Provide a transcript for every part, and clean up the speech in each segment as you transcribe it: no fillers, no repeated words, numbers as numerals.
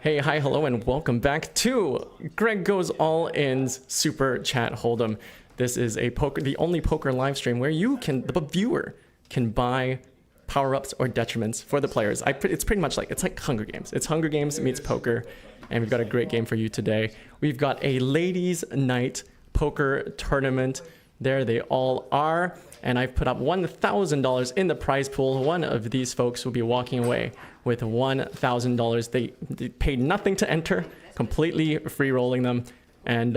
Hey, hi, hello, and welcome back to Greg Goes All In's Super Chat Hold'em. This is the only poker live stream where you can, the viewer, can buy power-ups or detriments for the players. It's pretty much like, it's like Hunger Games. It's Hunger Games meets poker, and we've got a great game for you today. We've got a ladies' night poker tournament. There they all are, and I've put up $1,000 in the prize pool. One of these folks will be walking away with $1,000. They paid nothing to enter, completely free rolling them, and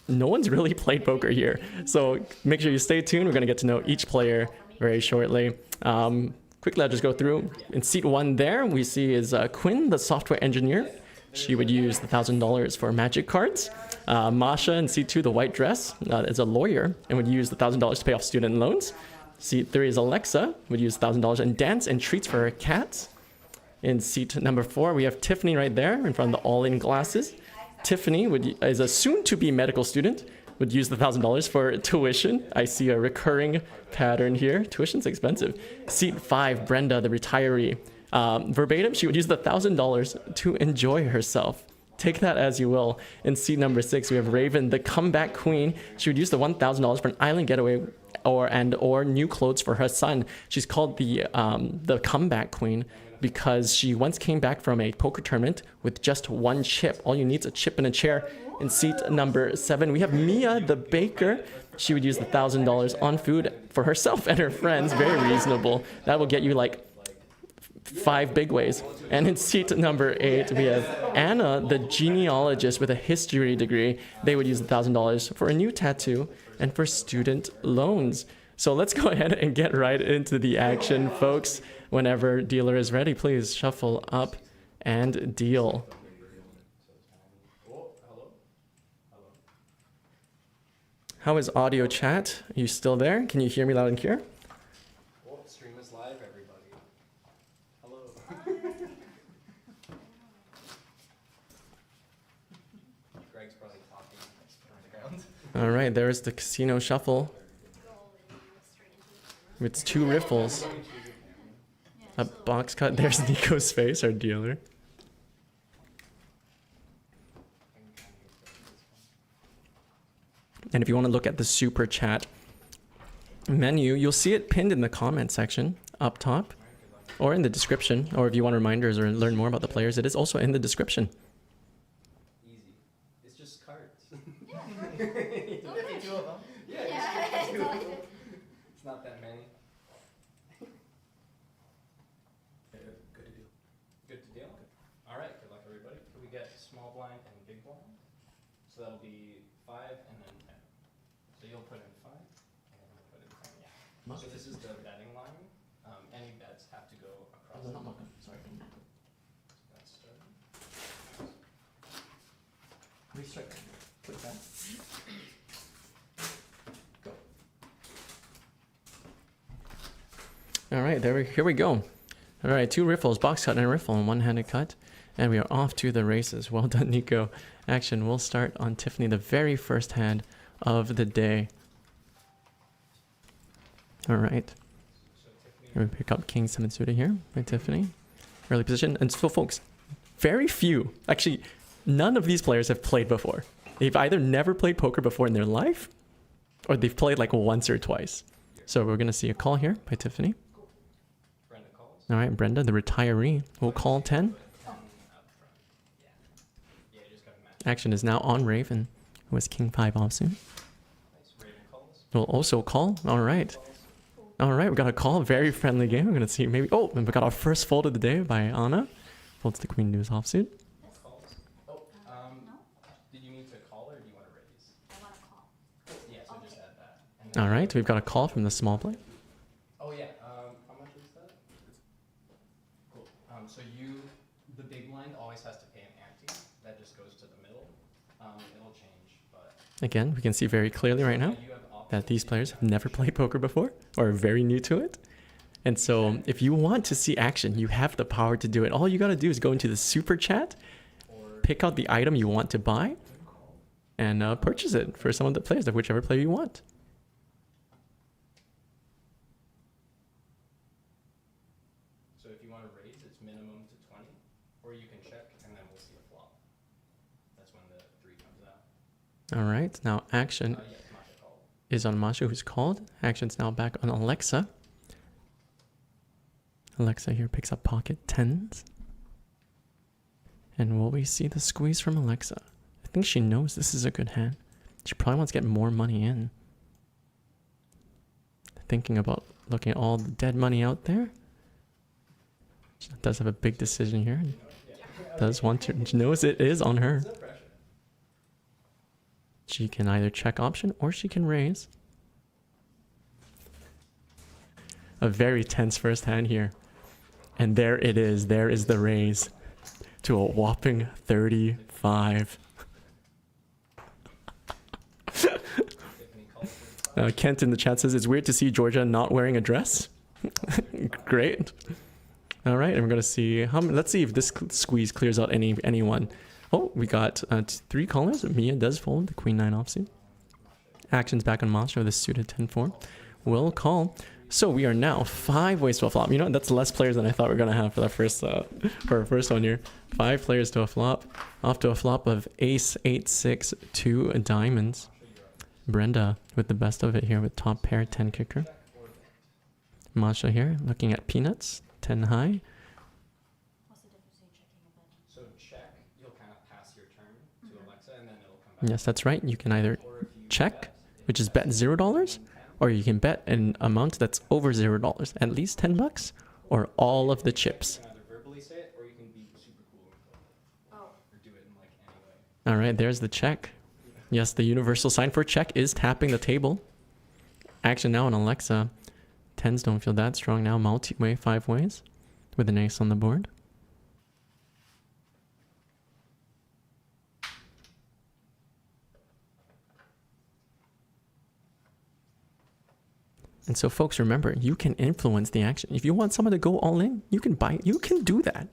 no one's really played poker here. So make sure you stay tuned. We're going to get to know each player very shortly. Quickly, I'll just go through. In seat 1 there, we see is Quinn, the software engineer. She would use the $1,000 for magic cards. Masha in seat 2, the white dress, is a lawyer and would use the $1,000 to pay off student loans. Seat 3 is Alexa, would use $1,000 in dance and treats for her cats. In seat number 4, we have Tiffany right there in front of the all-in glasses. Tiffany is a soon-to-be medical student, would use the $1,000 for tuition. I see a recurring pattern here. Tuition's expensive. Seat 5, Brenda the Retiree. Verbatim, she would use the $1,000 to enjoy herself. Take that as you will. In seat number 6, we have Raven, the comeback queen. She would use the $1,000 for an island getaway or new clothes for her son. She's called the comeback queen because she once came back from a poker tournament with just 1 chip. All you need is a chip and a chair. In seat number 7, we have Mia, the baker. She would use the $1,000 on food for herself and her friends. Very reasonable. That will get you like 5 big ways. And in seat number 8, we have Anna, the genealogist with a history degree. They would use $1,000 for a new tattoo and for student loans. So let's go ahead and get right into the action, folks. Whenever dealer is ready, please shuffle up and deal. How is audio chat? Are you still there? Can you hear me loud and clear? Stream is live, everybody. Hello. Greg's probably talking on the ground. All right, there's the casino shuffle. It's 2 riffles. A box cut. There's Nico's face, our dealer. And if you want to look at the super chat menu, you'll see it pinned in the comment section up top or in the description. Or if you want reminders or learn more about the players, it is also in the description. Easy. It's just cards. Yeah, it's it's not that many. Good to deal. Good to deal? All right, good luck, everybody. Can we get small blind and big blind? So that'll be 5 and then 10. So you'll put in 5 and then we'll put in 10. Yeah. So this is the betting line. Any bets have to go across. Oh, not sorry. That's starting. Restrike. Put that. Go. All right, here we go. All right, 2 riffles, box cut and a riffle, and 1-handed cut. And we are off to the races. Well done, Nico. Action will start on Tiffany, the very first hand of the day. All right. We're gonna pick up King 7 suited here by Tiffany. Early position. And so, folks, very few, actually, none of these players have played before. They've either never played poker before in their life, or they've played like once or twice. So we're going to see a call here by Tiffany. Brenda calls. All right, Brenda, the retiree, will call 10. Action is now on Raven, who has King 5 offsuit. We'll also call. All right. All right, we got a call. Very friendly game. We're going to see maybe... Oh, and we got our first fold of the day by Anna. Folds the Queen News offsuit. Did you need to call or do you want to raise? I want to call. Yeah, so just add that. And All right, we've got a call from the small play. Oh yeah, how much is that? Cool. So the big blind always has to pay an ante. That just goes to the middle. It'll change, but... Again, we can see very clearly right now that these players have never played poker before or are very new to it. And so if you want to see action, you have the power to do it. All you got to do is go into the super chat, pick out the item you want to buy, and purchase it for some of the players, of whichever player you want. So if you want to raise, it's minimum to 20, or you can check and then we'll see a flop. That's when the 3 comes out. All right, now action Yes, Masha called. is on Masha, who's called. Action's now back on Alexa. Alexa here picks up pocket tens. And will we see the squeeze from Alexa? I think she knows this is a good hand. She probably wants to get more money in. Thinking about looking at all the dead money out there. She does have a big decision here. Does want to, she knows it is on her. She can either check option or she can raise. A very tense first hand here. And there it is. There is the raise to a whopping 35. Kent in the chat says, it's weird to see Georgia not wearing a dress. Great. All right, and we're going to see, let's see if this squeeze clears out anyone. Oh, we got 3 callers. Mia does fold the queen 9 offsuit. Action's back on Masha with a suited 10-4. Will call. So we are now 5 ways to a flop. You know, that's less players than I thought we were going to have for the first for our first one here. 5 players to a flop. Off to a flop of ace, 8, 6, 2 diamonds. Brenda with the best of it here with top pair 10 kicker. Masha here looking at peanuts 10 high. What's the difference between checking and betting? So check, you'll kind of pass your turn to Alexa, and then it'll come back. Yes, that's right. You can either check, which is bet $0, or you can bet an amount that's over $0, at least $10, or all of the chips. You can either verbally say it, or you can be super cool Oh. or do it in like any way. All right, there's the check. Yes, the universal sign for check is tapping the table. Action now on Alexa. 10s don't feel that strong now. Multi-way, 5 ways with an ace on the board. And so folks, remember, you can influence the action. If you want someone to go all in, you can buy, you can do that.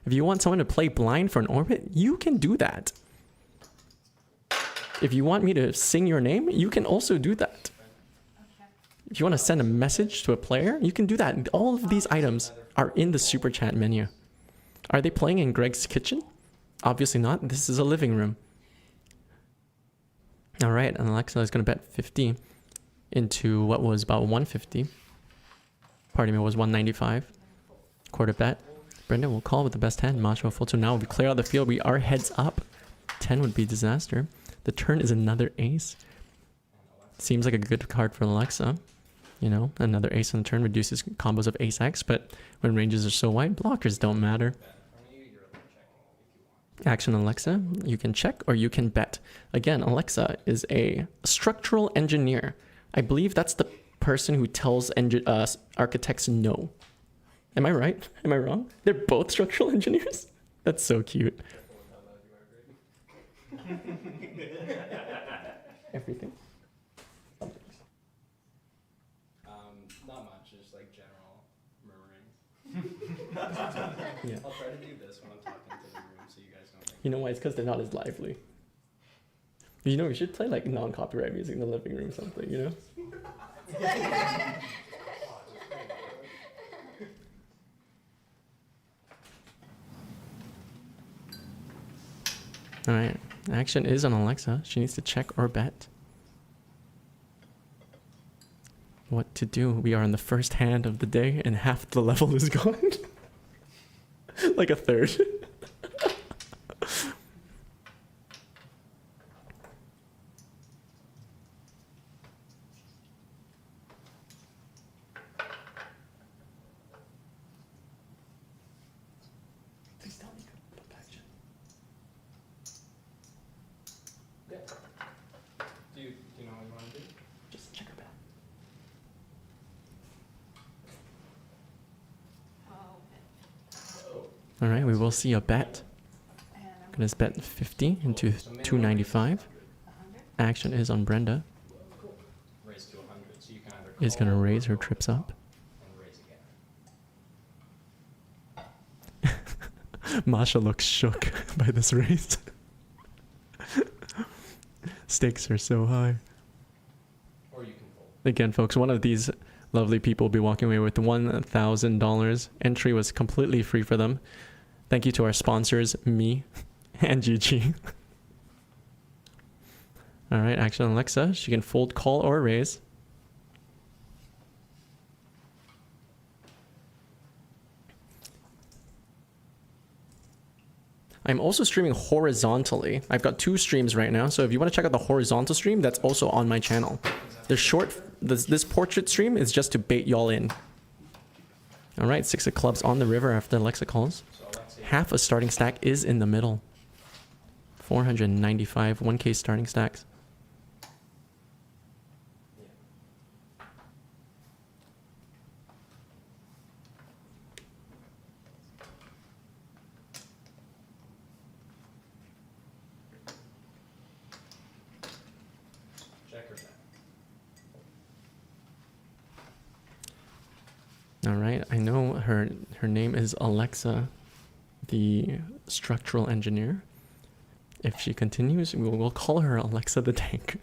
If you want someone to play blind for an orbit, you can do that. If you want me to sing your name, you can also do that. Okay. If you want to send a message to a player, you can do that. All of these items are in the super chat menu. Are they playing in Greg's kitchen? Obviously not. This is a living room. All right, and Alexa is going to bet 50 into what was about 150. Pardon me, was 195. Quarter bet. Brenda will call with the best hand. Masha will fold. So now we clear out the field. We are heads up. 10 would be disaster. The turn is another ace. Seems like a good card for Alexa. You know, another ace on the turn reduces combos of ace-x, but when ranges are so wide, blockers don't matter. Action Alexa, you can check or you can bet. Again, Alexa is a structural engineer. I believe that's the person who tells architects no. Am I right? Am I wrong? They're both structural engineers? That's so cute. Everything. Not much, just like general murmuring. Yeah. I'll try to do this when I'm talking to the room so you guys don't think. You know why? It's because they're not as lively. You know, we should play like non-copyright music in the living room or something, you know? All right, action is on Alexa. She needs to check or bet. What to do? We are in the first hand of the day and half the level is gone. Like a third. Please tell me to put action. Yeah. Do you know what you want to do? Just check or bet. Oh, All right, we will see a bet. and I'm Gonna bet 50 into 295. 100. Action is on Brenda. Raise to 100, so you can either Is gonna call raise her or trips up. and raise again. Masha looks shook by this raise. Stakes are so high. Or you can fold. Again, folks, one of these lovely people will be walking away with $1,000. Entry was completely free for them. Thank you to our sponsors, me and Gigi. All right, action on Alexa. She can fold, call, or raise. I'm also streaming horizontally. I've got 2 streams right now, so if you want to check out the horizontal stream, that's also on my channel. The short, this portrait stream is just to bait y'all in. All right, 6 of clubs on the river after Alexa calls. Half a starting stack is in the middle. 495, 1K starting stacks. All right, I know her name is Alexa, the structural engineer. If she continues, we'll call her Alexa the tank.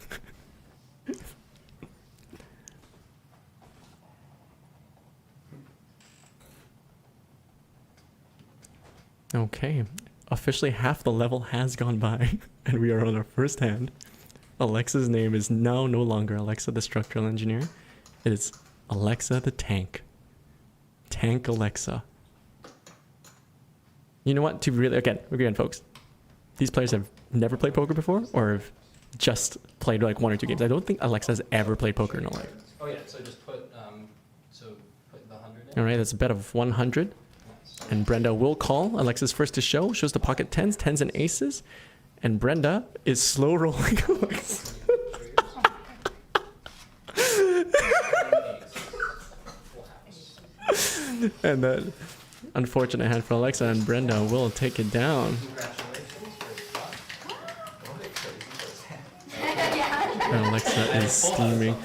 Okay, officially half the level has gone by, and we are on our first hand. Alexa's name is now no longer Alexa the structural engineer. It is Alexa the tank. Tank Alexa. You know what? To really, again, folks, these players have never played poker before, or have just played like 1 or 2 games. I don't think Alexa's ever played poker in her life. Oh yeah, so just put the 100 in. All right, that's a bet of 100. Nice. And Brenda will call. Alexa's first to show. Shows the pocket 10s, 10s and aces. And Brenda is slow rolling Alexa. And that unfortunate hand for Alexa, and Brenda will take it down. And Alexa is steaming.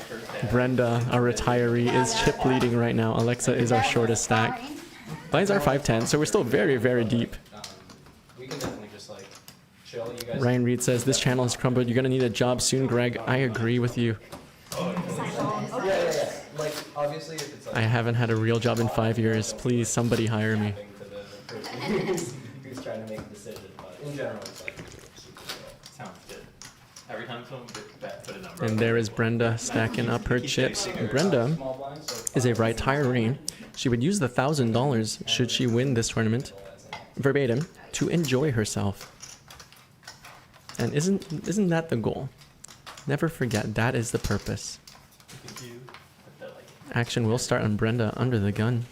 Brenda, our retiree, is chip leading right now. Alexa is our shortest stack. Blinds are 510, so we're still very, very deep. We can definitely just like chill. You guys. Ryan Reed says, this channel has crumbled. You're going to need a job soon, Greg. I agree with you. Yeah. Like obviously, if it's like. I haven't had a real job in 5 years. Please, somebody hire me. Who's trying to make a decision, but in general, it's like super chill. Sounds good. Every time someone gets bet, put a number. And there is Brenda stacking up her chips. Brenda is a retiree. She would use the $1,000 should she win this tournament, verbatim, to enjoy herself. And isn't that the goal? Never forget, that is the purpose. Action will start on Brenda under the gun.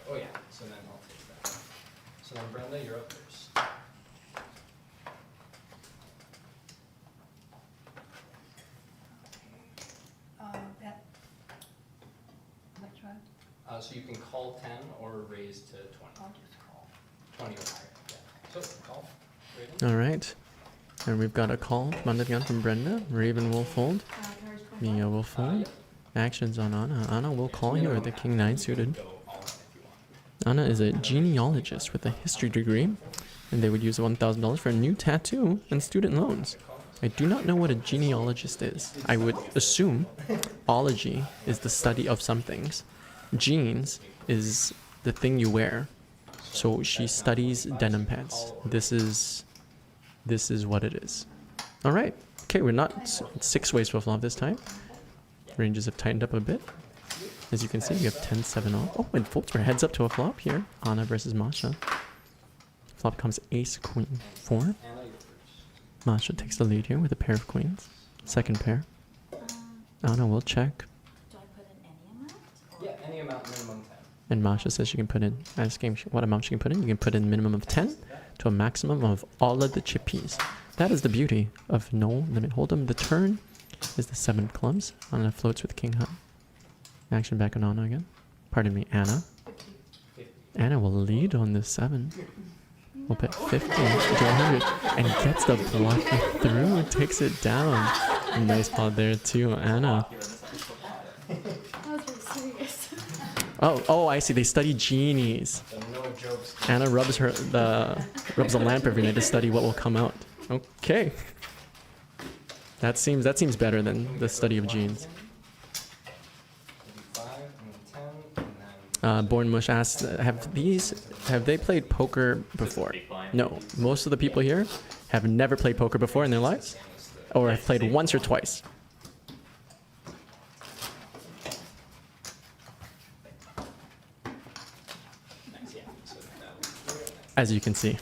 Oh yeah, so then I'll take that. So then Brenda, you're up first. Bet. Which one? So you can call 10 or raise to 20. I'll just call. 20 or higher, yeah. So call. Raven. All right. And we've got a call under the gun from Brenda. Raven will fold. Mia will fold. Actions on Anna. Anna will call here with the King 9 suited. Go all in if you want. Anna is a genealogist with a history degree, and they would use $1,000 for a new tattoo and student loans. I do not know what a genealogist is. I would assume ology is the study of some things. Genes is the thing you wear. So she studies denim pants. This is what it is. All right. Okay, we're not 6 ways to a flop this time. Ranges have tightened up a bit. As you can see, we have 10-7 off. Oh, and folks, we're heads up to a flop here. Anna versus Masha. Flop comes ace, queen, 4. Anna, you're first. Masha takes the lead here with a pair of queens. Second pair. Anna will check. Do I put in any amount? Yeah, any amount, minimum 10. And Masha says she can put in, asking what amount she can put in. You can put in a minimum of 10 to a maximum of all of the chippies. That is the beauty of no limit hold'em. The turn is the 7 of clubs. Anna floats with king high. Action back on Anna again. Pardon me, Anna. Anna will lead on this 7. We'll bet 50 to 100 and gets the block through. Takes it down. Nice pot there too, Anna. That was really serious. Oh, I see. They study genies. So no jokes. Anna rubs a lamp every night to study what will come out. Okay. That seems better than the study of genes. 5 and then 10 and then. Born Mush asks, have they played poker before? No. Most of the people here have never played poker before in their lives, or have played once or twice. Nice, yeah. So that was As you can see.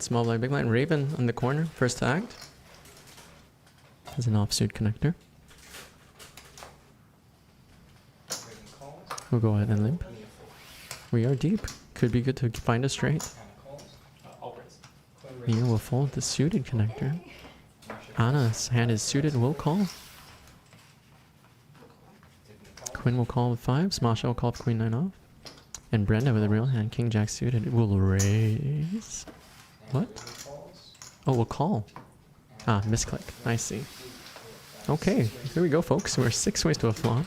blind, small blind, big blind. Raven on the corner, first to act. Has an offsuit connector. Raven calls. We'll go ahead and limp. Queen fold. We are deep. Could be good to find a straight. Anna calls. All raise. Quinn Mia raises. will fold the suited connector. Masha Anna's hand is suited, will call. Tiffany calls. Quinn will call with fives. Masha will call with queen nine off. And Brenda with a real hand, king jack suited, will raise. And What? Raven calls. Oh, we'll call. Ah, misclick. I see. Okay, here we go, folks. We're 6 ways to a flop.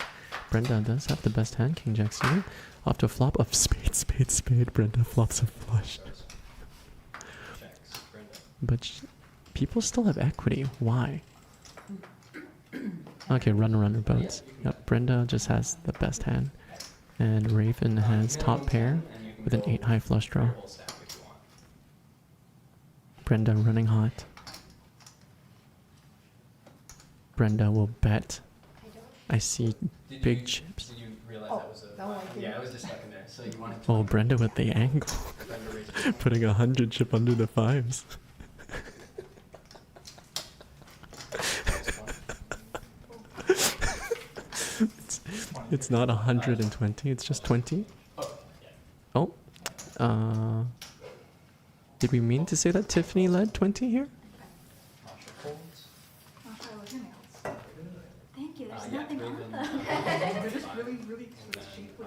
Brenda does have the best hand, king jack suited. Off to a flop of spade, spade, spade. Brenda flops a flush. Checks. Brenda. But people still have equity. Why? Okay, runner boats. Yep, Brenda just has the best hand. And Raven has top pair And you can with an go 8 high flush draw. variable stack if you want. Brenda running hot. Brenda will bet. I see Did big you, chips. Did you realize Oh, that was a no, I didn't. Yeah, I was just stuck in there. So you wanted to Oh, Brenda with the angle. Brenda raised Putting 100 chip under the fives. It's not 120, it's just 20. Oh, yeah. Oh. Did we mean to say that Tiffany led 20 here? Masha folds. I'll try with your nails. Thank you, there's Yeah, nothing on Raven. them. They're just really shapely.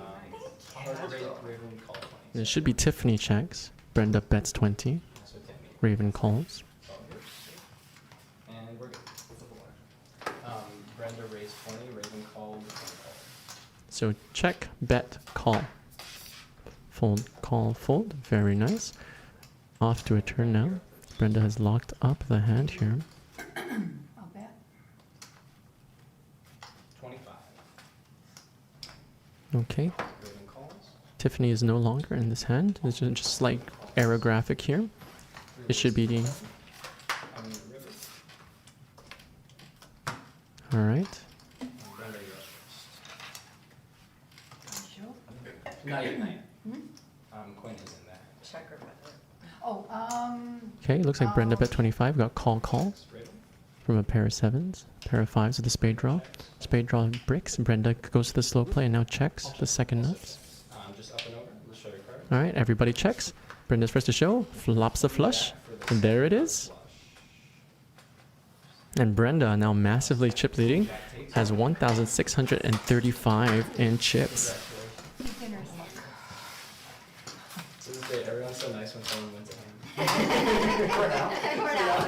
Raven call 20. And it should be Tiffany checks. Brenda bets 20. So Tiffany. Raven calls. It's all good. And we're good. Brenda raised 20. Raven called. Quinn called. So check, bet, call. Fold, call, fold. Very nice. Off to a turn now. Brenda has locked up the hand here. I'll bet. 25. Okay. Raven calls. Tiffany is no longer in this hand. It's just like aerographic here. It should be the... River. Alright. And Brenda, you're up first. Sure. Not yet, not yet. Hmm? Quinn is in that. Checker better. Oh, Okay, looks like Brenda bet 25. Got call, call Raven. from a pair of sevens. Pair of fives with a spade draw. Spade draw bricks. Brenda goes to the slow play and now checks the second nuts. Just up and over. Let's show your card. Alright, everybody checks. Brenda's first to show. Flops a flush. And there it is. And Brenda, now massively chip leading, has 1,635 in chips. beginner's luck. So this is great. Everyone's so nice when someone wins a hand. For now,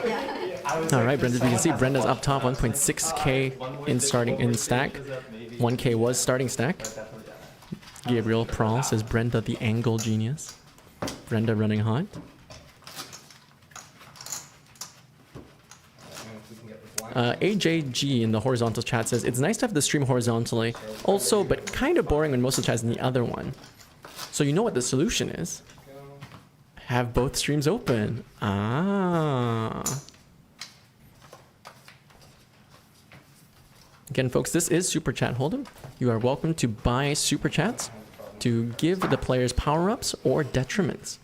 yeah. Alright, Brenda, you can see Brenda's up top, 1.6k in starting in stack. 1k was starting stack. Gabriel Prawl says Brenda the angle genius. Brenda running hot. AJG in the horizontal chat says, it's nice to have the stream horizontally, also, but kind of boring when most of the chat is in the other one. So you know what the solution is. Have both streams open. Ah. Again, folks, this is Super Chat Hold'em. You are welcome to buy Super Chats to give the players power-ups or detriments.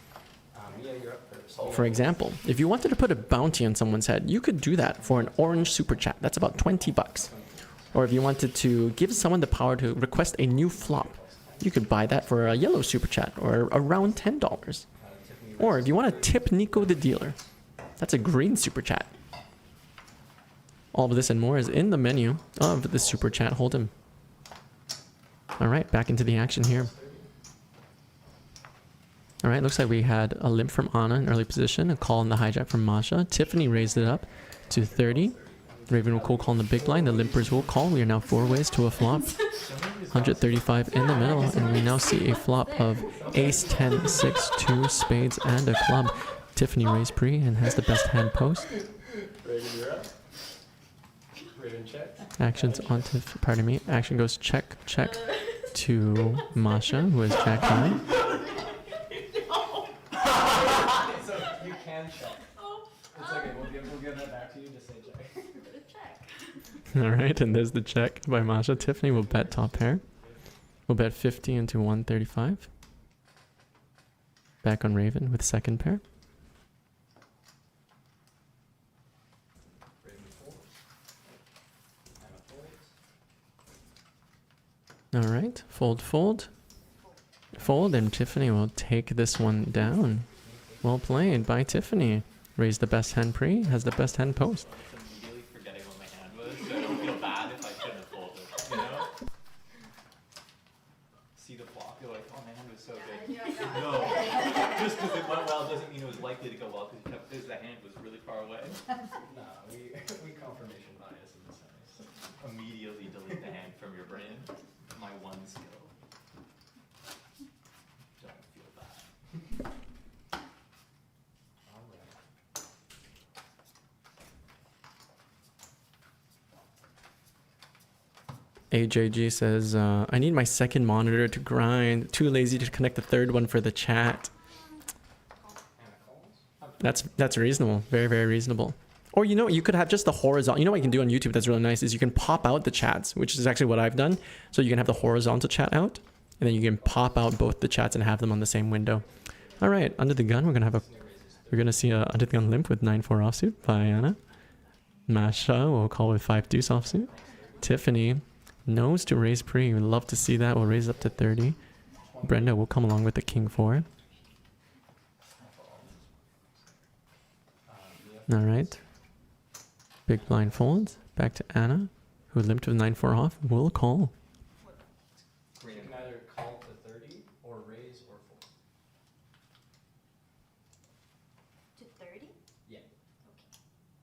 Yeah, you're up first. For example, if you wanted to put a bounty on someone's head, you could do that for an orange super chat. That's about 20 bucks. Or if you wanted to give someone the power to request a new flop, you could buy that for a yellow super chat or around $10. Or if you want to tip Nico the dealer, that's a green super chat. All of this and more is in the menu of the Super Chat Hold'em. All right, back into the action here. All right, looks like we had a limp from Anna in early position, a call in the hijack from Masha. Tiffany raised it up to 30. Raven will cold call in the big blind. The limpers will call. We are now 4 ways to a flop. 135 in the middle, and we now see a flop of ace, 10, 6, 2 spades, and a club. Tiffany raised pre and has the best hand post. Raven, you're up. Raven check. Actions on Tiff, pardon me. Action goes check, check to Masha, who is jack high. So you can check. It's okay. We'll give that back to you. Just say check. All right, and there's the check by Masha. Tiffany will bet top pair. We'll bet 50 into 135. Back on Raven with second pair. All right, fold, fold. Fold, and Tiffany will take this one down. Well played by Tiffany. Raised the best hand pre, has the best hand post. I'm immediately forgetting what my hand was, so I don't feel bad if I shouldn't have folded, you know? See the flop, you're like, oh, my hand was so good. No, just because it went well doesn't mean it was likely to go well, because the hand was really far away. No, we confirmation bias in this sense. Immediately delete the hand from your brain. My one skill. Don't feel bad. All right. AJG says, I need my second monitor to grind. Too lazy to connect the third one for the chat. Anna calls. That's reasonable. Very, very reasonable. Or you know, you could have just the horizontal. You know what you can do on YouTube that's really nice is you can pop out the chats, which is actually what I've done. So you can have the horizontal chat out, and then you can pop out both the chats and have them on the same window. All right, under the gun, we're gonna see a under the gun limp with 9-4 offsuit by Anna. Masha will call with 5 deuce offsuit. Tiffany knows to raise pre. We'd love to see that. We'll raise up to 30. Brenda will come along with the king 4. All right. Big blind folds. Back to Anna, who limped with 9-4 off. Will call. You can either call to 30 or raise or fold. To 30? Yeah.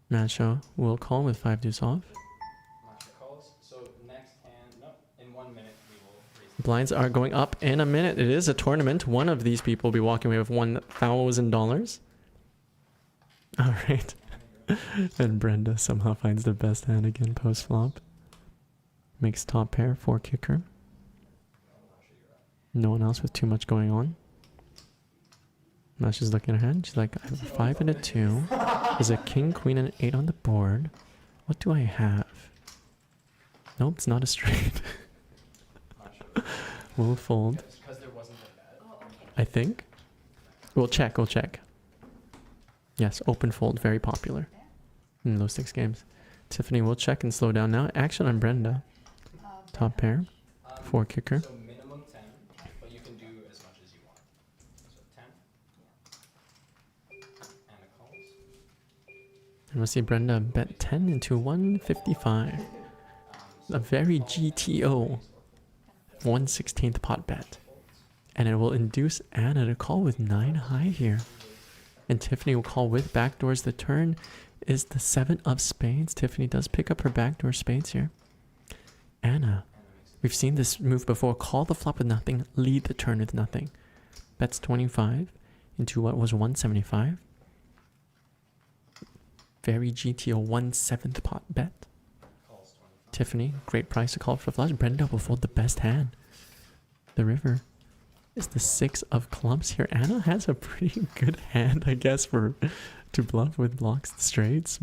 Masha will call with 5 deuce off. Masha calls. So next hand, no, in 1 minute we will raise the Blinds are going up in a minute. It is a tournament. One of these people will be walking away with $1,000. All right. And Brenda somehow finds the best hand again post flop. Makes top pair, 4 kicker. No one else with too much going on. Now she's looking at her hand. She's like, I have a 5 and a 2. There's a king, queen, and an 8 on the board. What do I have? Nope, it's not a straight. Masha. We'll fold, Because there wasn't a bet. Oh, okay. I think. We'll check, we'll check. Yes, open fold, very popular in those 6 games. Tiffany will check and slow down now. Action on Brenda. Top pair, 4 kicker. So minimum 10, but you can do as much as you want. So 10. Anna calls. And we'll see Brenda bet 10 into 155. A very GTO 1/16th pot bet. And it will induce Anna to call with 9 high here. And Tiffany will call with backdoors. The turn is the 7 of spades. Tiffany does pick up her backdoor spades here. Anna, we've seen this move before. Call the flop with nothing, lead the turn with nothing. Bets 25 into what was 175. Very GTO 1/7th pot bet. Calls 25. Tiffany, great price to call for flush. Brenda will fold the best hand. The river is the 6 of clubs here. Anna has a pretty good hand, I guess, for to bluff with blocks straights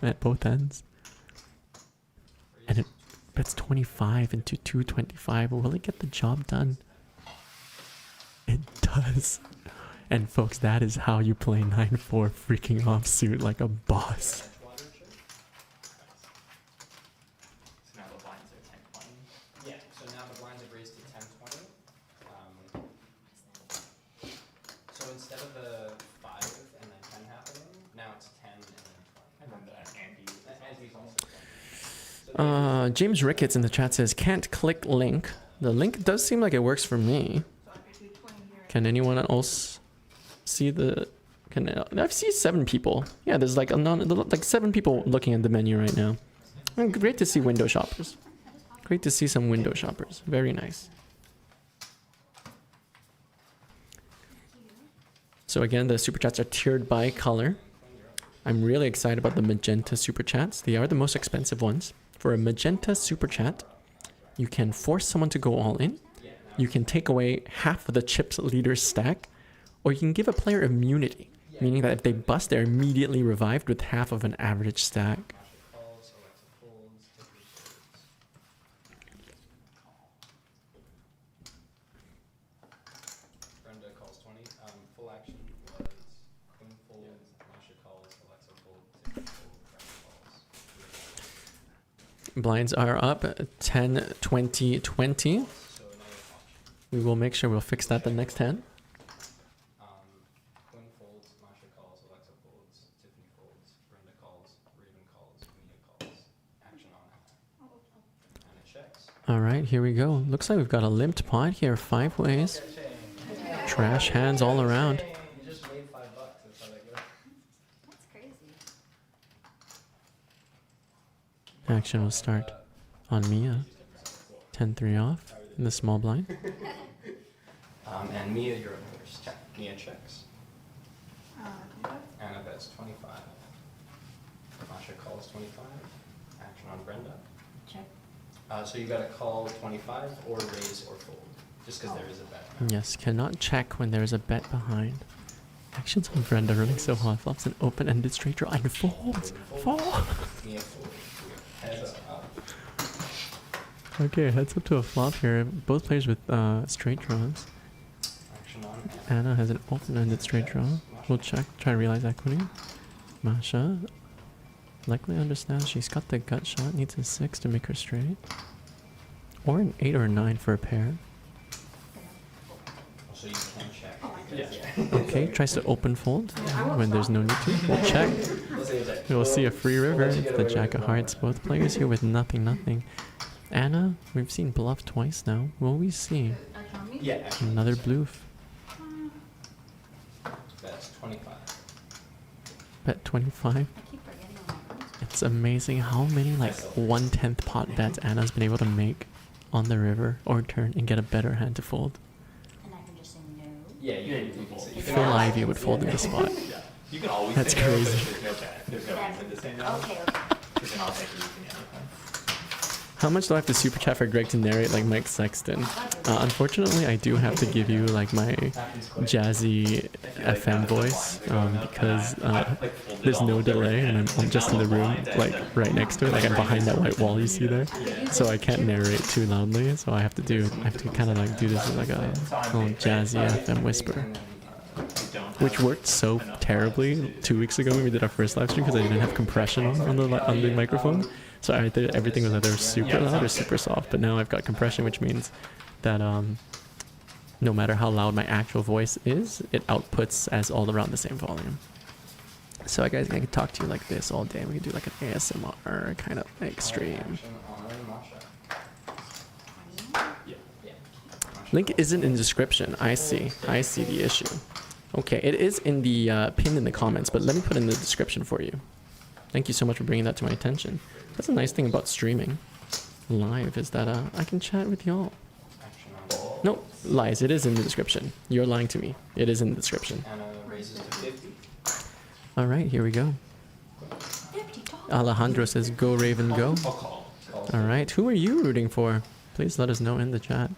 at both ends. And it bets 25 into 225. Will it get the job done? It does. And folks, that is how you play 9-4 freaking offsuit like a boss. Water chip? So now the blinds are 10-20. Yeah, so now the blinds have raised to 10-20. So instead of the 5 and then 10 happening, now it's 10 and then 20. And then the ante is The ante's also also 20. So they- James Ricketts in the chat says, can't click link. The link does seem like it works for me. Can anyone else see the... I've seen 7 people. Yeah, there's like like 7 people looking at the menu right now. And great to see window shoppers. Great to see some window shoppers. Very nice. So again, the super chats are tiered by color. I'm really excited about the magenta super chats. They are the most expensive ones. For a magenta super chat, you can force someone to go all in. You can take away half of the chips leader's stack, or you can give a player immunity, meaning that if they bust, they're immediately revived with half of an average stack. Masha calls, Alexa folds, Tiffany folds. Brenda calls 20. Full action was Quinn folds, Masha calls, Alexa folds, Tiffany folds, Brenda calls. Blinds are up 10, 20, 20. We will make sure we'll fix that the next hand. Quinn folds, Masha calls, Alexa folds, Tiffany folds, Brenda calls, Raven calls, Mia calls. Action on Anna. Anna checks. All right, here we go. Looks like we've got a limped pot here, 5 ways. Trash hands all around. You just made $5. That's how that goes. That's crazy. Action will start on Mia. 10-3 off in the small blind. And Mia, you're up first. Check. Mia checks. Yeah. Anna bets 25. Masha calls 25. Action on Brenda. Check. So you got to call 25 or raise or fold, just because there is a bet. Yes, cannot check when there is a bet behind. Actions on Brenda running so hot. Flops an open-ended straight draw and folds. Fold. Mia folds. Heads up. Okay, heads up to a flop here. Both players with straight draws. Action on Anna has an open-ended straight draw. We'll check, try to realize equity. Masha likely understands she's got the gut shot, needs a 6 to make her straight. Or an 8 or a 9 for a pair. So you can check. Yeah. Okay, tries to open fold when there's no need to. We'll check. We'll see a free river. The jack of hearts. Both players here with nothing. Anna, we've seen bluff twice now. Will we see Yeah. Action. another bluff? That's 25. Bet 25. I keep forgetting all my words. It's amazing how many like 1/10 pot bets Anna's been able to make on the river or turn and get a better hand to fold. And I can just say no. Yeah, you can say. Phil Ivey would fold in the spot. Yeah. You can always That's say no, but crazy. there's no bet. There's no reason to say no. Okay. Because then I'll take you can anything. How much do I have to super chat for Greg to narrate like Mike Sexton? Unfortunately, I do have to give you like my jazzy FM voice because there's no delay and I'm just in the room like right next to it, like I'm behind that white wall you see there, so I can't narrate too loudly. So I have to kind of like do this as like a little jazzy FM whisper, which worked so terribly 2 weeks ago when we did our first live stream because I didn't have compression on the microphone. So I did, everything was either super loud or super soft, but now I've got compression, which means that no matter how loud my actual voice is, it outputs as all around the same volume. So I could talk to you like this all day. We could do like an ASMR kind of like stream. Action on Masha. Yeah. Link isn't in the description. I see the issue. Okay, it is in the pinned in the comments, but let me put it in the description for you. Thank you so much for bringing that to my attention. That's a nice thing about streaming live is that I can chat with y'all. Action on No, lies. It is in the description. You're lying to me. It is in the description. Anna raises to 50. All right, here we go. $50. Alejandro says, "Go Raven, go." I'll call. All right, who are you rooting for? Please let us know in the chat.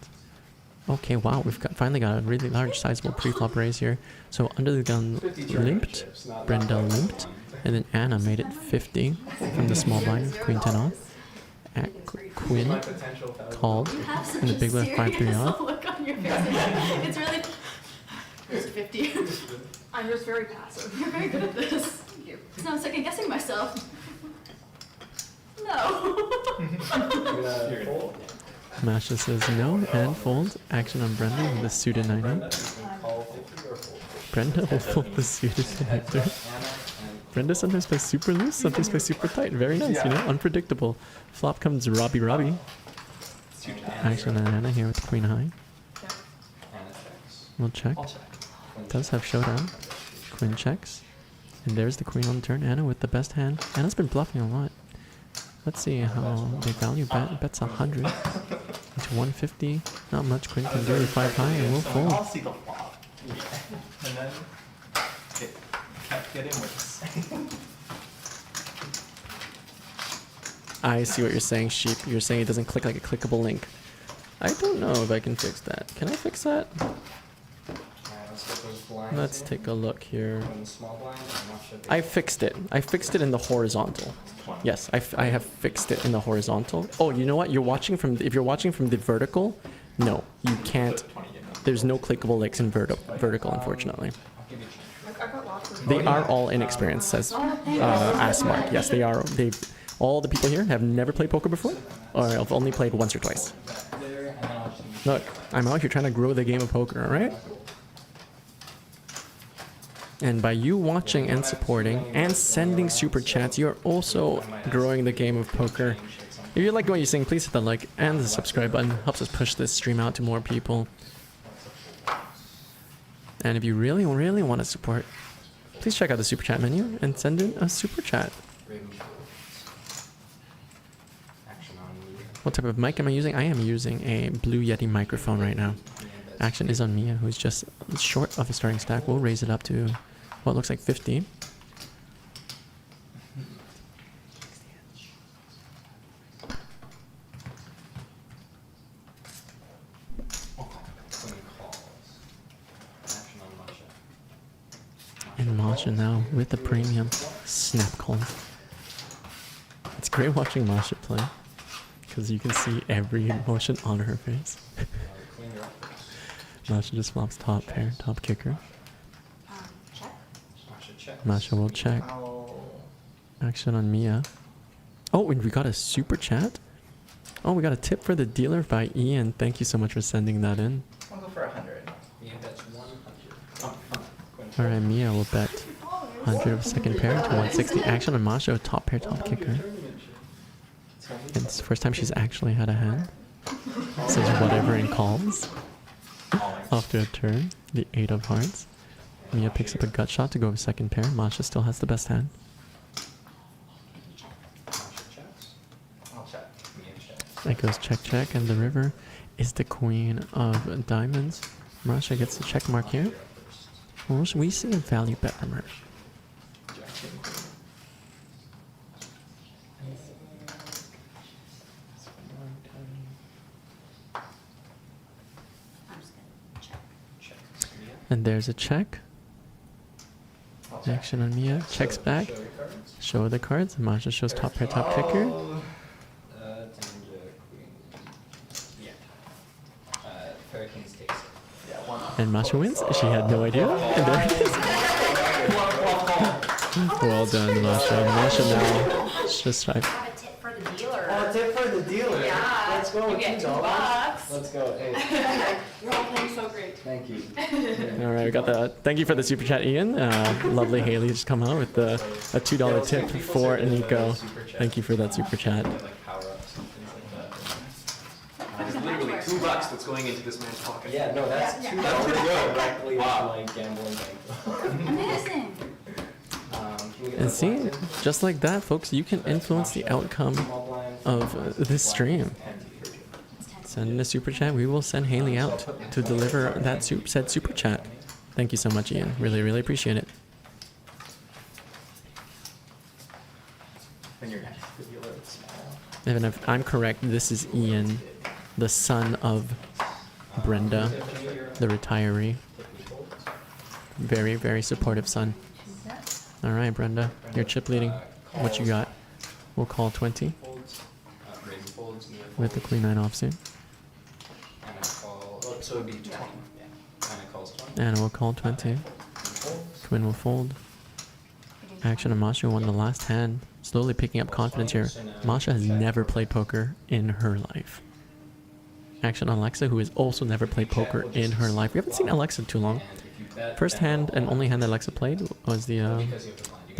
Okay, wow, we've finally got a really large, sizable pre-flop raise here. So under the gun, 50 limped. championships, not Brenda like limped. one. And then Anna made it 50 from the small blind, Queen 10 off. Quinn My potential called You have such in the a big left 5-3 serious off. look on your face. It's really. Here's 50. I'm just very passive. You're very good at this. Thank you. So I'm second guessing myself. No. You're gonna fold. Masha says no and fold. Action on Brenda with the suited 9 Brenda, you can call 50 or fold 50. Brenda will fold the suited connector. Anna and Brenda sometimes plays super loose, sometimes plays super tight. Very nice, you know, unpredictable. Flop comes Robbie. Action on Anna here with Queen High. Anna checks. We'll check. I'll check. Quinn Does have showdown. Quinn checks. And there's the queen on the turn. Anna with the best hand. Anna's been bluffing a lot. Let's see how they value bet. Bets 100 into 150. Not much. Quinn can do 5 high and we'll I'll fold. see the flop. Yeah. And then get in with this. I see what you're saying, Sheep. You're saying it doesn't click like a clickable link. I don't know if I can fix that. Can I fix that? Alright, let's get those blinds Let's in. take a look here. Quinn small blind and Masha big I fixed it. I fixed it in the horizontal. Yes, I have fixed it in the horizontal. Oh, you know what? You're watching from if you're watching from the vertical, no, you can't. There's no clickable links in vertical, unfortunately. I'll give you a change. They are all inexperienced, says Asmark. Yes, they are. All the people here have never played poker before, or have only played once or twice. There, and then I'll just use Look, I'm out here trying to grow the game of poker, alright? And by you watching and supporting and sending super chats, you're also growing the game of poker. If you like what you're seeing, please hit the like and the subscribe button. Helps us push this stream out to more people. And if you really, really want to support, please check out the super chat menu and send in a super chat. What type of mic am I using? I am using a Blue Yeti microphone right now. Action is on Mia, who's just short of a starting stack. We'll raise it up to what looks like 50. And Masha now with the premium snap call. It's great watching Masha play because you can see every emotion on her face. Masha just flops top pair, top kicker. Masha will check. Action on Mia. Oh, and we got a super chat. Oh, we got a tip for the dealer by Ian. Thank you so much for sending that in. I'll go for 100. Ian bets 100. Alright, Mia will bet 100 of second pair to 160. Action on Masha, top pair, top kicker. And it's the first time she's actually had a hand. Says whatever and calls. After a turn, the 8 of hearts. Mia picks up a gut shot to go with second pair. Masha still has the best hand. It goes check, check, and the river is the queen of diamonds. Masha gets the check mark here. Well, we see a value bet from her. And there's a check. Action on Mia. Checks back. Show the cards. Masha shows top pair, top kicker. And Masha wins. She had no idea. And there it is. Well done, Masha. Masha now just tried. Have a tip for the dealer. Oh, tip for the dealer. Yeah. Let's go with You get $2. $2. Let's go. Hey, You're all playing so great. thank you. All right, we got the. Thank you for the super chat, Ian. Lovely Haley just come out with a $2 tip for Nico. Thank you for that super chat. It's literally $2 that's going into this man's pocket. Yeah, no, that's Yeah. $2 That's pretty good. directly Wow. into my gambling bank. Amazing. Can we get And the see, blinds in? just like that, folks, you can influence the outcome Small blinds, of this stream. Send in a super chat. We will send Haley out to deliver that said super chat. Thank you so much, Ian. Really, really appreciate it. When you're next to the dealer, it's small. Even if I'm correct, this is Ian, the son of Brenda, the retiree. Very, very supportive son. All right, Brenda, you're chip leading. What you got? We'll call 20 with the queen 9 offsuit. And I call, oh, so it'd be 20. Yeah. And I calls 20. And we'll call 20. Quinn will fold. Action on Masha won the last hand. Slowly picking up confidence here. Masha has never played poker in her life. Action on Alexa, who has also never played poker in her life. We haven't seen Alexa too long. First hand and only hand that Alexa played was the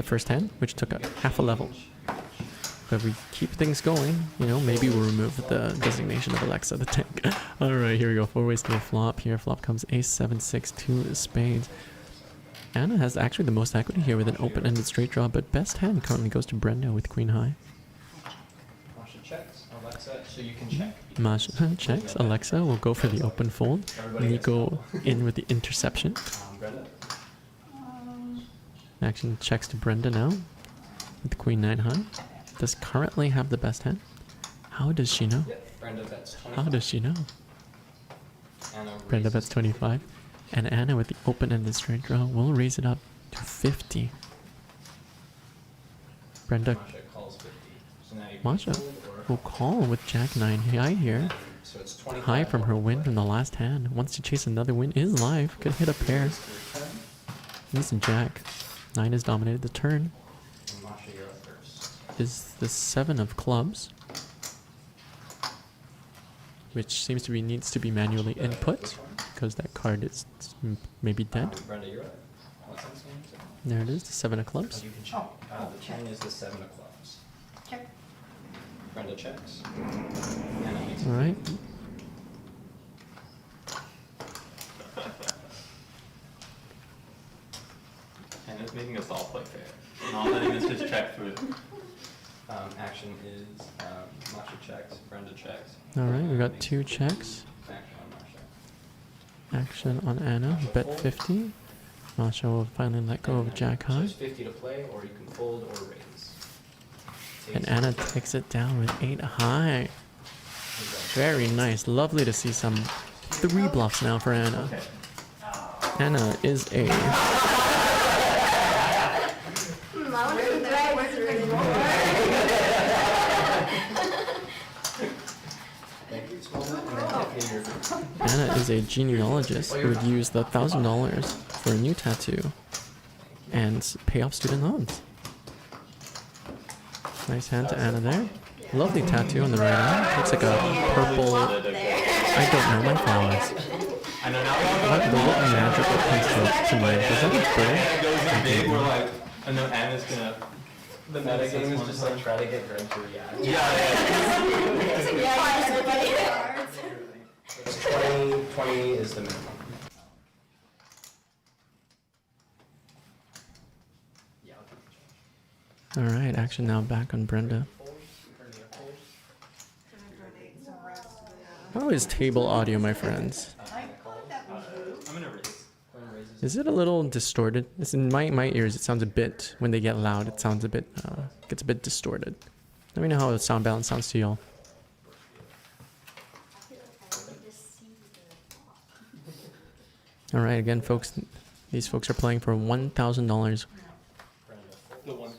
first hand, which took a half a level. But if we keep things going, you know, maybe we'll remove the designation of Alexa the tank. All right, here we go. 4 ways to a flop. Here, flop comes ace, 7, 6, 2 spades. Anna has actually the most equity here with an open-ended straight draw, but best hand currently goes to Brenda with queen high. Masha checks. Alexa, so you can check. Masha checks. Alexa will go for the open fold. Nico in with the interception. Brenda. Action checks to Brenda now with queen 9 high. Does currently have the best hand. How does she know? Yeah, Brenda bets 25. How does she know? Anna Brenda raises bets 25. And Anna with the open-ended straight draw will raise it up to 50. Brenda Masha calls 50. So now you can Masha fold or- will call with jack 9 high here. So it's 25. High from her win from the last hand. Wants to chase another win. Is live. Could hit a pair. Needs a jack. 9 has dominated the turn. And Masha, you're up first. Is the 7 of clubs. which seems to be needs to be manually input because that card is maybe dead. Brenda, you're up. What's that saying? There it is, the 7 of clubs. You can check. The 10 is the 7 of clubs. Check. Brenda checks. Anna makes All right. And it's making us all play fair. Not letting us just check through. Action is Masha checks, Brenda checks. All right, we got 2 checks. Action on Masha. Action on Anna, bet 50. Masha will finally let go of Jack So High. it's 50 to play, or you can fold or raise. And Anna takes it down with 8 high. Very nice. Lovely to see some 3 bluffs now for Anna. Okay. Anna is a Anna is a genealogist who would use the $1,000 for a new tattoo and pay off student loans. Nice hand to Anna there. Lovely tattoo on the right arm. Looks like a purple. I don't know my flowers. I know now What the what magic that comes to mind? Does that look pretty? Anna goes in big, we're like, I know Anna's gonna. The meta game is just like try to get Greg to react. So 20 is the minimum. Yeah, I'll keep it. All right, action now back on Brenda. How is table audio, my friends? I'm gonna raise. Is it a little distorted? It's in my ears. It sounds a bit when they get loud. It sounds a bit gets a bit distorted. Let me know how the sound balance sounds to y'all. All right, again, folks. These folks are playing for $1,000.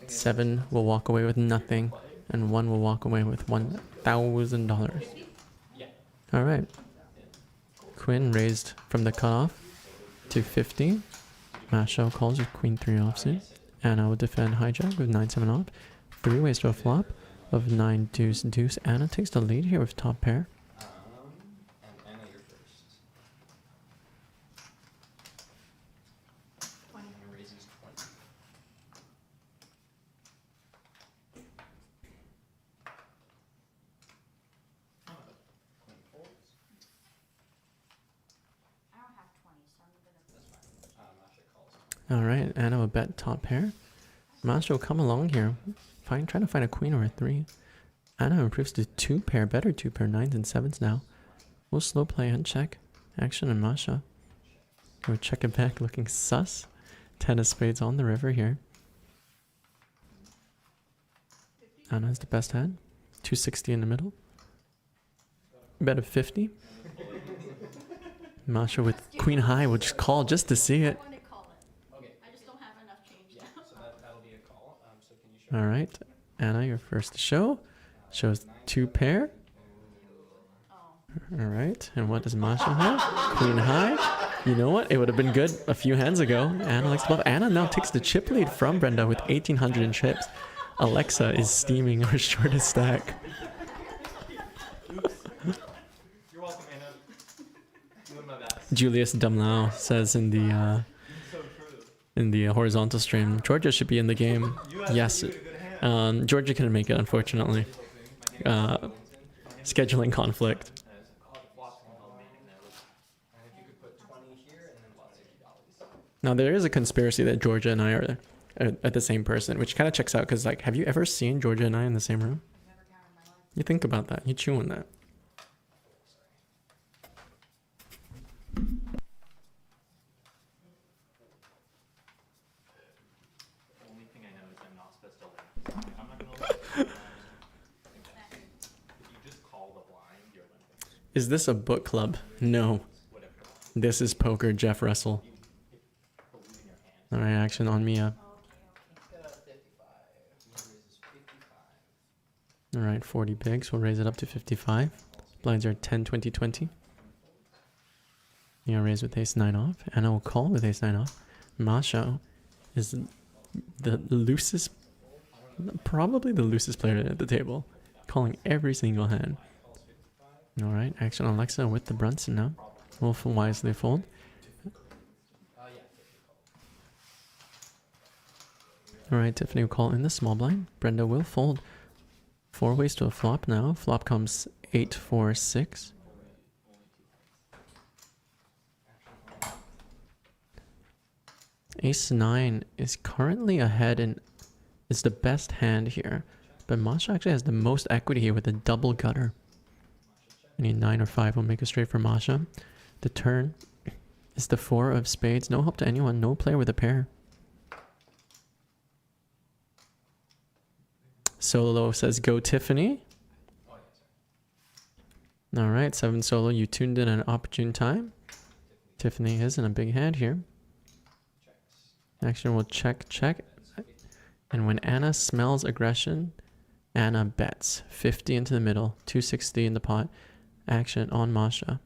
7 will walk away with nothing, and 1 will walk away with $1,000. All right. Quinn raised from the cutoff to 50. Masha calls with Queen 3 offsuit. Anna will defend hijack with 9-7 off. 3 ways to a flop of 9 deuce deuce. Anna takes the lead here with top pair. And Anna, you're first. 20. Anna raises 20. Queen folds. I don't have 20, so I'm gonna. That's fine. Masha calls. All right, Anna will bet top pair. Masha will come along here. Trying to find a queen or a 3. Anna improves to 2 pair, better 2 pair, 9s and 7s now. We'll slow play and check. Action on Masha. We'll check it back, looking sus. 10 of spades on the river here. Anna has the best hand. 260 in the middle. Bet of 50. Masha with queen high will just call just to see it. I want to call it. Okay. I just don't have enough change Yeah, now. so that'll be a call. So can you show All right, Anna, you're first to show. Shows 2 pair. Oh. All right, and what does Masha have? Queen high. You know what? It would have been good a few hands ago. Anna likes to bluff. Anna now takes the chip lead from Brenda with 1,800 in chips. Alexa is steaming her shortest stack. You're welcome, Anna. Doing my best. Julius Dumlau says in the So true. horizontal stream, Georgia should be in the game. Yes, Good hand. Georgia couldn't make it, unfortunately. Scheduling conflict. And if you could put 20 here and then about $60. Now there is a conspiracy that Georgia and I are at the same person, which kind of checks out because, like, have you ever seen Georgia and I in the same room? Never counted in my life. You think about that. You chew on that. The only thing I know is I'm not supposed to limp. I'm not gonna limp. If you just call the blind, you're limping. Is this a book club? No. Whatever. This is poker, Jeff Russell. For losing your hand. All right, action on Mia. 55. He raises 55. All right, 40 bigs. We'll raise it up to 55. Blinds are 10, 20, 20. Mia raise with ace 9 off. Anna will call with ace 9 off. Masha is the loosest, probably the loosest player at the table, calling every single hand. All right, action on Alexa with the Brunson now. Will wisely fold. All right, Tiffany will call in the small blind. Brenda will fold. 4 ways to a flop now. Flop comes 8, 4, 6. Ace 9 is currently ahead and is the best hand here. But Masha actually has the most equity here with a double gutter. Any 9 or 5 will make a straight for Masha. The turn is the 4 of spades. No help to anyone. No player with a pair. Solo says go Tiffany. All right, 7 solo. You tuned in at an opportune time. Tiffany is in a big hand here. Action will check, check. And when Anna smells aggression, Anna bets. 50 into the middle, 260 in the pot. Action on Masha.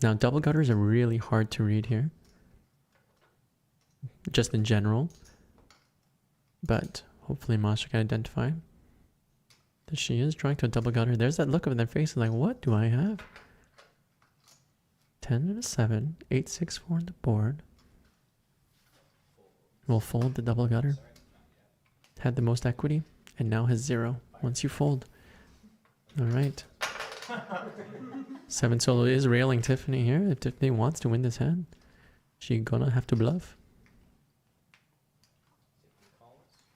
Now, double gutters are really hard to read here. Just in general. But hopefully Masha can identify that she is trying to a double gutter. There's that look of their face like, what do I have? 10 and a 7, 8, 6, 4 on the board. Will fold the double gutter. Had the most equity and now has 0 once you fold. All right. 7 solo is railing Tiffany here. If Tiffany wants to win this hand, she gonna have to bluff.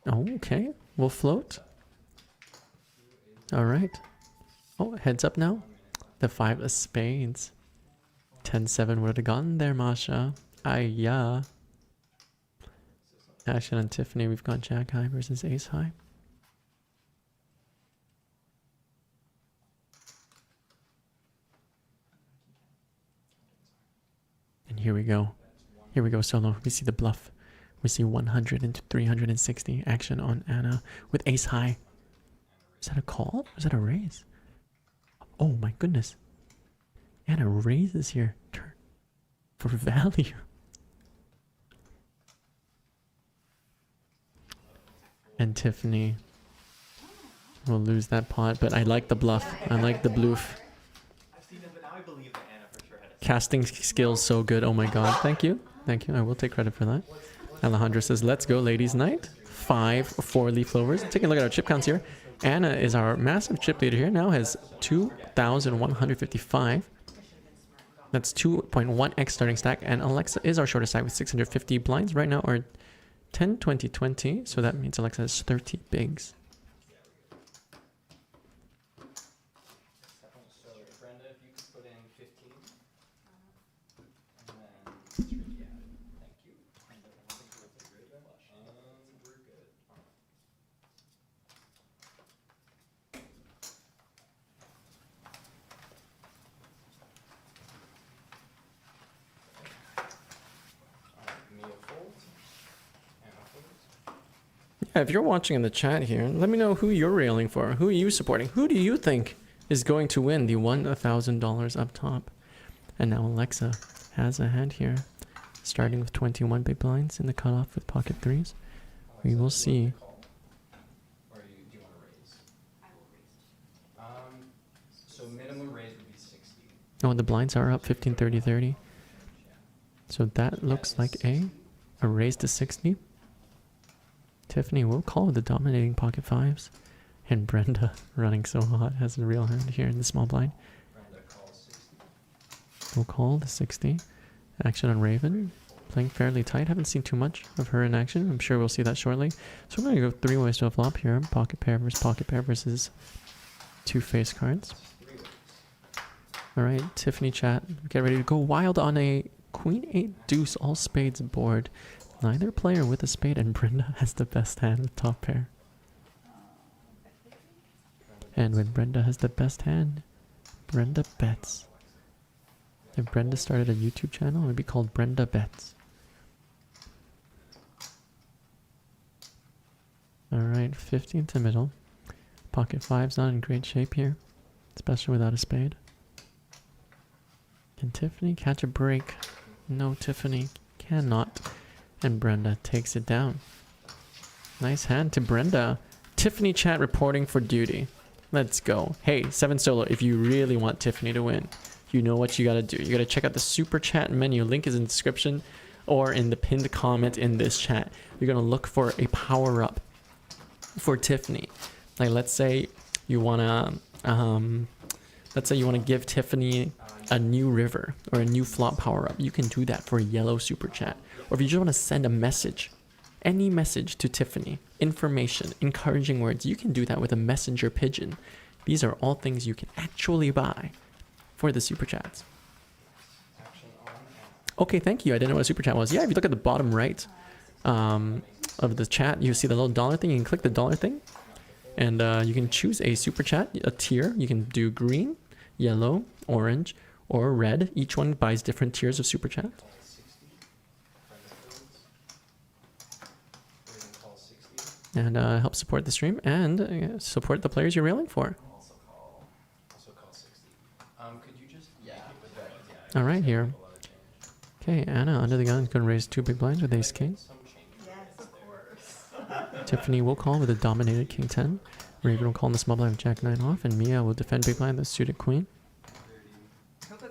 Oh, okay. We'll float. All right. Oh, heads up now. The 5 of spades. 10-7 would have gotten there, Masha. Yeah. Action on Tiffany. We've got Jack high versus Ace high. And here we go. Here we go, solo. We see the bluff. We see 100 into 360. Action on Anna with Ace high. Is that a call? Or is that a raise? Oh my goodness. Anna raises here. Turn for value. And Tiffany will lose that pot, but I like the bluff. I like the bluff. I've seen it, but now I believe that Anna for sure had a Casting skills so good. Oh my god. Thank you. Thank you. I will take credit for that. Alejandro says, let's go, ladies' night. 5 4-leaf lovers. Taking a look at our chip counts here. Anna is our massive chip leader here. Now has 2,155. That's 2.1x starting stack. And Alexa is our shortest stack with 650 blinds. Right now are 10, 20, 20. So that means Alexa has 30 bigs. So Brenda, if you could put in 15. And then 3 added. Thank you. And then I think we're good. We're good. Mia folds. Anna folds. Yeah, if you're watching in the chat here, let me know who you're railing for. Who are you supporting? Who do you think is going to win the $1,000 up top? And now Alexa has a hand here, starting with 21 big blinds in the cutoff with pocket threes. We will see. Or do you want to raise? I will raise. So minimum raise would be 60. Oh, the blinds are up 15, 30, 30. So that looks like a raise to 60. Tiffany will call with the dominating pocket fives. And Brenda, running so hot, has a real hand here in the small blind. Brenda calls 60. We'll call the 60. Action on Raven. Playing fairly tight. Haven't seen too much of her in action. I'm sure we'll see that shortly. So we're going to go 3 ways to a flop here. Pocket pair versus 2 face cards. Alright, Tiffany chat. Get ready to go wild on a Queen 8 deuce all spades board. Neither player with a spade, and Brenda has the best hand with top pair. And when Brenda has the best hand, Brenda bets. If Brenda started a YouTube channel, it would be called Brenda Bets. Alright, 50 into middle. Pocket five's not in great shape here, especially without a spade. Can Tiffany catch a break? No, Tiffany cannot. And Brenda takes it down. Nice hand to Brenda. Tiffany chat reporting for duty. Let's go. Hey, 7 solo, if you really want Tiffany to win, you know what you gotta do. You gotta check out the super chat menu. Link is in the description or in the pinned comment in this chat. You're gonna look for a power up for Tiffany. Like let's say you wanna give Tiffany a new river or a new flop power up. You can do that for a yellow super chat. Or if you just wanna send a message, any message to Tiffany, information, encouraging words, you can do that with a messenger pigeon. These are all things you can actually buy for the super chats. Action on. Okay, thank you. I didn't know what a super chat was. Yeah, if you look at the bottom right of the chat, you see the little dollar thing. You can click the dollar thing, and you can choose a super chat, a tier. You can do green, yellow, orange, or red. Each one buys different tiers of super chat. Call 60. Raven call 60. And help support the stream and support the players you're railing for. Also call 60. Could you just Yeah. with that? All right, here. A lot of Okay, change. Anna under the gun is going to raise 2 big blinds with ace king. Some change. Yes, of course. Tiffany will call with a dominated king 10. Raven will call in the small blind with jack 9 off, and Mia will defend big blind with suited queen.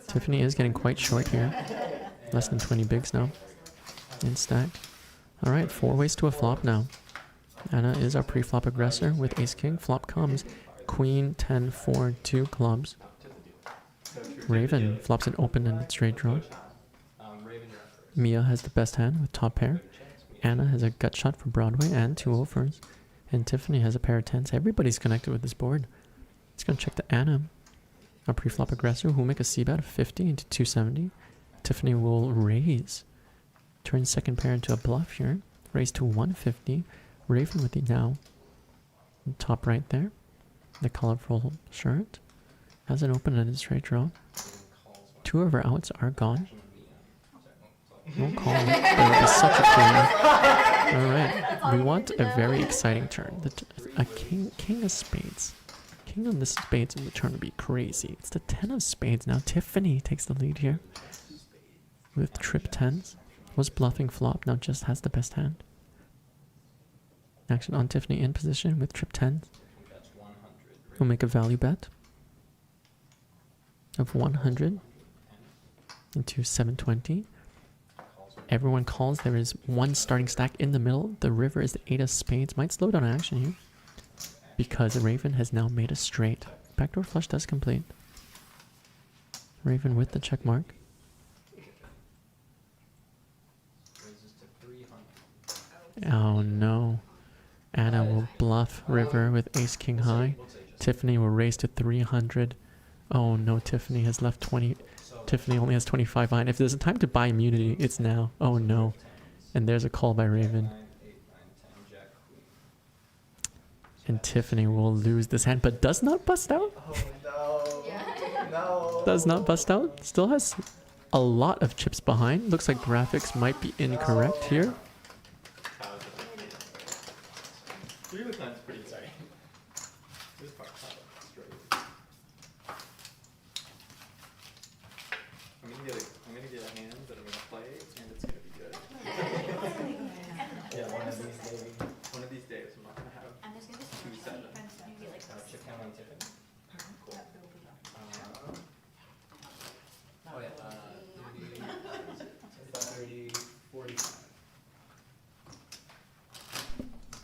Tiffany is getting quite short here. Less than 20 bigs now. In stack. All right, 4 ways to a flop now. Anna is our pre-flop aggressor with ace king. Flop comes queen 10 4 2 clubs. Raven flops an open-ended straight draw. Raven, you're up first. Mia has the best hand with top pair. Anna has a gut shot for Broadway and 2 offers. And Tiffany has a pair of 10s. Everybody's connected with this board. It's going to check to Anna, our pre-flop aggressor, who will make a c-bet of 50 into 270. Tiffany will raise. Turn second pair into a bluff here. Raise to 150. Raven with the now. Top right there. The colorful shirt. Has an open-ended straight draw. 2 of her outs are gone. Won't call it, but it'll be such a clean. Alright, we want a very exciting turn. A king of spades. King on the spades in the turn would be crazy. It's the 10 of spades now. Tiffany takes the lead here. With trip 10s. Was bluffing flop, now just has the best hand. Action on Tiffany in position with trip 10s. That's 100. We'll make a value bet of 100 into 720. Everyone calls. There is 1 starting stack in the middle. The river is the 8 of spades. Might slow down action here because Raven has now made a straight. Backdoor flush does complete. Raven with the check mark. Raises to 300. Oh no. Anna will bluff river with ace king high. Tiffany will raise to 300. Oh no, Tiffany has left 20. Tiffany only has 25 behind. If there's a time to buy immunity, it's now. Oh no. And there's a call by Raven. 9, 8, 9, 10, jack, queen. And Tiffany will lose this hand, but does not bust out. Oh no. No. Does not bust out. Still has a lot of chips behind. Looks like graphics might be incorrect here. 3 with 9's pretty exciting. This part, straight. I'm gonna get a hand that I'm gonna play, and it's gonna be good. Yeah, one of these days. One of these days, I'm not gonna have And there's gonna be so 2 much sevens. defense, maybe like Chip count on Tiffany. Cool. Oh yeah. 30, 45.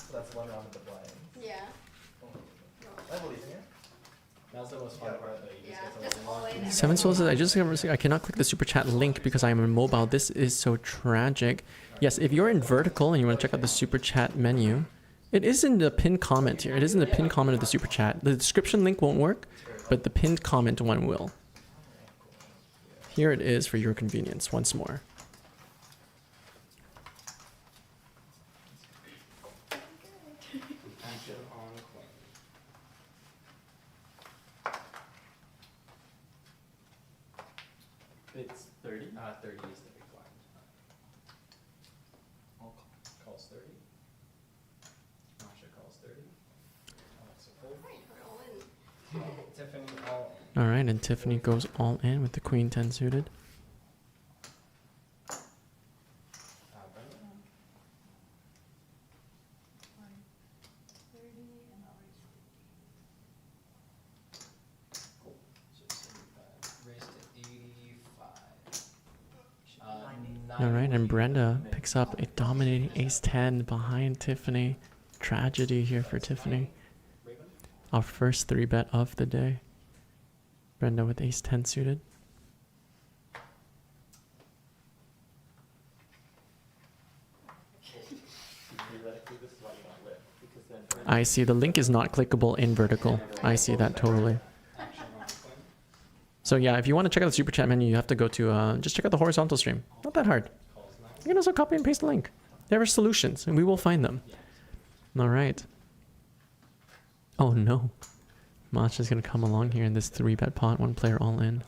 So that's 1 round of the blind. Yeah. I believe in you. That's the most fun part though. You Yeah, just get just to all launch in. it. 7 Souls says, I cannot click the super chat link because I am in mobile. This is so tragic. Yes, if you're in vertical and you want to check out the super chat menu, it is in the pinned comment here. It is in the pinned comment of the super chat. The description link won't work, but the pinned comment one will. Here it is for your convenience once more. Action on Quinn. It's 30. 30 is the big blind. Calls 30. Masha calls 30. Alexa fold. Tiffany all in. All right, and Tiffany goes all in with the queen 10 suited. Brenda. right, and Brenda picks up a dominating ace-10 behind Tiffany. Tragedy here for Tiffany. Our first 3-bet of the day. Brenda with ace-10 suited. I see the link is not clickable in vertical. I see that totally. So yeah, if you want to check out the super chat menu, you have to go to just check out the horizontal stream. Not that hard. You can also copy and paste the link. There are solutions, and we will find them. All right. Oh no, Masha's gonna come along here in this 3-bet pot. 1 player all in.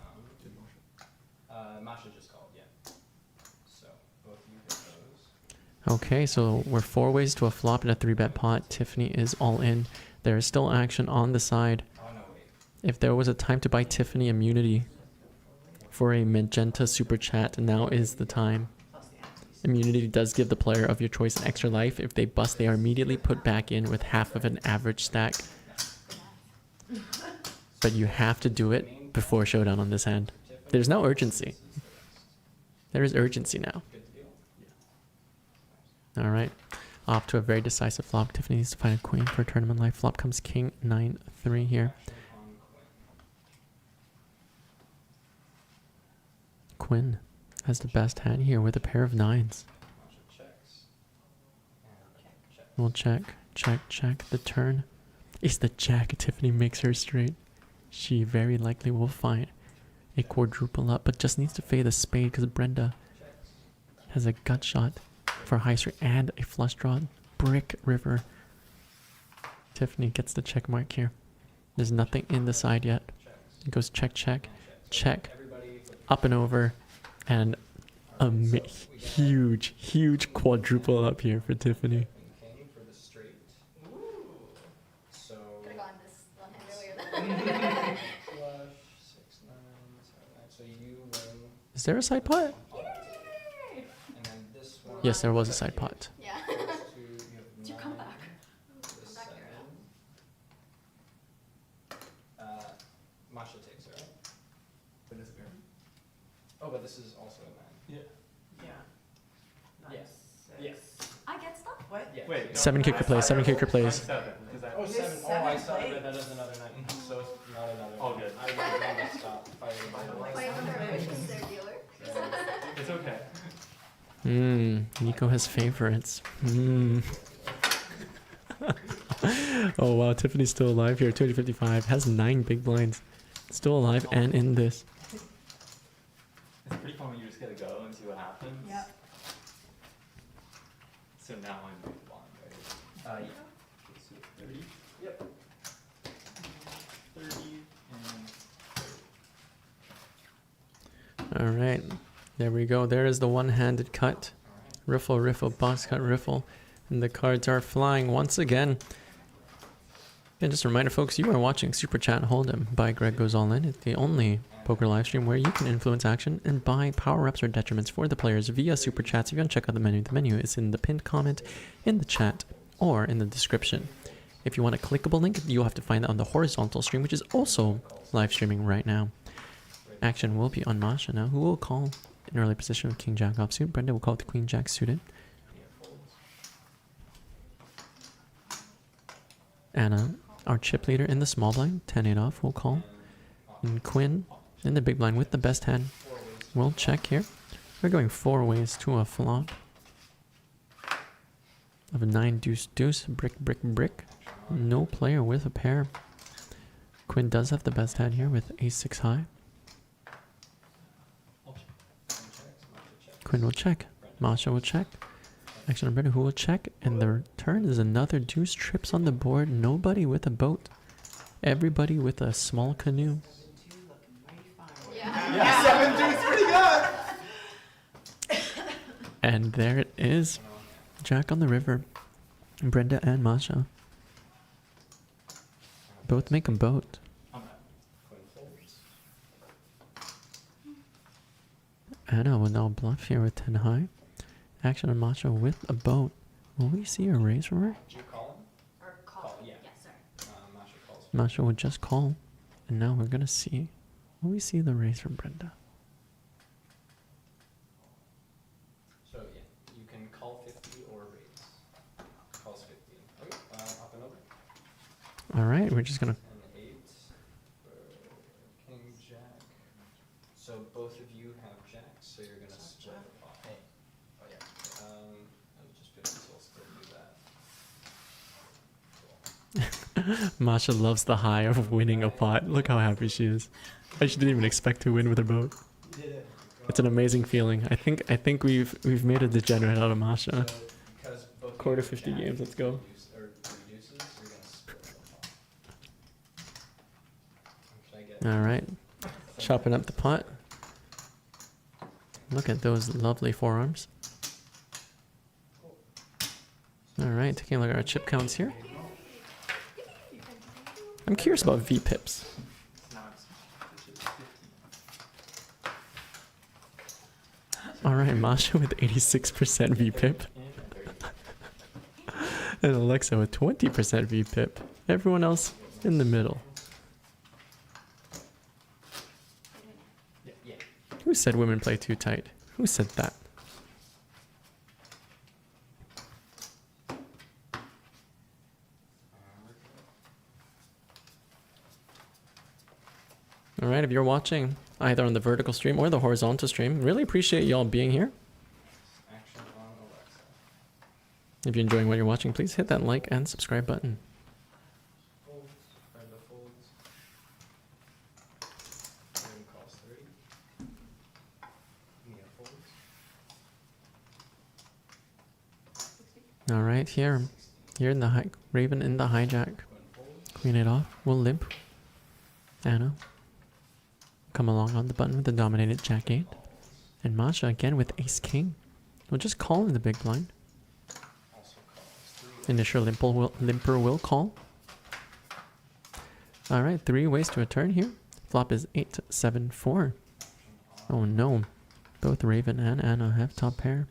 Masha just called, yeah. So both of you hit those. Okay, so we're 4 ways to a flop in a 3-bet pot. Tiffany is all in. There is still action on the side. Oh no, wait. If there was a time to buy Tiffany immunity for a magenta super chat, now is the time. Immunity does give the player of your choice an extra life. If they bust, they are immediately put back in with half of an average stack. But you have to do it before showdown on this hand. There's no urgency. There is urgency now. All right. Off to a very decisive flop. Tiffany needs to find a queen for tournament life. Flop comes king 9-3 here. Quinn has the best hand here with a pair of 9s. We'll check, check, check. The turn is the jack. Tiffany makes her straight. She very likely will find a quadruple up, but just needs to fade a spade because Brenda has a gut shot for high straight and a flush draw. Brick river. Tiffany gets the check mark here. There's nothing in the side yet. It goes check, check, check, up and over, and a huge, huge quadruple up here for Tiffany. For the straight. So Could have gone this one hand earlier. flush 6 9 7 9. So you win. Is there a side pot? And then this one. Yes, there was a side pot. Yeah. Goes to, you have It's your 9, comeback. this Come back 7. Masha takes it, right? Oh, but this is also a 9. Yeah. Yes. I get stuff. What? Yeah. Wait, 7 kicker plays, 7 kicker plays. 7. Is that? Oh, There's 7. Oh, I 7 saw plays. that as another 9. So it's not another. Oh, one. good. I was going to stop fighting. Wait, is their dealer? It's okay. Nico has favorites. Oh wow, Tiffany's still alive here. 255 has 9 big blinds. Still alive and in this. It's pretty fun when you just gotta go and see what happens. Yep. So now I'm big blind, right? Yeah. So 30. Yep. 30 and All right, there we go. There is the one-handed cut. Riffle, riffle, box cut, riffle. And the cards are flying once again. And just a reminder, folks, you are watching Super Chat Hold'em by Greg Goes All In. It's the only poker live stream where you can influence action and buy power-ups or detriments for the players via Super Chats. If you want to check out the menu is in the pinned comment, in the chat, or in the description. If you want a clickable link, you'll have to find that on the horizontal stream, which is also live streaming right now. Action will be on Masha now, who will call an early position with King Jack offsuit. Brenda will call it the Queen Jack suited. Anna, our chip leader in the small blind, 10-8 off, will call. And Quinn in the big blind with the best hand will check here. We're going 4 ways to a flop of a 9 deuce deuce, brick brick brick. No player with a pair. Quinn does have the best hand here with ace 6 high. Quinn will check. Masha will check. Action on Brenda, who will check. And the turn is another deuce. Trips on the board. Nobody with a boat. Everybody with a small canoe. Yeah. 7 2's pretty good. And there it is. Jack on the river. Brenda and Masha both make a boat. Quinn folds. Anna will now bluff here with 10 high. Action on Masha with a boat. Will we see a raise from her? Do you call him? Or call. Yeah. Yes, sir. Masha calls. Masha would just call. And now we're going to see. Will we see the raise from Brenda? So All right, we're just gonna. And 8 for king, jack. So both of you have jacks, so you're gonna split the pot. Hey. Oh, yeah. I'll just put this, I'll still do that. Masha loves the high of winning a pot. Look how happy she is. She didn't even expect to win with her boat. You did it. It's an amazing feeling. I think we've made a degenerate out of Masha. So because both of Quarter you have 50 jack, games, let's go. Or reduces, you're gonna split the pot. Should I get All right, chopping up the pot. Look at those lovely forearms. All right, taking a look at our chip counts here. I'm curious about V pips. Now it's 15. All right, Masha with 86% V pip and Alexa with 20% V pip. Everyone else in the middle. Yeah. Who said women play too tight? Who said that? All right, if you're watching either on the vertical stream or the horizontal stream, really appreciate y'all being here. Action on Alexa. If you're enjoying what you're watching, please hit that like and subscribe button. Folds. Brenda folds. Quinn calls 3. Mia folds. All right, here in the Raven in the hijack. Quinn folds. Queen it off. We'll limp. Anna. Come along on the button with the dominated jack 8. And Masha again with ace king. We'll just call in the big blind. Also calls 3. Initial limper will call. All right, 3 ways to a turn here. Flop is 8, 7, 4. Oh no. Both Raven and Anna have top pair.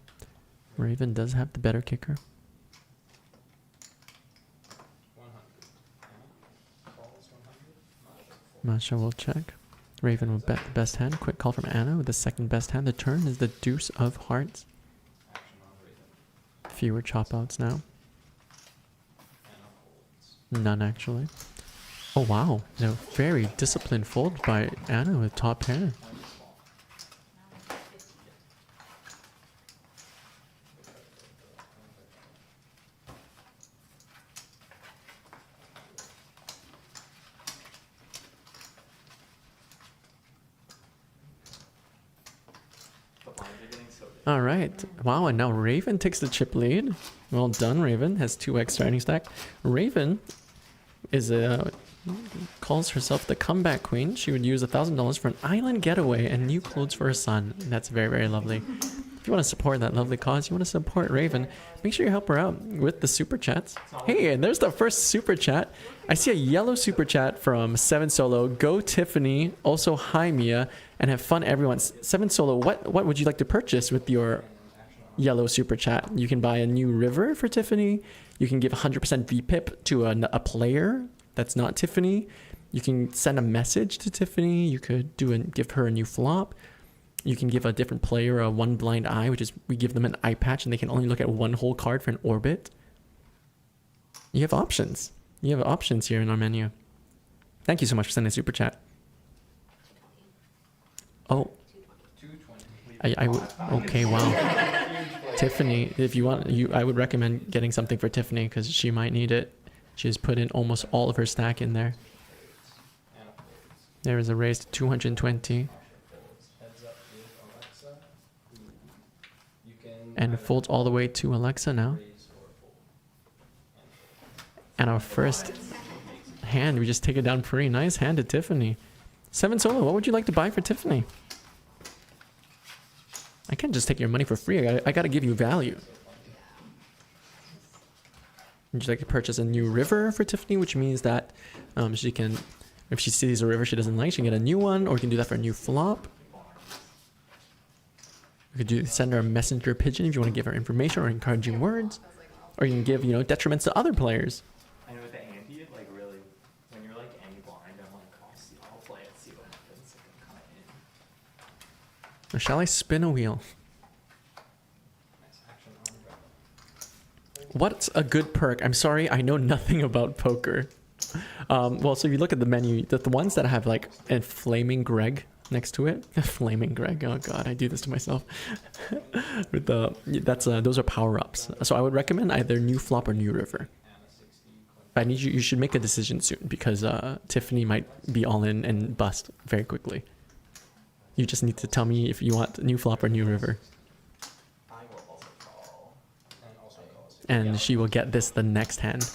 Raven does have the better kicker. 100. Anna calls 100. Masha will check. Raven will bet the best hand. Quick call from Anna with the second best hand. The turn is the deuce of hearts. Action on Raven. Fewer chop outs now. Anna folds. None actually. Oh wow. No, very disciplined fold by Anna with top pair. Now you small. The blinds are getting so big. All right. Wow, and now Raven takes the chip lead. Well done, Raven. Has 2x starting stack. Raven is calls herself the comeback queen. She would use $1,000 for an island getaway and new clothes for her son. That's very, very lovely. If you want to support that lovely cause, you want to support Raven, make sure you help her out with the super chats. Hey, and there's the first super chat. I see a yellow super chat from 7 Solo. Go Tiffany. Also, hi Mia. And have fun, everyone. 7 Solo, what would you like to purchase with your yellow super chat? You can buy a new river for Tiffany. You can give 100% VPIP to a player that's not Tiffany. You can send a message to Tiffany. You could give her a new flop. You can give a different player a 1 blind eye, which is we give them an eye patch and they can only look at 1 whole card for an orbit. You have options. You have options here in our menu. Thank you so much for sending a super chat. Oh, 220. okay, wow. Tiffany, if you want, I would recommend getting something for Tiffany because she might need it. She has put in almost all of her stack in there. Anna folds. There is a raise to 220 Masha folds. Heads up with Alexa. You can and either folds all the way to Alexa now. raise or fold. And our first hand, we just take it down pretty nice hand to Tiffany. 7 Solo, what would you like to buy for Tiffany? I can't just take your money for free. I gotta give you value. Would you like to purchase a new river for Tiffany, which means that she can, if she sees a river she doesn't like, she can get a new one, or you can do that for a new flop. You could send her a messenger pigeon if you want to give her information or encouraging words, or you can give detriments to other players. I know with the ante, like really, when you're like any blind, I'm like, I'll play it, see what happens. Like, I'm kind of in. Or shall I spin a wheel? Nice action on Brenda. What's a good perk? I'm sorry, I know nothing about poker. Well, so if you look at the menu, the ones that have like a flaming Greg next to it, flaming Greg. Oh God, I do this to myself. With the those are power ups. So I would recommend either new flop or new river. But I need you. You should make a decision soon because Tiffany might be all in and bust very quickly. You just need to tell me if you want new flop or new river, I will also call. And also calls. and she will get this the next hand.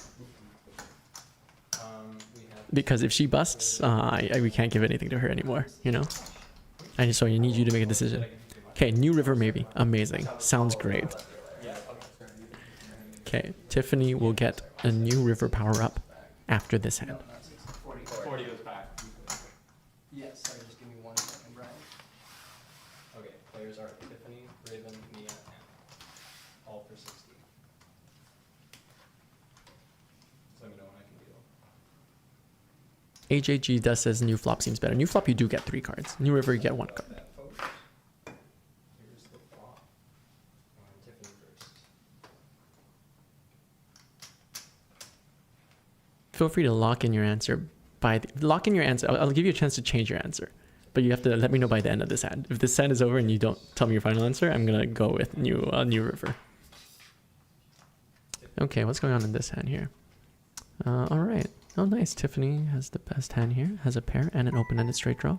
We have Because if she busts, we can't give anything to her anymore, you know? So I need you to make a decision. Okay, new river maybe. Amazing. Sounds great. Okay, Tiffany will get a new river power up after this hand. 40 goes back. Yes, sorry, just give me 1 second, Brian. Okay, players are Tiffany, Raven, Mia, and all for 60. So let me know when I can deal. AJG does says new flop seems better. New flop you do get 3 cards. New river you get 1 card. That, folks. Here's the flop. Tiffany first. Feel free to lock in your answer lock in your answer. I'll give you a chance to change your answer. But you have to let me know by the end of this hand. If this hand is over and you don't tell me your final answer, I'm gonna go with new river. Okay, what's going on in this hand here? All right. Oh, nice. Tiffany has the best hand here. Has a pair and an open-ended straight draw,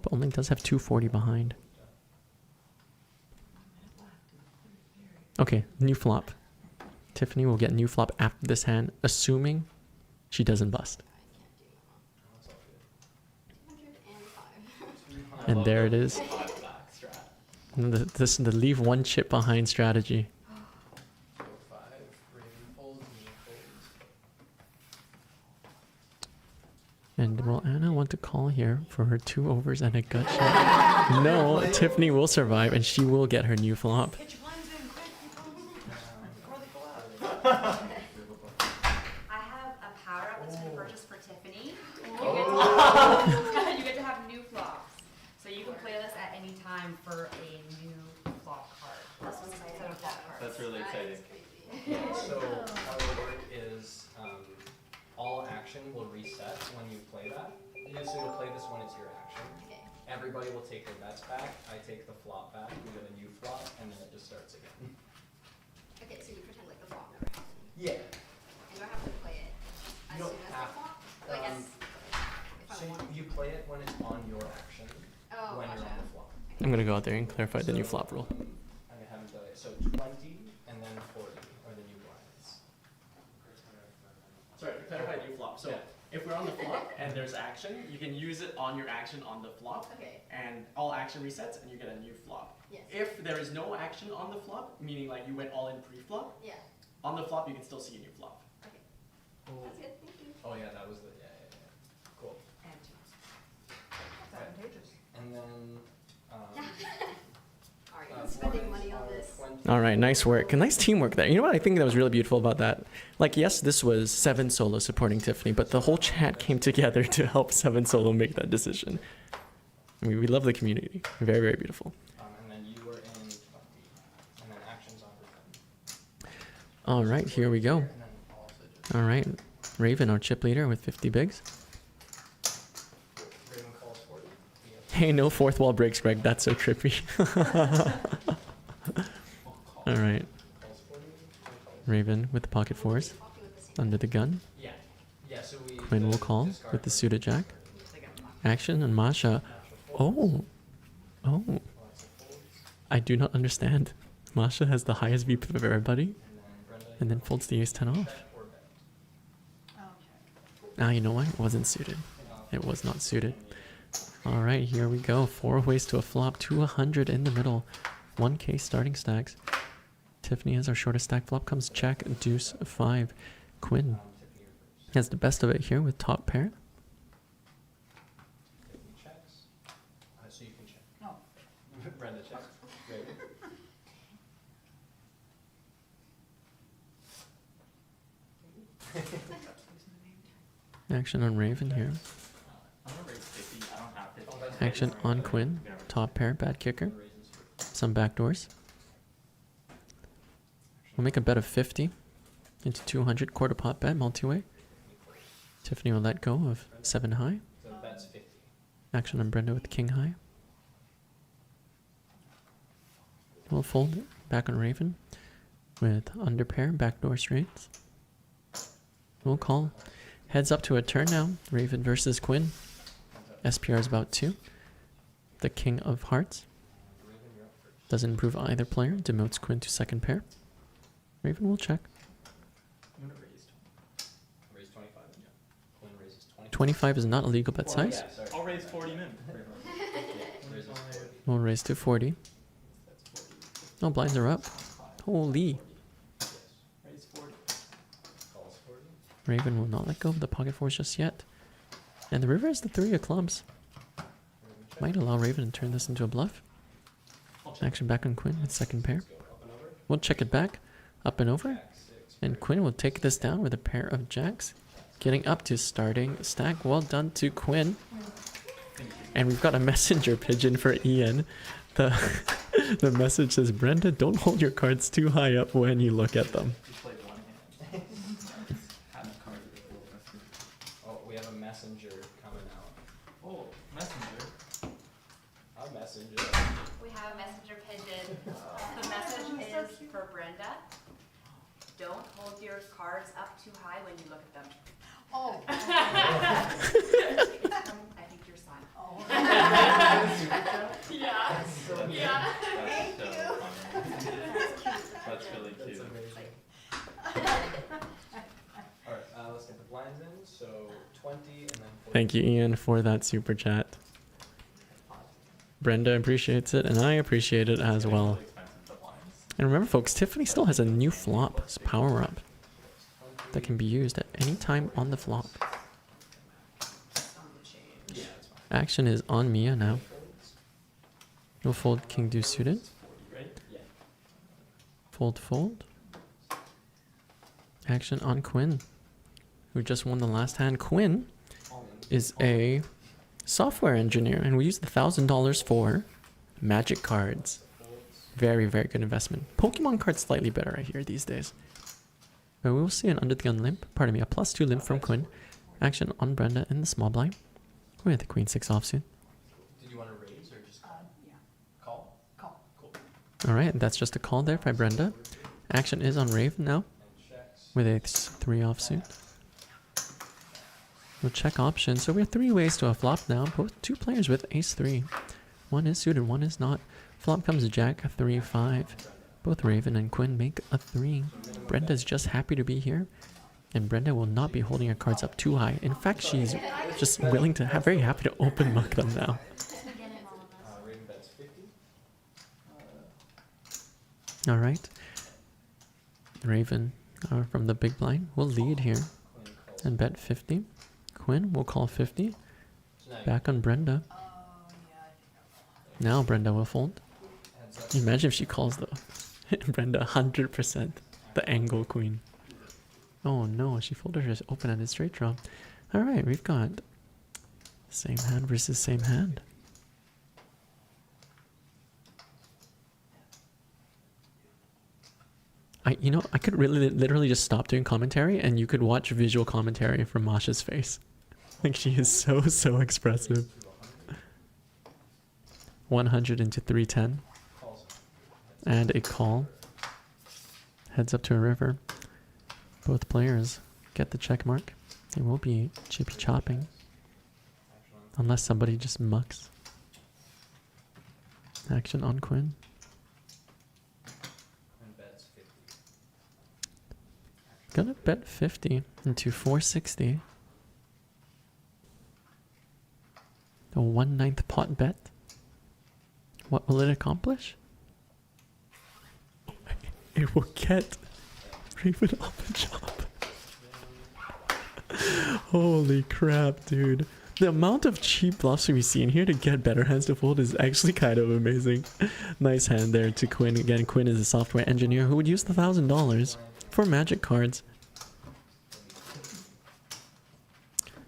but only does have 240 behind. Okay, new flop. Tiffany will get new flop after this hand, assuming she doesn't bust. That's all good. And there it is. The leave 1 chip behind strategy. Go 5, Raven folds, Mia folds. And will Anna want to call here for her 2 overs and a gut shot? No, Tiffany will survive and she will get her new flop. Get your blinds in, quick, before they go out. I have a power up that's been purchased for Tiffany. Oh. You get to have new flops. So you can play this at any time for a new flop card. That's what's Set exciting. of flop cards. That's really exciting. So how it will work is all action will reset when you play that. You just need to play this when it's your action. Okay. Everybody will take their bets back. I take the flop back. We get a new flop, and then it just starts again. Okay, so you pretend like the flop never happened. Yeah. And do I have to play it as You don't soon as have- the flop? Like as if So I want. you play it when it's on your action, Oh, when you're gotcha. on the flop. I'm gonna go out there and clarify the new flop rule. I haven't done it. So 20 and then 40 are the new blinds. Sorry, to clarify new flop. So Yeah. if we're on the flop and there's action, you can use it on your action on the flop, Okay, and all action resets and you get a new flop. yes. If there is no action on the flop, meaning like you went all in pre-flop, Yeah, on the flop you can still see a new flop. that's good, thank you. Oh yeah, that was the cool. And That's advantageous. And then Alright, spending money on this. All right, nice work. Nice teamwork there. You know what I think that was really beautiful about that? Like, yes, this was 7 Solo supporting Tiffany, but the whole chat came together to help 7 Solo make that decision. I mean, we love the community. Very, very beautiful. And then you were in 20, and then actions on return. All right, here we go. And then also just All right, Raven, our chip leader with 50 bigs. Raven calls 40. Hey, no 4th wall breaks, Greg. That's so trippy. All right, Calls 40. Raven with the pocket 4s Talking with the same. under the gun. Yeah. Yeah, so we. Quinn will call discard with the for- suited jack. they get blocked. Action and Masha. Oh, oh, Lots of folds. I do not understand. Masha has the highest VP of everybody, And then Brenda. and then folds the ace 10 off. Bet or bet. Okay. Now you know why? It wasn't suited. It was not suited. All right, here we go. 4 ways to a flop. 200 in the middle. 1K starting stacks. Tiffany has our shortest stack flop. Comes check, deuce, 5. Quinn Tiffany, you're first. has the best of it here with top pair. Tiffany checks. So you can check. No. Brenda checks. Raven. Action on Raven here. I'm gonna raise 50. I don't have 50. Oh, that's Action on Quinn. Top pair, bad kicker. Raises for- Some backdoors. We'll make a bet of 50 into 200 quarter pot bet multi-way. Tiffany will let go of 7 high. So that's 50. Action on Brenda with king high. We'll fold it back on Raven with under pair, backdoor straights. We'll call. Heads up to a turn now. Raven versus Quinn. SPR is about 2. The king of hearts. Doesn't improve either player. Demotes Quinn to second pair. Raven will check. I'm gonna raise 25. Yeah. Quinn raises 20. 25 is not a legal bet size. Yeah, sorry. I'll raise 40 min. Raises 40. We'll raise to 40. That's 40. Oh, blinds are up. Holy. Yes. Raise 40. Calls 40. Raven will not let go of the pocket fours just yet. And the river is the 3 of clubs. Raven check. Might allow Raven to turn this into a bluff. I'll check. Action back on Quinn with second pair. Let's go up and over. We'll check it back. Up and over. Jack 6. And Quinn will take this down with a pair of jacks. Getting up to starting stack. Well done to Quinn. And we've got a messenger pigeon for Ian. The message says, Brenda, don't hold your cards too high up when you look at them. Just played one hand. Half card is a little messy. Oh, we have a messenger coming out. Oh, messenger. A messenger. We have a messenger pigeon. The message is for Brenda. Don't hold your cards up too high when you look at them. Oh. I think your son. Oh. Yeah. That's Yeah. Thank so you. funny. That's really That's cute. amazing. Alright, let's get the blinds in. So 20 and then 40. Thank you, Ian, for that super chat. Brenda appreciates it, and I appreciate it as well. Really expensive, the blinds. And remember, folks, Tiffany still has a new flop, it's power up, that can be used at any time on the flop. Yeah, that's fine. Action is on Mia now. We'll fold king deuce suited. Right? Yeah. Fold, fold. Action on Quinn, who just won the last hand. Quinn All in. is a software engineer, and we use the $1,000 for magic cards. Very, very good investment. Pokemon cards slightly better, I hear, these days. But we will see an under the gun limp. Pardon me, a +2 limp from Quinn. Action on Brenda in the small blind with the queen 6 offsuit. Did you want to raise or just Yeah. call? Call. Cool. All right, that's just a call there by Brenda. Action is on Raven now And checks. with a 3 offsuit. We'll check option. So we have 3 ways to a flop now. Both 2 players with ace 3. One is suited, one is not. Flop comes Jack, a 3, 5. Both Raven and Quinn make a 3. Brenda's just happy to be here. And Brenda will not be holding her cards up too high. In fact, she's just willing to have, very happy to open muck them now. Raven bets 50. All right. Raven from the big blind will lead here Quinn calls. and bet 50. Quinn will call 50. So now Back on Brenda. Oh, yeah, I think Now Brenda will fold. heads up. Imagine if she calls though. Brenda 100% the angle queen. Oh no, she folded her open-ended straight draw. All right, we've got same hand versus same hand. I could really literally just stop doing commentary and you could watch visual commentary from Masha's face. Like she is so expressive. 100 into 310 Calls. and a call. Heads up to a river. Both players get the check mark. They will be chippy chopping Action on. unless somebody just mucks. Action on Quinn. Quinn bets 50. Gonna bet 50 into 460. A 1/9 pot bet. What will it accomplish? It will get Raven off the chop. Holy crap, dude. The amount of cheap bluffs we see in here to get better hands to fold is actually kind of amazing. Nice hand there to Quinn. Again, Quinn is a software engineer who would use the $1,000 for magic cards.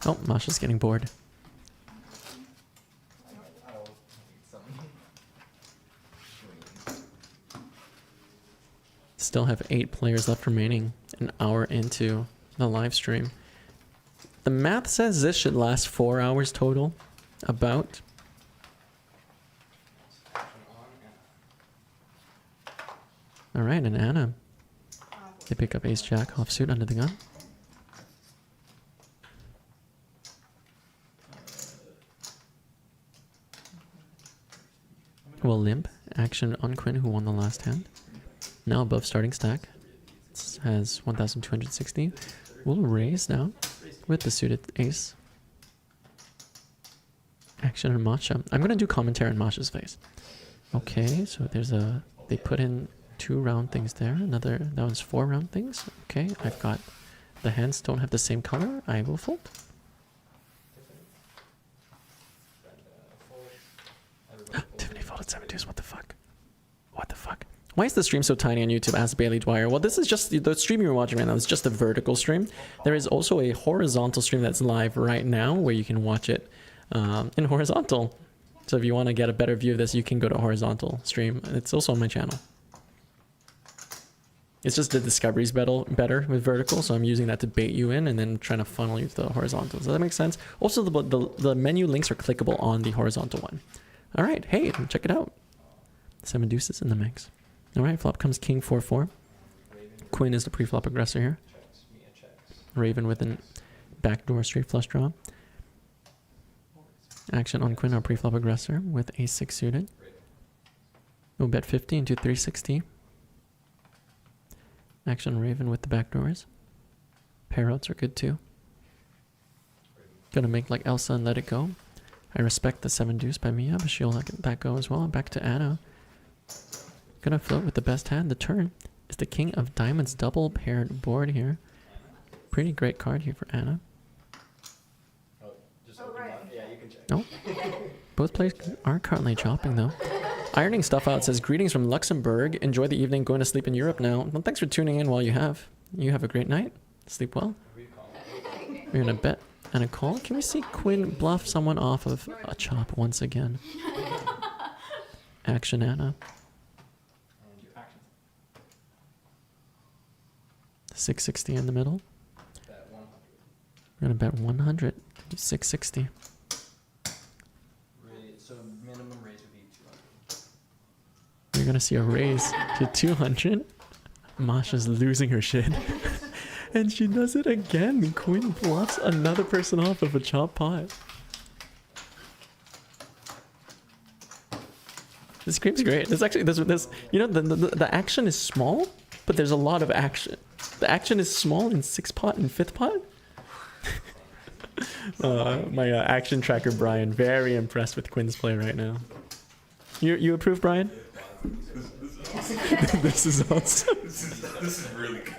Oh, Masha's getting bored. I'll need some. Still have 8 players left remaining, an hour into the live stream. The math says this should last 4 hours total. About. Action on Anna. All right, and Anna. They pick up ace jack offsuit under the gun. Will limp. Action on Quinn, who won the last hand. Now above starting stack. Has 1,260. We'll raise now with the suited ace. Action on Masha. I'm gonna do commentary on Masha's face. Okay, so there's a. They put in 2 round things there. Another. That was 4 round things. Okay, I've got. The hands don't have the same color. I will fold. Tiffany folded 7 deuce. What the fuck? What the fuck? Why is the stream so tiny on YouTube? Asked Bailey Dwyer. Well, this is just the stream you're watching right now. It's just a vertical stream. There is also a horizontal stream that's live right now where you can watch it in horizontal. So if you want to get a better view of this, you can go to horizontal stream. It's also on my channel. It's just the discovery's better with vertical, so I'm using that to bait you in and then trying to funnel you to the horizontal. Does that make sense? Also, the menu links are clickable on the horizontal one. All right, hey, check it out. 7 deuces in the mix. All right, flop comes king 4-4. Quinn is the pre-flop aggressor here. Raven with a backdoor straight flush draw. Action on Quinn, our pre-flop aggressor, with ace-6 suited. We'll bet 50 into 360. Action Raven with the backdoors. Pair outs are good too. Gonna make like Elsa and let it go. I respect the 7 deuce by Mia, but she'll let that go as well. Back to Anna. Gonna float with the best hand. The turn is the king of diamonds, double paired board here. Pretty great card here for Anna. Yeah, you can check. No. Both players are currently chopping though. Ironing stuff out says, greetings from Luxembourg. Enjoy the evening. Going to sleep in Europe now. Well, thanks for tuning in while you have. You have a great night. Sleep well. We're gonna bet and a call. Can we see Quinn bluff someone off of a chop once again? Action Anna. And your actions. 660 in the middle. Bet 100. We're gonna bet 100. 660. So minimum raise would be 200. You're gonna see a raise to 200. Masha's losing her shit. And she does it again. Quinn bluffs another person off of a chop pot. This game's great. This actually, this you know, the action is small, but there's a lot of action. The action is small in 6th pot and 5th pot. My action tracker Brian, very impressed with Quinn's play right now. You approve, Brian? This is awesome. This is really good.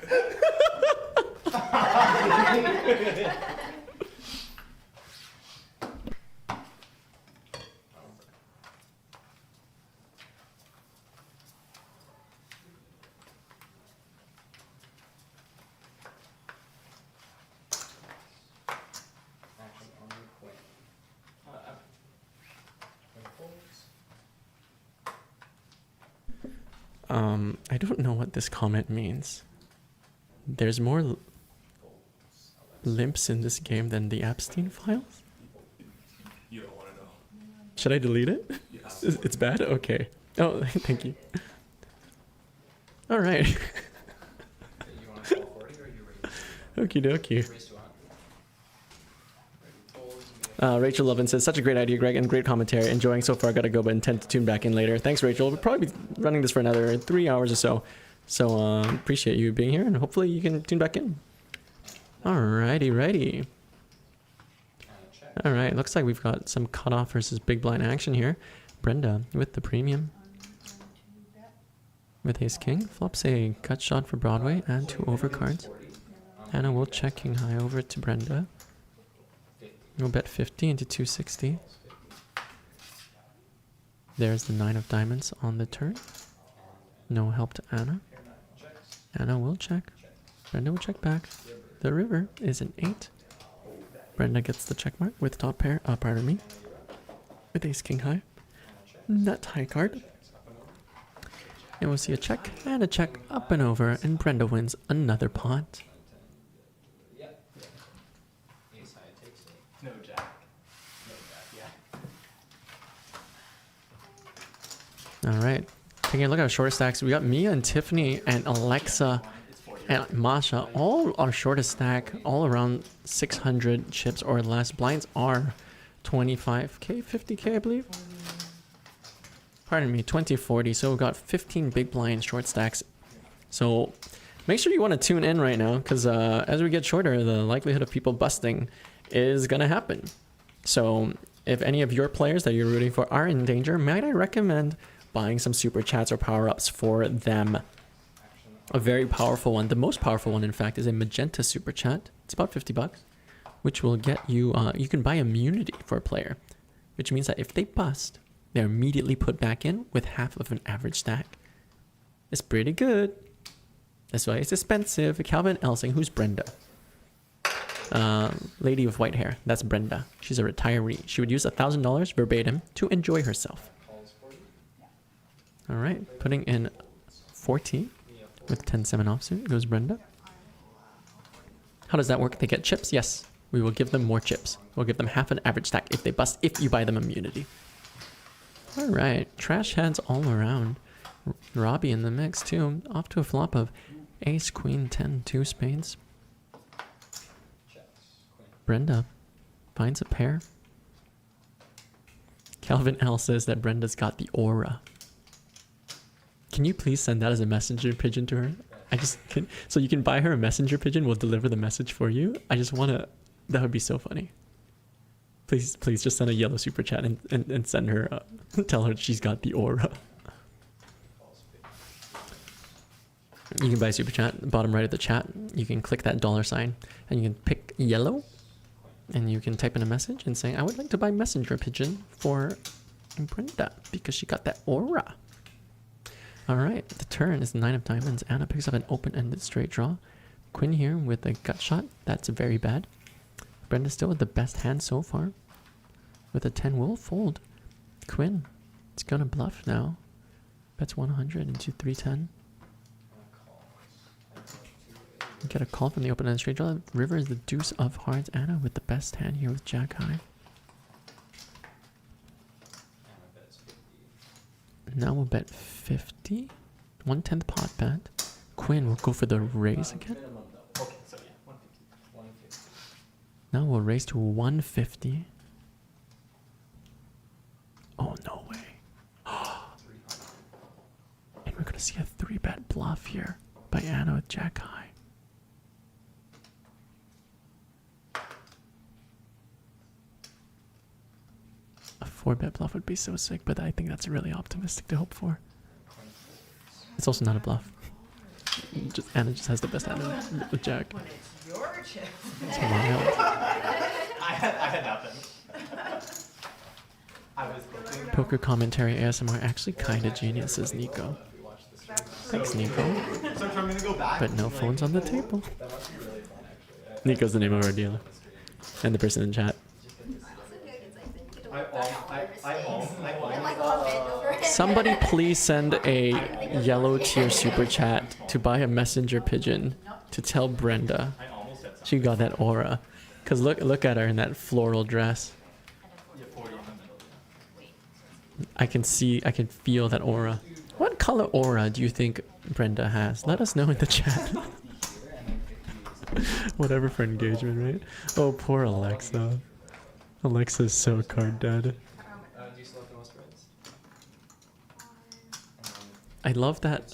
Action on Quinn. Quinn folds. I don't know what this comment means. There's more limps in this game than the Epstein files? You don't want to know. Should I delete it? Yes. It's bad? Okay. Oh, thank you. All right. You want to call 40 or are you ready? Okie dokie. Raise to 100. Rachel Lovin says, such a great idea, Greg, and great commentary. Enjoying so far. Gotta go, but intend to tune back in later. Thanks, Rachel. We'll probably be running this for another 3 hours or so. So appreciate you being here, and hopefully you can tune back in. Alrighty, righty. All right, looks like we've got some cutoff versus big blind action here. Brenda with the premium. With ace king. Flops a cut shot for Broadway and 2 overcards. Anna will check king high over to Brenda. We'll bet 50 into 260. There's the 9 of diamonds on the turn. No help to Anna. Anna will check. Brenda will check back. The river is an 8. Brenda gets the check mark with top pair, pardon me, with ace king high. Nut high card. And we'll see a check and a check up and over, and Brenda wins another pot. Ace high. No jack. No jack, yeah. All right. Taking a look at our shortest stacks, we got Mia and Tiffany and Alexa It's 40. and Masha, all our shortest stack, all around 600 chips or less. Blinds are 25k, 50k, I believe. Pardon me, 2040. So we've got 15 big blind short stacks. So make sure you want to tune in right now, because as we get shorter, the likelihood of people busting is going to happen. So if any of your players that you're rooting for are in danger, might I recommend buying some super chats or power-ups for them. A very powerful one, the most powerful one in fact, is a magenta super chat. It's about 50 bucks, which will get you, you can buy immunity for a player, which means that if they bust, they're immediately put back in with half of an average stack. It's pretty good. That's why it's expensive. Calvin Elsing, who's Brenda? Lady with white hair, that's Brenda. She's a retiree. She would use $1,000 verbatim to enjoy herself. All right, putting in 14 with 10-7 offsuit goes Brenda. How does that work? They get chips? Yes, we will give them more chips. We'll give them half an average stack if they bust, if you buy them immunity. All right, trash hands all around. Robbie in the mix too, off to a flop of ace, queen, 10, 2 spades. Brenda finds a pair. Calvin L says that Brenda's got the aura. Can you please send that as a messenger pigeon to her? I just can, so you can buy her a messenger pigeon. We'll deliver the message for you. I just want to, that would be so funny. Please just send a yellow super chat and send her, tell her she's got the aura. You can buy super chat, bottom right of the chat. You can click that $sign and you can pick yellow and you can type in a message and say, I would like to buy messenger pigeon for Brenda because she got that aura. All right, the turn is the 9 of diamonds. Anna picks up an open-ended straight draw. Quinn here with a gut shot. That's very bad. Brenda still with the best hand so far. With a 10 will fold. Quinn, it's gonna bluff now. Bets 100 into 310. Get a call from the open-ended straight draw. River is the deuce of hearts. Anna with the best hand here with jack high. Now we'll bet 50. 1/10 pot bet. Quinn will go for the raise again. Okay, so yeah, 150. Now we'll raise to 150. Oh, no way. And we're going to see a 3-bet bluff here by Anna with jack high. A 4-bet bluff would be so sick, but I think that's really optimistic to hope for. It's also not a bluff. Anna just has the best hand with jack. When it's your chip. It's wild. I had nothing. I was looking. Poker commentary ASMR actually kind of genius, says Nico. Thanks, Nico. So I'm gonna go back. But no phones on the table. Nico's the name of our dealer. And the person in chat. Somebody please send a yellow tier super chat to buy a messenger pigeon to tell Brenda she got that aura. Cause look at her in that floral dress. I can feel that aura. What color aura do you think Brenda has? Let us know in the chat. Whatever for engagement, right? Oh, poor Alexa. Alexa's so card dead. Do you select the most reds? I love that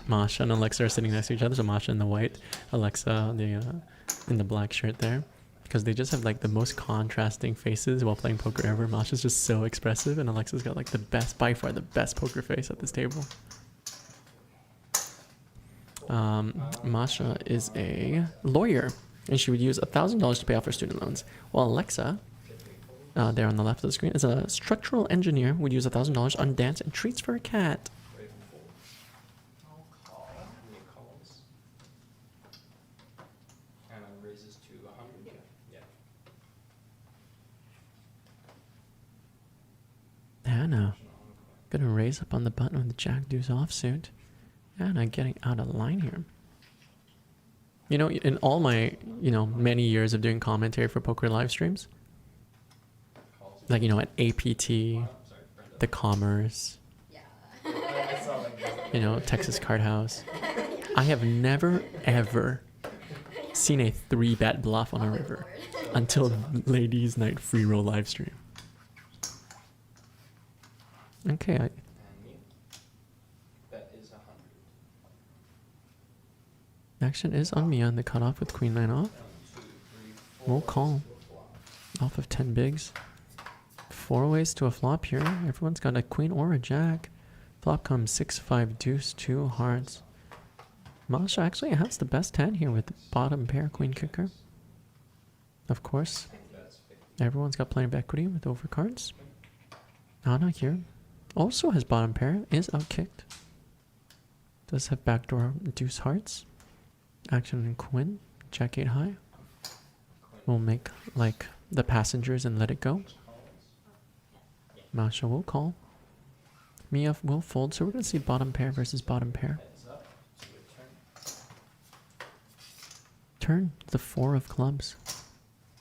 Masha and Alexa are sitting next to each other. So Masha in the white, Alexa in the black shirt there. Because they just have like the most contrasting faces while playing poker ever. Masha's just so expressive and Alexa's got like the best, by far the best poker face at this table. Masha is a lawyer and she would use $1,000 to pay off her student loans. While Alexa, there on the left of the screen, is a structural engineer, would use $1,000 on dance and treats for a cat. Anna raises to 100. Yeah. Anna gonna raise up on the button with the jack deuce offsuit. Anna getting out of line here. You know, in all my, many years of doing commentary for poker live streams, like, you know, at APT, Sorry, Brenda. the Commerce, I saw like you know, Texas Card House. I have never, ever seen a 3-bet bluff on a river until Ladies Night Free Roll live stream. Okay, And me. Bet is 100. action is on me on the cutoff with Queen 9 off. 1, 2, 3, 4. We'll call. to a flop. Off of 10 bigs. 4 ways to a flop here. Everyone's got a queen or a jack. Flop comes 6, 5, deuce, 2 hearts. Masha actually has the best hand here with bottom pair queen kicker. Of course, That's 50. everyone's got plenty of equity with overcards. Anna here also has bottom pair, is outkicked. Does have backdoor deuce hearts. Action in Quinn, jack 8 high. We'll make like the passengers and let it go. Masha will call. Mia will fold, so we're going to see bottom pair versus bottom pair. Heads up. So we turn. Turn the 4 of clubs.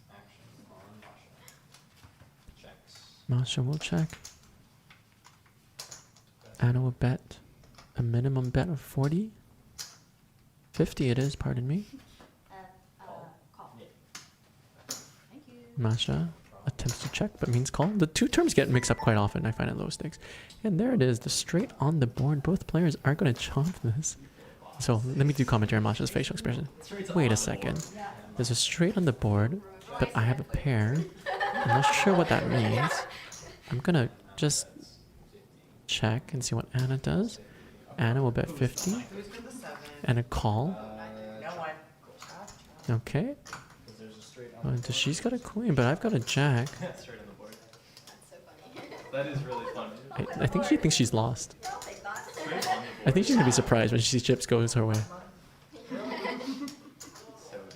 Action on Masha. Checks. Masha will check. Anna will bet a minimum bet of 40. 50 it is, pardon me. Call. Thank you. Masha attempts to check, but means call. The two terms get mixed up quite often, I find, at low stakes. And there it is, the straight on the board. Both players are going to chomp this. So let me do commentary on Masha's facial expression. Wait a second. There's a straight on the board, but I have a pair. I'm not sure what that means. I'm going to just check and see what Anna does. Anna will bet 50 Who's for the 7? and a call. No one. Okay. Because there's a straight on. She's got a queen, but I've got a jack. Straight on the board. That's so funny. That is really funny. I think she thinks she's lost. I'll take that. Straight on the board. I think she's going to be surprised when she sees chips goes her way. So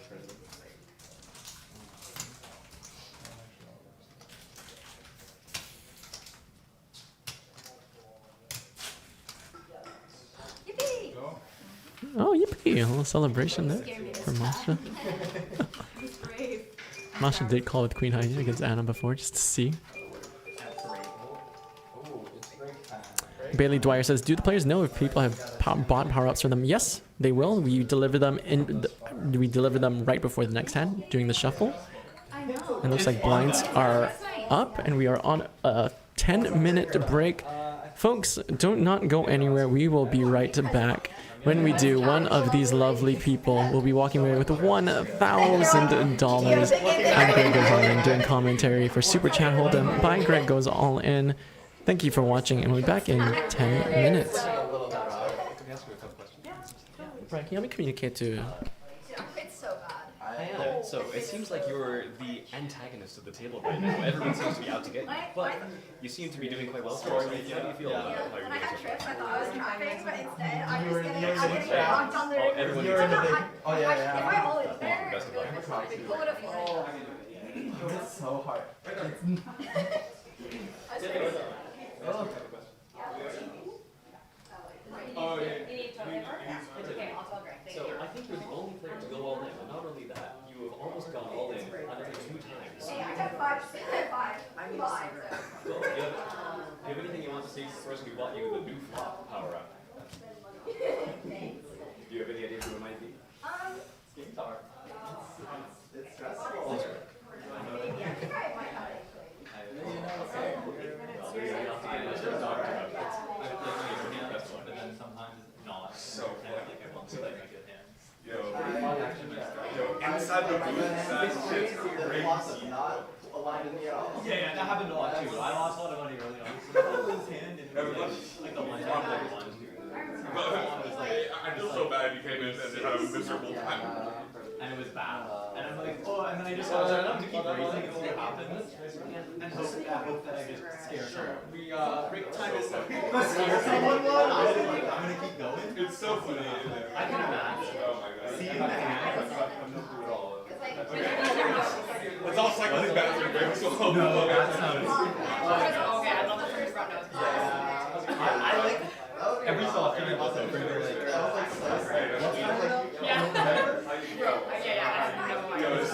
true. Yippee! Oh, yippee! A little celebration there Scared me this for Masha. He's brave. Masha did call with Queen High against Anna before just to see. Oh, it's break time. Break. Bailey Dwyer says, "Do the players know if people have bought power ups for them?" Yes, they will. We deliver them we deliver them right before the next hand during the shuffle. I know. It looks like blinds are up, and we are on a 10-minute break. Folks, don't not go anywhere. We will be right back. When we do, one of these lovely people will be walking away with $1,000. I'm Greg Goes All In, doing commentary for Super Chat Hold'em by Greg Goes All In. Thank you for watching, and we'll be back in 10 minutes. Can I ask you a couple questions? Brian, can you help me communicate to... It's so bad. So it seems like you're the antagonist of the table right now. Everyone seems to be out to get you, but you seem to be doing quite well for us. How do you feel about how you're When I doing had so trips, far? I thought I was trapping, but instead I'm You were just in getting, the I'm getting exit. locked on there. Oh, everyone You were in the big. Oh yeah, If yeah. I hold it there, Best of luck. who would have flown? It's so hard. I swear. Oh, yeah. You need toilet paper? It's okay, I'll tell Greg. Thank So you. I think you're the only player to go all in, but not only that, you have almost gone all in another 2 times. Hey, I got five. Well, do you have anything you want to say to the person who bought you the new flop power up? Do you have any idea who it might be? It's hard. It's stressful. Maybe. I think I might have it. But then sometimes not. So And like I want to like good hands. Yo, inside the booth, that's shit's crazy. Not aligned with me at all. Yeah, that happened a lot too. I lost a lot of money early on. So I lose hand and like the one time I won. I feel so bad you came in and had a miserable time. And it was bad. And I'm like, oh, and then I just I to keep raising and see what happens. And hope that I just scare her. We break time is up. Scare someone though? I'm gonna keep going. It's so funny in there. I can imagine. Oh my god. See you in the hand. I'm no clue at all. It's It's all cycling back to the so No, that sounds. Okay, I'm not the first front nose. I like every so often I also bring her like. Yeah. Yeah, I have no Yo, idea. this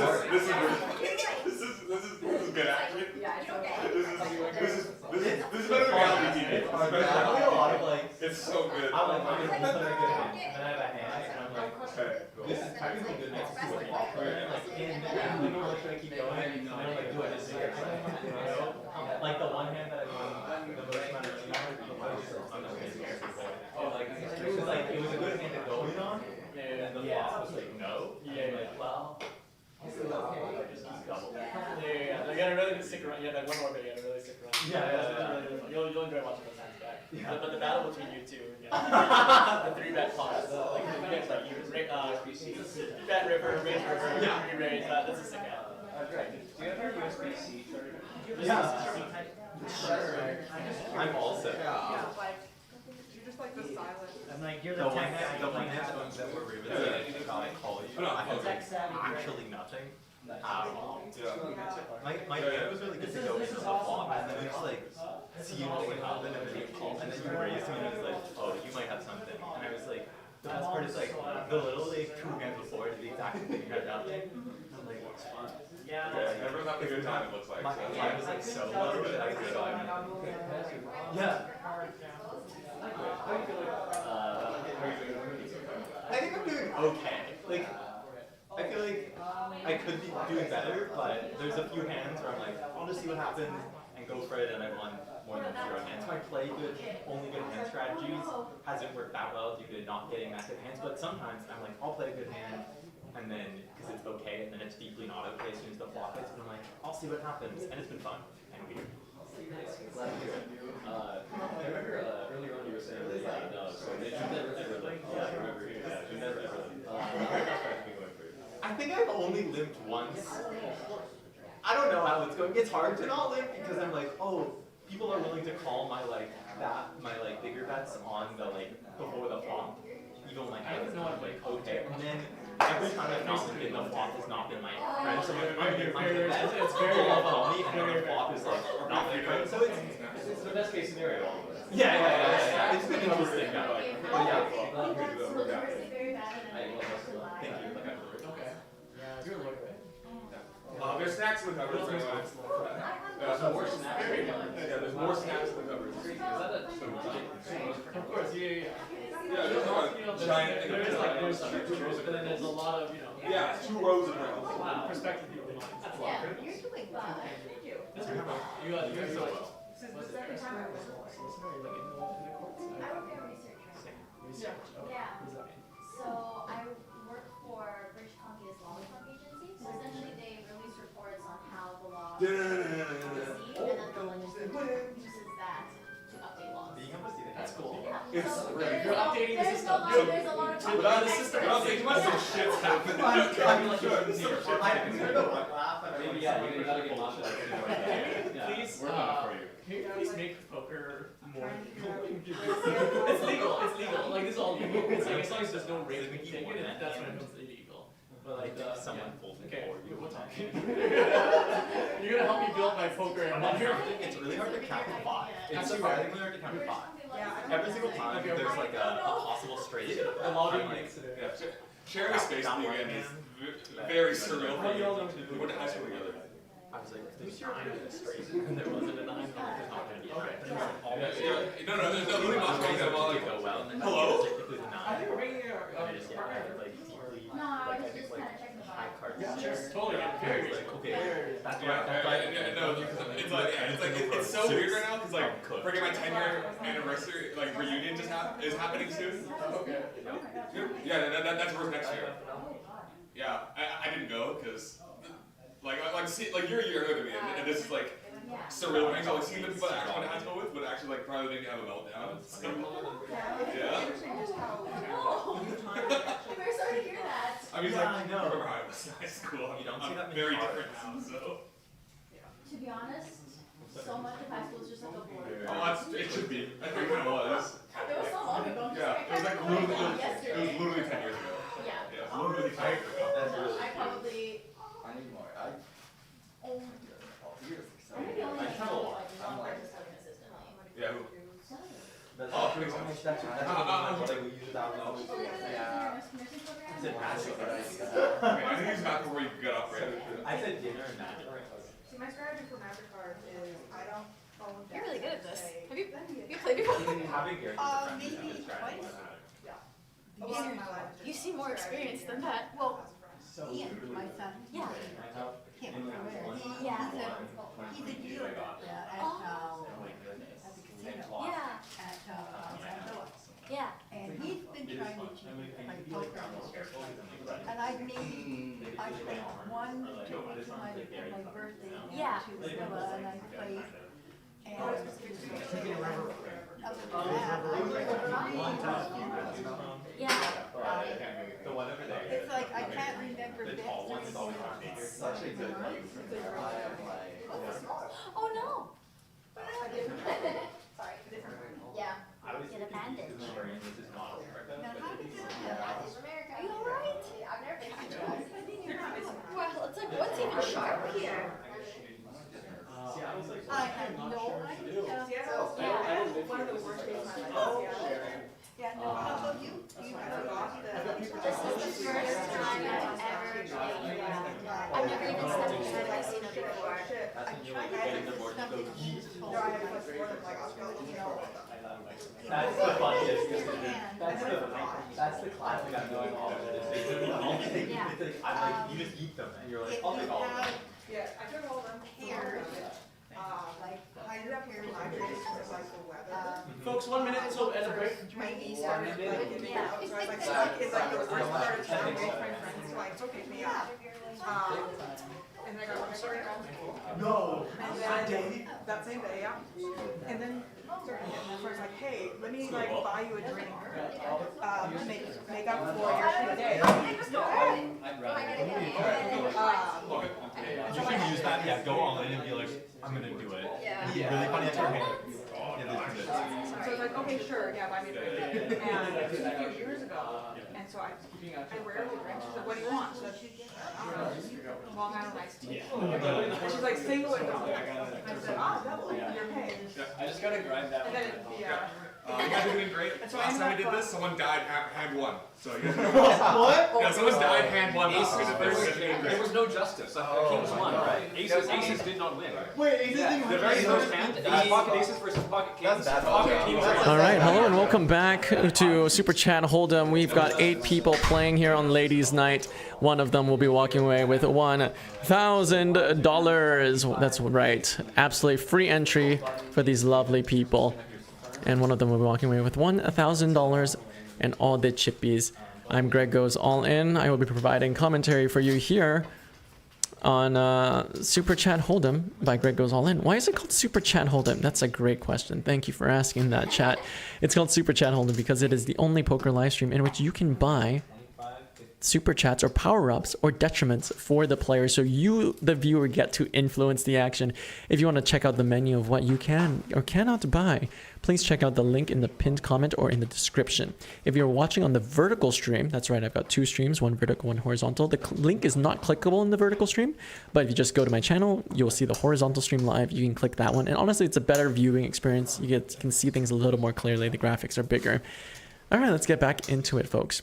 is good action. Yeah, it's okay. This is I play a lot of like. It's so good. I'm like, I'm gonna put a good hand, and then I have a hand, and I'm like, this is technically good next to a offer, and like, in there, I'm like, oh, should I keep going? And then I'm like, do I just say it? You know? Like the one hand that I won the most amount of I'm not gonna do it. Oh, like, it was like, it was a good hand to go in on, and the flop was like, no. And I'm like, well, I'll still okay, I just keep double. Yeah. You gotta really stick around. Yeah, like one more bit. You gotta really stick around. You'll enjoy watching those hands back. Yeah. But the battle between you two, the 3-bet pause, like you get like you bet river, raise river, re-raise. That's a sick hand. Do you have your USB-C charger? Yeah. I'm all set. You're just like the silence. I'm like, you're The one headphones that were riveted that I call you, I had like actually nothing at all. My hand was really good to go into the flop, and then it was like, see what would happen, and then you called, and then you raised me, and it was like, oh, you might have something. And I was like, the best part is like, the little like 2 hands before I did the exact thing, you had nothing. I'm like, what's fun? Yeah, everyone's having a good time, it looks like. Mine was like so low that I was like, yeah. I think I'm doing okay. Like, I feel like I could be doing better, but there's a few hands where I'm like, I'll just see what happens and go for it, and I won more than 0 hands. My play good, only good hand strategies hasn't worked that well due to not getting that good hands, but sometimes I'm like, I'll play a good hand, and then, because it's okay, and then it's deeply not okay as soon as the flop hits, and I'm like, I'll see what happens, and it's been fun and weird. Glad to hear it. I remember earlier on you were saying that so they should never ever limp. Yeah, I remember hearing that. Should never ever limp. I think I've only limped once. I don't know how it's going. It's hard to not limp because I'm like, oh, people are willing to call my like bigger bets on the like before the flop. Even when I don't know I'm like okay. And then every time I've not limped in the flop has not been my friend. So I'm the best. It's very well on me, and then the flop is like not my friend. So it's the best case scenario. yeah. It's been interesting. But yeah. Thank you. Okay. You're a lawyer, right? There's snacks in the cupboard. There's more snacks. Yeah, there's more snacks in the cupboard. Of course, yeah. Yeah, there's a giant thing of There's 2 rows, but then there's a lot of, yeah, 2 rows of them. perspective people mind. That's a lot. You're doing fine. Thank you. You're so well. This is the second time I was Solicitor, like in the courts. I work at a research firm. Research. Okay. Yeah. What does that mean? So I work for British Columbia's law reform agency. So essentially they release reports on how the law is received, and then the legislature uses that to update laws. Being able to see the That's cool. Yeah. It's So really You're updating the there's system. There's a lot of Without the experts. system, without the system, shit's happening. Maybe yeah, you gotta get Masha that Please, we're coming for you. can you please make poker more legal? It's legal. It's legal. Like this is all legal. It's like as long as there's no rape taken, that's when it becomes illegal. But like someone pulled it okay, forward. we'll talk. You're gonna help me build my poker empire. It's really hard to count to 5. It's That's surprisingly hard to count to 5. Every single time there's like a possible straight. The logging I'm like, makes it. Yeah, sharing a space with you again is very surreal for you. We went to high school together. I was like, there's 9 in a straight, and there wasn't a 9. I'm like, there's not gonna be a Okay. straight. But it was like, always No, there's no really much going on. to go well. And then Hello? technically the 9. I think we're bringing And I just I had like deeply, No, I like I was think just like kind of checking the high vibe. cards. Yeah, totally. I was like, okay, that's Yeah, no, it's so weird right now because like freaking my 10-year anniversary like reunion just is happening soon. Okay. Yeah, that's where's next year. Yeah, I didn't go because like you're a year older than me, and this is like surreal things. I like seeing the people that I actually went to high school with would actually like probably make me have a meltdown. So, yeah. We're sorry to hear that. I mean, Yeah, like, I know. remember how I was in high school? You don't see that I'm many very cars. different now, so. To be honest, so much of high school is just like a blur. Oh, it should be. I think it kind of was. It was so long ago. Yeah, it was like literally 10 years ago. Yeah. Yeah, it was literally 10 years ago. I probably. I need more. Maybe only I travel a lot. like one person studying assistantly. Yeah, who? That's Oh, pretty much. That's what we use that one. Yeah. I said magic. Okay, I think he's back where you got off right. I said dinner and magic. See, my strategy for MasterCard is I don't You're really good at this. Have you played before? Maybe twice. You seem more experienced than that. Well, Ian, my son. Yeah. Him. Yeah. He's a dealer at the casino. Yeah. At Sandvilla. Yeah. And he's been trying to teach me to play poker. And I played one ticket to my birthday Yeah. to the villa, and I played. And other than that, Yeah. The one over there. it's like I can't remember this. Oh no. Sorry. Yeah. Get a bandage. Now, how did you do that? Are you alright? I've never been to US. Well, it's like, what's even sharp here? I had no idea. One of the worst days of my life. Yeah, no, how about you? This is the first time I've ever played. I've never even stepped into a casino before. I tried to get something useful. That's the funniest. That's the classic. I'm going all of this. Yeah. I'm like, you just eat them, and you're like, I'll take all of them. Yeah, I took all of them. Pears, like higher pears, Like the weather. Folks, 1 minute until end of break. My niece started like getting out, so I was like stuck in like the worst part of town with my friends, so like, okay, me out. And then I got one started out of school. No. And then that same day, yeah. And then started getting my friends like, hey, let me like buy you a drink. Make up for your free day. You can use that, yeah, go all in and be like, I'm gonna do it. Yeah. Really funny at your hand. So I was like, okay, sure, yeah, buy me a drink. And this was a few years ago, and so I rarely drink. She's like, what do you want? She's like, Long Island iced tea. And she's like, single or double? I said, double, you're paid. I just gotta grind that And then, yeah. You guys are doing great. And so Last I time we ended did up, this, someone died hand one. So you guys What? yeah, someone died hand one. Aces, Last time we did this. there was no justice. The kings won, right? Aces did not win. Wait, is this The very first hand, pocket aces versus pocket kings. That's bad. Pocket kings won. All right, hello and welcome back to Super Chat Hold'em. We've got 8 people playing here on Ladies' Night. One of them will be walking away with $1,000. That's right, absolutely free entry for these lovely people. And one of them will be walking away with $1,000 and all the chippies. I'm Greg Goes All In. I will be providing commentary for you here on Super Chat Hold'em by Greg Goes All In. Why is it called Super Chat Hold'em? That's a great question. Thank you for asking that, chat. It's called Super Chat Hold'em because it is the only poker live stream in which you can buy super chats or power-ups or detriments for the player, so you the viewer get to influence the action. If you want to check out the menu of what you can or cannot buy, please check out the link in the pinned comment or in the description. If you're watching on the vertical stream, that's right, I've got 2 streams, one vertical, one horizontal. The link is not clickable in the vertical stream, but if you just go to my channel, you'll see the horizontal stream live. You can click that one, and honestly, it's a better viewing experience. You can see things a little more clearly. The graphics are bigger. All right, let's get back into it, folks.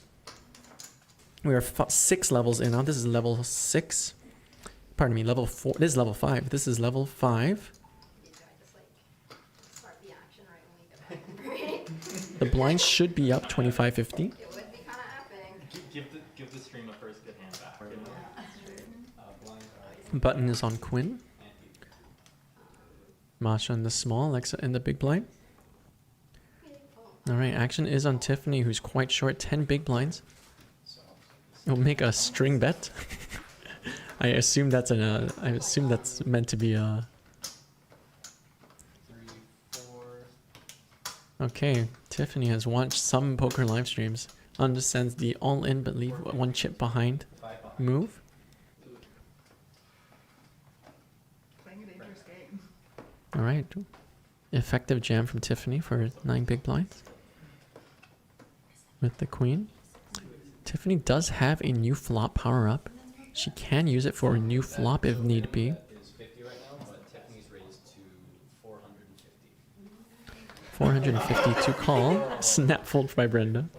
We are 6 levels in now. This is level 6. Pardon me, level 4. This is level 5. This is level 5. The blinds should be up 25.50. It would be kind of epic. Give the stream a first good hand back. Button is on Quinn. Masha in the small, Alexa in the big blind. All right, action is on Tiffany, who's quite short, 10 big blinds. We'll make a string bet. I assume that's meant to be a. 3, 4. Okay, Tiffany has watched some poker live streams. Understands the all-in but leave 1 chip behind move. Playing a dangerous game. All right, effective jam from Tiffany for 9 big blinds with the queen. Tiffany does have a new flop power up. She can use it for a new flop if need be. Is 50 right now, but Tiffany's raised to 450. 450 to call. Snap fold by Brenda.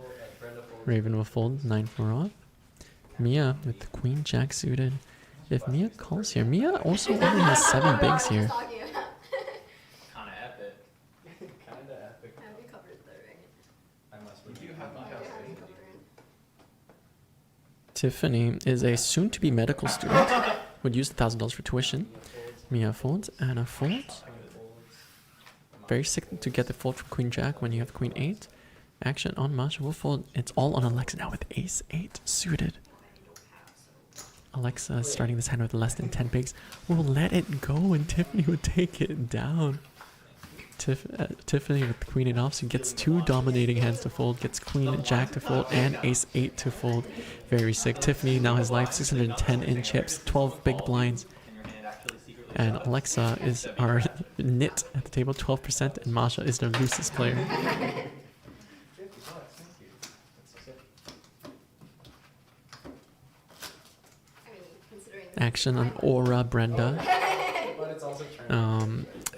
Raven will fold 9-4 off. Mia with the queen jack suited. If Mia calls here, Mia also only has 7 bigs here. Kinda Tiffany is a soon-to-be medical student. Would use $1,000 for tuition. Mia folds, Anna folds. Very sick to get the fold from Queen Jack when you have Queen 8. Action on Masha will fold. It's all on Alexa now with Ace 8 suited. Alexa is starting this hand with less than 10 bigs. Will let it go and Tiffany would take it down. Tiffany with Queen 8 off, so gets 2 dominating hands to fold, gets Queen Jack to fold, and Ace 8 to fold. Very sick. Tiffany now has life 610 in chips, 12 big blinds. And Alexa is our nit at the table, 12%, and Masha is the loosest player. Action on Aura Brenda.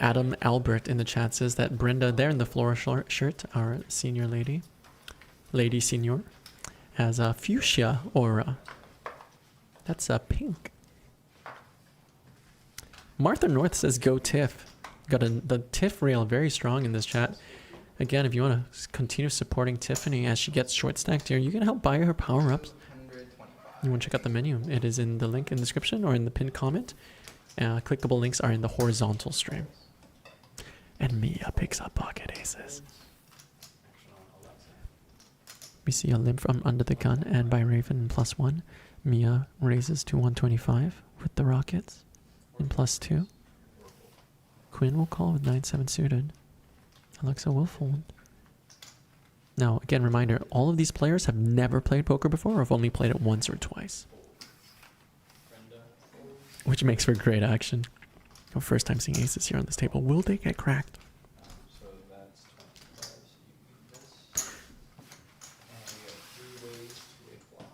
Adam Albert in the chat says that Brenda, there in the floral shirt, our senior lady senior, has a fuchsia aura. That's a pink. Martha North says go Tiff. Got the Tiff rail very strong in this chat. Again, if you want to continue supporting Tiffany as she gets short stacked here, you can help buy her power-ups. You want to check out the menu. It is in the link in the description or in the pinned comment. Clickable links are in the horizontal stream. And Mia picks up pocket aces. We see a limp from under the gun and by Raven in +1. Mia raises to 125 with the rockets in +2. Quinn will call with 9-7 suited. Alexa will fold. Now, again, reminder, all of these players have never played poker before or have only played it once or twice. Which makes for great action. Our first time seeing aces here on this table. Will they get cracked? So that's 25, so you do this. And we have 3 ways to a flop.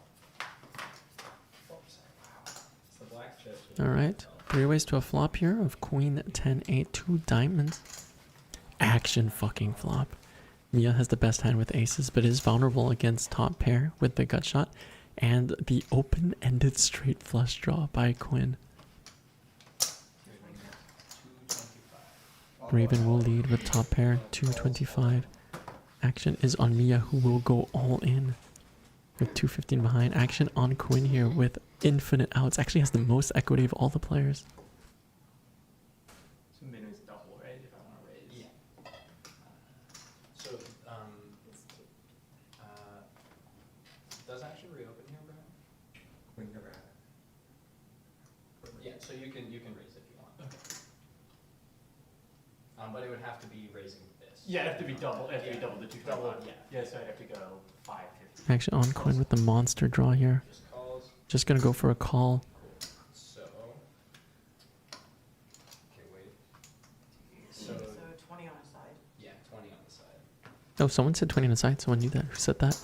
Oops, wow. It's the black chips. Alright, 3 ways to a flop here of Queen 10-8, 2 diamonds. Action fucking flop. Mia has the best hand with aces, but is vulnerable against top pair with the gut shot and the open-ended straight flush draw by Quinn. Raven will lead with top pair, 225. Action is on Mia, who will go all in with 215 behind. Action on Quinn here with infinite outs. Actually has the most equity of all the players. So min is double, right? If I want to raise. Yeah. So, does action reopen here, Brian? We've never had it. Yeah. So you can raise if you want. Okay. But it would have to be raising this. Yeah, it'd have to be double. It'd have to be double the 225. Double, yeah. Yeah, so I'd have to go 550. Action on Quinn with the monster draw here. Just calls. Just gonna go for a call. So. Okay, wait. So 20 on a side. Yeah, 20 on the side. Oh, someone said 20 on the side. Someone knew that. Who said that?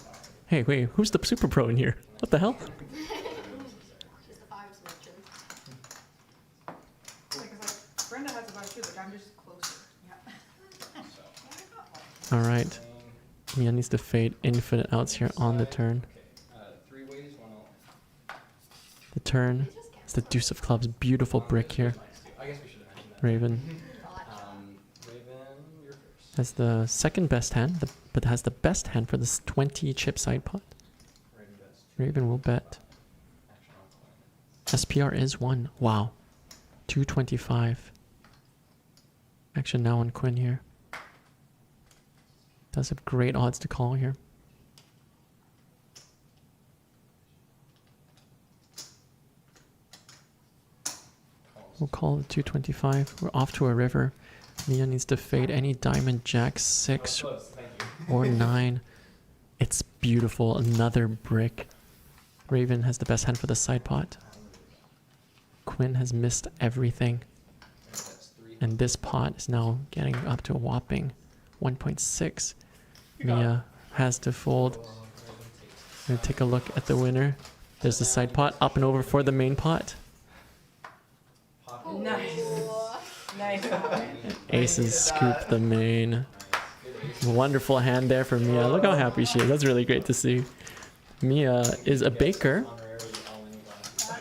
Hey, wait, who's the super pro in here? What the hell? Just the fives mentioned. Like, Brenda has a bunch too, but I'm just closer. Yeah. So. Alright. Mia needs to fade infinite outs here on the turn. Okay. 3 ways, 1 all. The turn is the deuce of clubs. Beautiful brick here. I guess we should have mentioned that. Raven Raven, you're first. has the second best hand, but has the best hand for this 20 chip side pot. Raven best. Raven will bet. Action on Quinn. SPR is 1. Wow. 225. Action now on Quinn here. Does have great odds to call here. We'll call it 225. We're off to a river. Mia needs to fade any diamond, jack 6 Close, thank you. or 9. It's beautiful. Another brick. Raven has the best hand for the side pot. Quinn has missed everything. That's 3. And this pot is now getting up to a whopping 1.6. Mia has to fold. We're gonna take a look at the winner. There's the side pot up and over for the main pot. Nice. Nice. Aces scoop the main. Wonderful hand there for Mia. Look how happy she is. That's really great to see. Mia is a baker,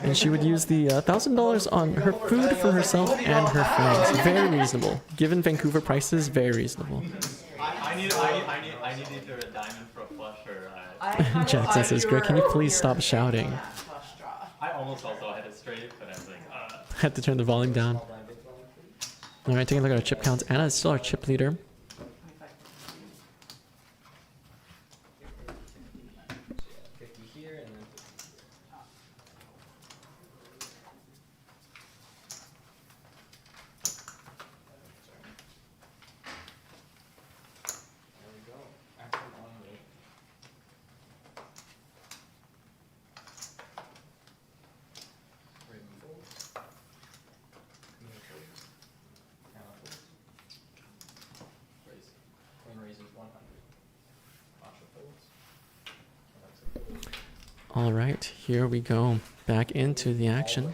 and she would use the $1,000 on her food for herself and her friends. Very reasonable. Given Vancouver prices, very reasonable. I need either a diamond for a flush or Jackson says, Greg, can you please stop shouting? I almost also had it straight, but I was like, I had to turn the volume down. Small blind, big blind, please. All right, taking a look at our chip counts. Anna is still our chip leader. 50 here and then 50 here. There we go. Action on me. Raven folds. Queen folds. Anna folds. Raise. Queen raises 100. Masha folds. Alexa folds. All right, here we go. Back into the action.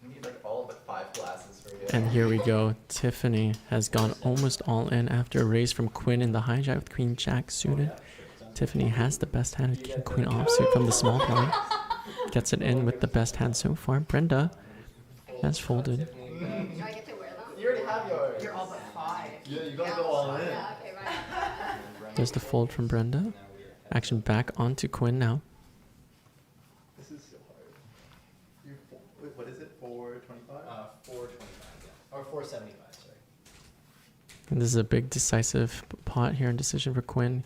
We need like all but 5 glasses for you. And here we go. Tiffany has gone almost all in after a raise from Quinn in the hijack with Queen Jack suited. Tiffany has the best hand with King Queen offsuit from the small blind. Gets it in with the best hand so far. Brenda has folded. Do I get to wear them? You already have yours. You're all but 5. Yeah, you gotta go all in. Yeah, okay, right. There's the fold from Brenda. Action back onto Quinn now. This is so hard. Wait, what is it? 425? 425, yeah. Or 475, sorry. And this is a big decisive pot here and decision for Quinn.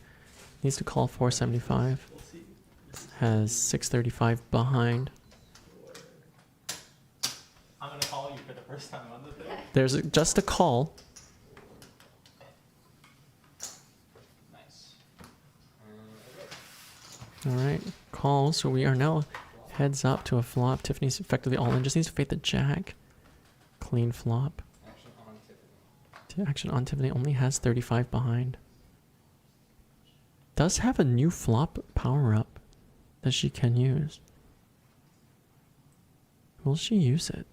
Needs to call 475. Has 635 behind. I'm gonna call you for the first time on the thing. There's just a call. Nice. All right, call. So we are now heads up to a flop. Tiffany's effectively all in. Just needs to fade the jack. Clean flop. Action on Tiffany. Action on Tiffany only has 35 behind. Does have a new flop power up that she can use. Will she use it?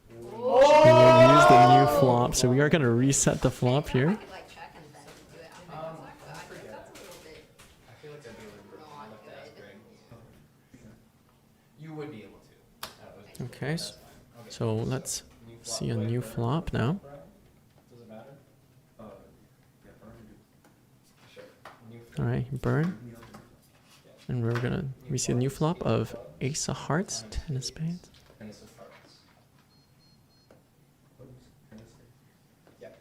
She will use the new flop. So we are going to reset the flop here. I could like check and then do it after the but I think that's a little bit I feel like I'd be able to not look that good. Greg. You would be able to. That was- Okay, that's fine. Okay. so let's New see a Wait, new burn? flop now. Does it matter? Yeah, sure. New All right, burn. And we're gonna we see a new flop of Ace of Hearts, Ten of Spades. Ace of Hearts. Yep.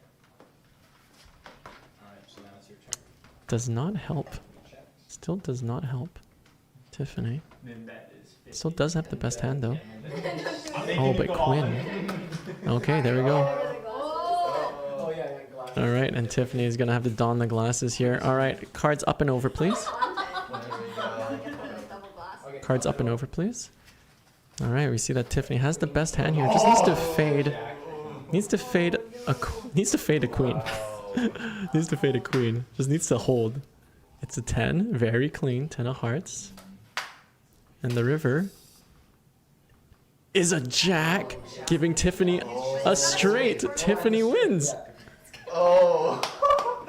Alright, so now it's your turn. Does not help. We check. Still does not help. Tiffany. Then that is 50. Still does have the best hand though. I'm making Oh, you but go all in. Quinn. Okay, there we go. Oh yeah, yeah, glasses. All right, and Tiffany is gonna have to don the glasses here. All right, cards up and over, please. double glass. Okay. Cards up and over, please. All right, we see that Tiffany has the best hand here. Just needs to fade. Needs to fade a. Needs to fade a queen. Needs to fade a queen. Just needs to hold. It's a 10, very clean, 10 of hearts. And the river is a jack, giving Tiffany a straight. Tiffany wins. Oh!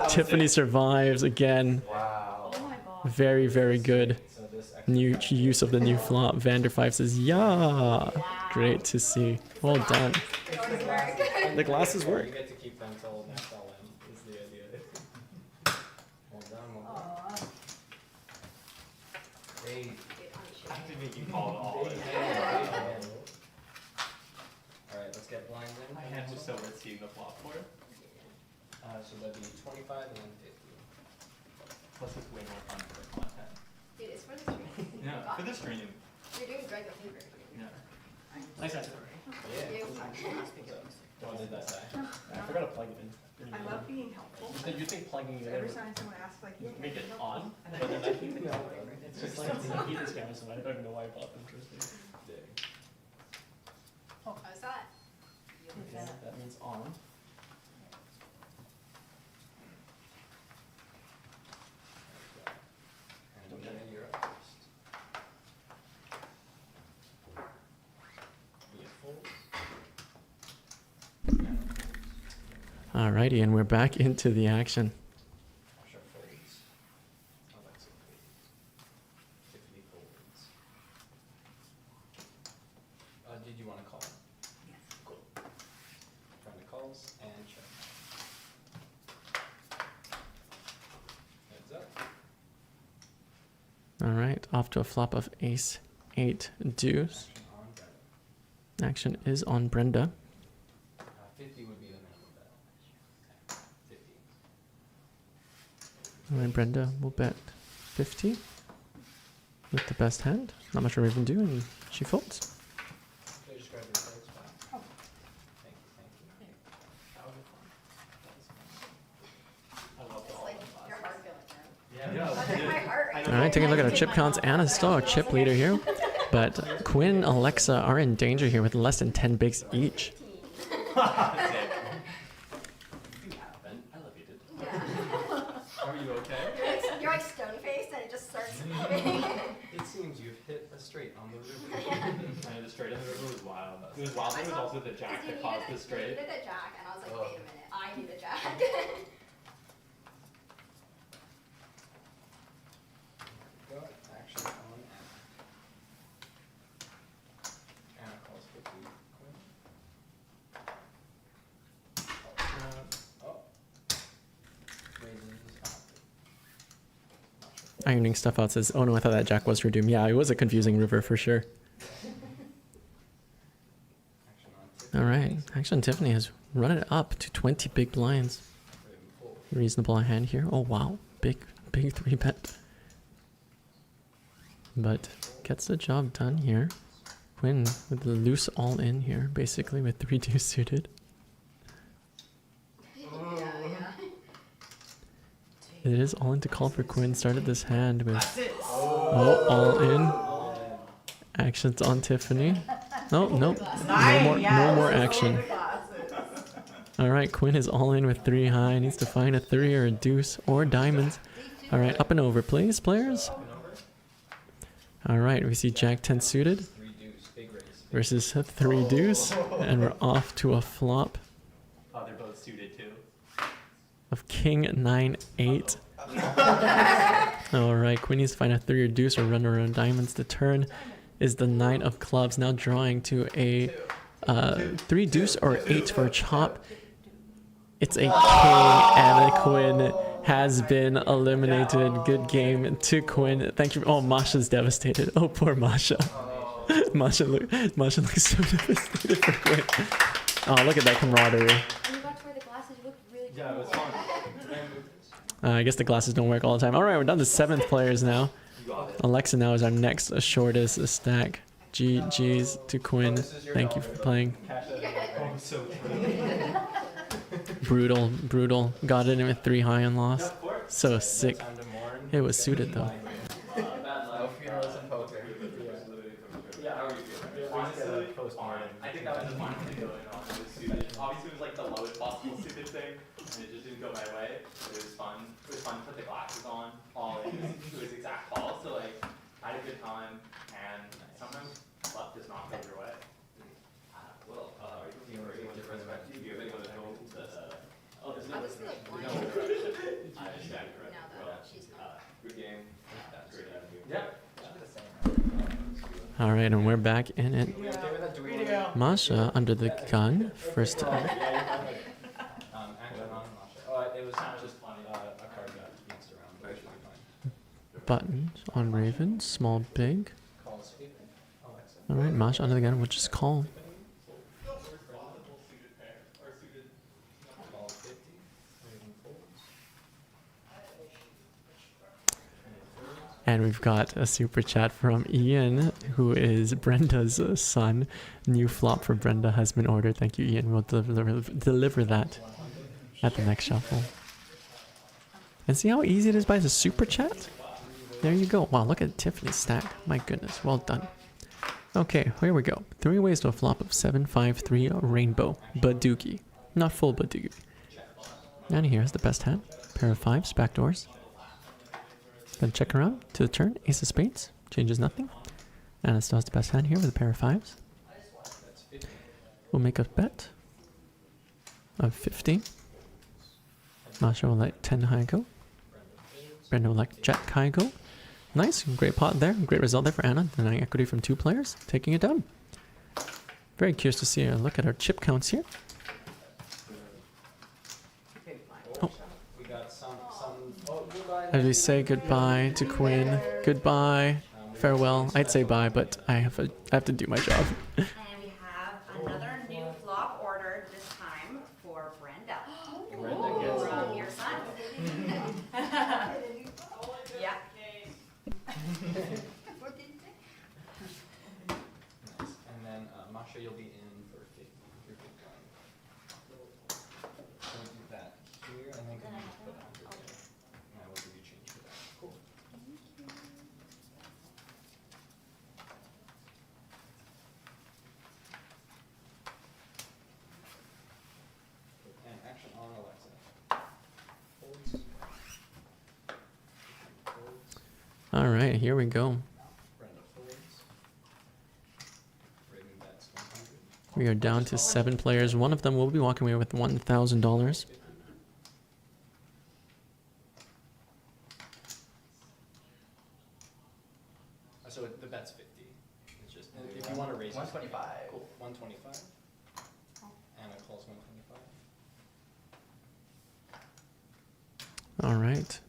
Tiffany survives again. Wow. Oh my god. Very, very good. So this actually New use of the new flop. Vander5 says, yeah. Great to see. Well done. The glasses You work. get to keep them till next LM is the idea. Well done, well done. Hey. I have to make you call it all in. Alright, let's get blinds in. My hand was so worth seeing the flop for. So that'd be 25 and then 50. Plus it's way more fun for content. Dude, it's for the stream. Yeah, for the stream. You're doing Greg a favor. Yeah. Nice answer. Yeah. You. What did that say? I forgot to plug it in. I love being helpful. You think plugging So every time someone asks, like, yeah, make it can you on, help me? but then I keep it on. It's just like I hate this camera, so I don't even know why I bought them. Interesting. How's that? That means on. And then you're up first. Alrighty, and we're back into the action. Masha folds. Alexa folds. Tiffany folds. Did you want to call? Yes. Cool. All right, off to a flop of ace 8 deuce. Action is on Brenda. 50 would be the minimum bet. 50. All right, Brenda will bet 50 with the best hand. Not much Raven do, and she folds. Can I just grab your cards back? Oh. Thank you. That would be fun. I love It's all like the your heart feeling, man. Yeah. That's like my heart right All right, taking a look at our chip counts. Anna's still our chip leader here, but Quinn, Alexa are in danger here with less than 10 bigs each. Elevated. Are you okay? You're like stone faced and it just starts moving. It seems you've hit a straight on the river. And the straight on the river was wild. It was wild. It was also the jack that caused the You straight. needed a jack, and I was like, Oh. wait a minute, I need a jack. Got action on Anna. Anna calls 50. Quinn. Oh. Raises off. Ironing stuff out says, oh no, I thought that jack was her doom. Yeah, it was a confusing river for sure. Action on Tiffany. All right, action Tiffany has run it up to 20 big blinds. Raven folds. Reasonable hand here. Oh wow, big 3-bet. But gets the job done here. Quinn with the loose all in here, basically with 3 deuce suited. Yeah. It is all in to call for Quinn. Started this hand with all in. Actions on Tiffany. No, nope. No more action. All right, Quinn is all in with 3 high. Needs to find a 3 or a deuce or diamonds. All right, up and over, please, players. All right, we see Jack 10 suited 3 deuce, big raise. versus a 3 deuce, and we're off to a flop Oh, they're both suited too. of King 9 8. All right, Quinn needs to find a 3 or deuce or run around diamonds. The turn is the 9 of clubs, now drawing to a 3 deuce or 8 for a chop. It's a king, and Quinn has been eliminated. Good game to Quinn. Thank you. Oh, Masha's devastated. Oh, poor Masha. Masha looks so devastated for Quinn. Oh, look at that camaraderie. And you got to wear the glasses, you look really cool. Yeah, it was fun. I guess the glasses don't work all the time. All right, we're down to 7th players now. Alexa now is our next shortest stack. GG's to Quinn. Thank you for playing. Oh, so true. Brutal. Got it in with 3 high and lost. So sick. Time to mourn. It was suited though. No funerals in poker. Yeah, how are you feeling? Honestly, post-mortem. I think that was the fun thing going on. It was suited. Obviously, it was like the lowest possible suited thing, and it just didn't go my way. But it was fun. It was fun to put the glasses on, all in to his exact call. So like, I had a good time, and sometimes luck does not go your way. Well, you were able to respect you. You were able to know that. Oh, there's no. I was like blind. I understand. Now that she's gone. Good game. That's great. Yeah. All right, and we're back in it. Okay with that? Do we want to? Masha under the gun. First Action on Masha. Oh, it was just funny. A card got mixed around, but it should be fine. buttons on Raven. Small, big. Calls 50. Alexa. All right, Masha under the gun. We'll just call. Calls 50. Raven folds. And we've got a super chat from Ian, who is Brenda's son. New flop for Brenda has been ordered. Thank you, Ian. We'll deliver that at the next shuffle. And see how easy it is by the super chat? There you go. Wow, look at Tiffany's stack. My goodness, well done. Okay, here we go. 3 ways to a flop of 7-5-3 rainbow. Baduki. Not full Baduki. Down here is the best hand. Pair of 5s, backdoors. Then check around to the turn. Ace of spades. Changes nothing. And it still has the best hand here with a pair of 5s. We'll make a bet of 50. Masha will let 10 high go. Brenda will let jack high go. Nice. Great pot there. Great result there for Anna. Denying equity from 2 players. Taking it down. Very curious to see a look at our chip counts here. Oh. We got some. Oh, goodbye. As we say goodbye to Quinn. Goodbye. Farewell. I'd say bye, but I have to do my job. And we have another new flop ordered this time for Brenda. Brenda gets From your son. Yeah. Nice. And then Masha, you'll be in for 50. Your big blind. So we'll do that here, and then can you just put 100 there? And I will give you change for that. Cool. And action on Alexa. Folds. Folds. All right, here we go. Brenda folds. Raven bets 100. We are down to 7 players. One of them will be walking away with $1,000. So the bet's 50. It's just if you want to raise it. 125. Cool. 125. Anna calls 125. All right.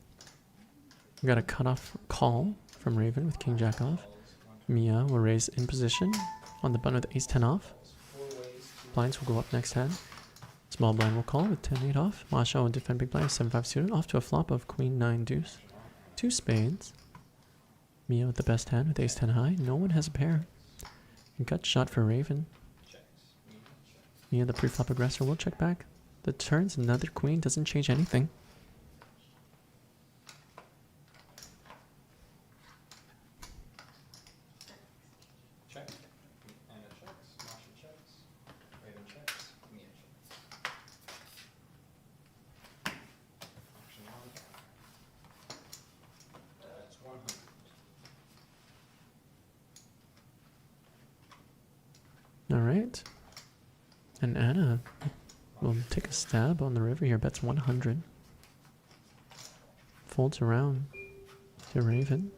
We got a cutoff call from Raven with King Jack off. Mia will raise in position on the button with Ace 10 off. Blinds will go up next hand. Small blind will call with 10-8 off. Masha will defend big blind 7-5 suited off to a flop of Queen 9 deuce. 2 spades. Mia with the best hand with Ace 10 high. No one has a pair. Gut shot for Raven. Checks. Checks. Mia the pre-flop aggressor will check back. The turns another queen doesn't change anything. Check. Anna checks. Masha checks. Raven checks. Mia checks. Action on. That's 100. All right. And Anna will take a stab on the river here. Bets 100. Folds around to Raven.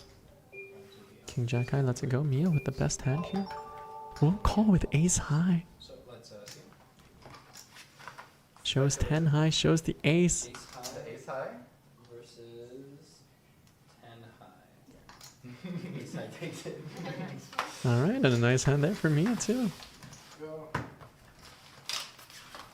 King Jack high lets it go. Mia with the best hand here. Will call with Ace high. So let's see. Shows 10 high. Shows the ace. Ace high Ace high. versus 10 high. Ace high takes it. All right. And a nice hand there for Mia too.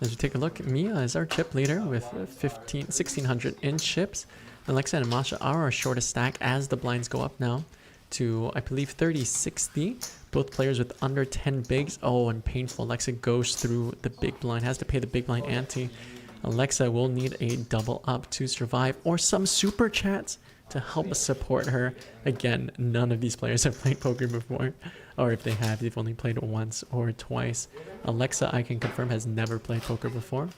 As you take a look, Mia is our chip leader with 1,600 in chips. Alexa and Masha are our shortest stack as the blinds go up now to, I believe, 30-60. Both players with under 10 bigs. Oh, and painful. Alexa goes through the big blind, has to pay the big blind ante. Alexa will need a double up to survive or some super chats to help support her. Again, none of these players have played poker before, or if they have, they've only played once or twice. Alexa, I can confirm, has never played poker before.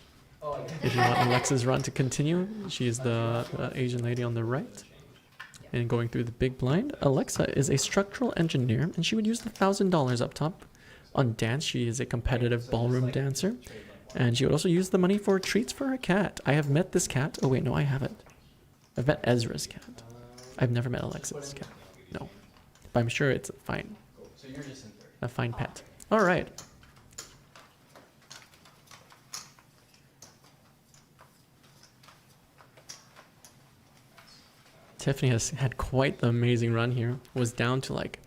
If you want Alexa's run to continue, she is the Asian lady on the right. And going through the big blind, Alexa is a structural engineer, and she would use the $1,000 up top. On dance, she is a competitive ballroom dancer, and she would also use the money for treats for her cat. I have met this cat. Oh wait, no, I haven't. I've met Ezra's cat. I've never met Alexa's cat. No, but I'm sure it's fine. So you're just in 30. A fine pet. All right. Tiffany has had quite the amazing run here. Was down to like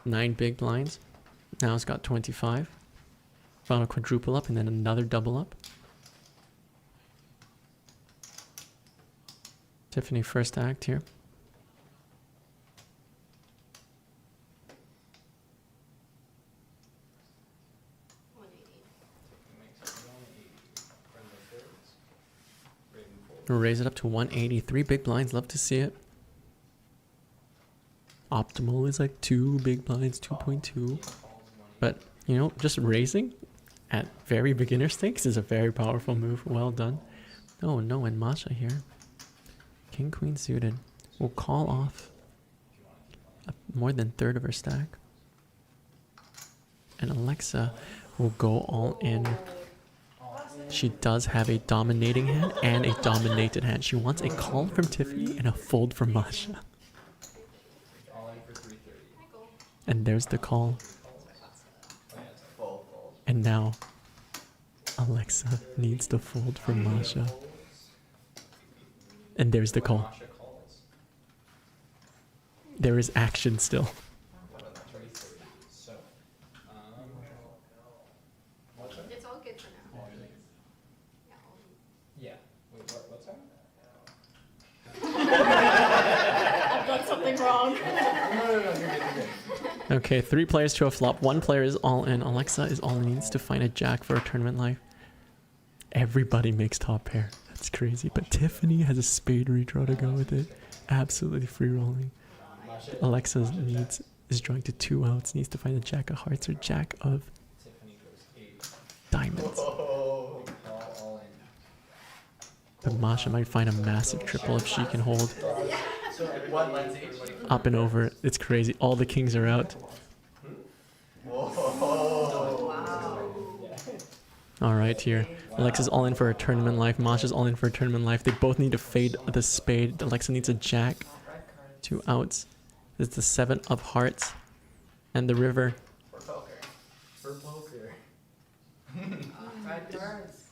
9 big blinds. Now it's got 25. Found a quadruple up and then another double up. Tiffany first act here. We'll raise it up to 180. 3 big blinds. Love to see it. Optimal is like 2 big blinds, 2.2. But, you know, just raising at very beginner stakes is a very powerful move. Well done. Oh no, and Masha here. King, queen suited. Will call off more than third of her stack. And Alexa will go all in. She does have a dominating hand and a dominated hand. She wants a call from Tiffany and a fold from Masha. All in for 330. And there's the call. And now Alexa needs the fold from Masha. And there's the call. Masha calls. There is action still. 3:30. So, what's that? It's all good for now. Yeah. Wait, what's that? I've done something wrong. Okay, 3 players to a flop. 1 player is all in. Alexa is all in. Needs to find a jack for a tournament life. Everybody makes top pair. That's crazy. But Tiffany has a spade redraw to go with it. Absolutely free rolling. Alexa is drawing to 2 outs. Needs to find a jack of hearts or jack of Tiffany goes 8. diamonds. All in. But Masha might find a massive triple if she can hold. So 1 lens each. Up and over. It's crazy. All the kings are out. All right, here. Alexa's all in for a tournament life. Masha's all in for a tournament life. They both need to fade the spade. Alexa needs a jack. 2 outs. It's the 7 of hearts. And the river For poker. For poker.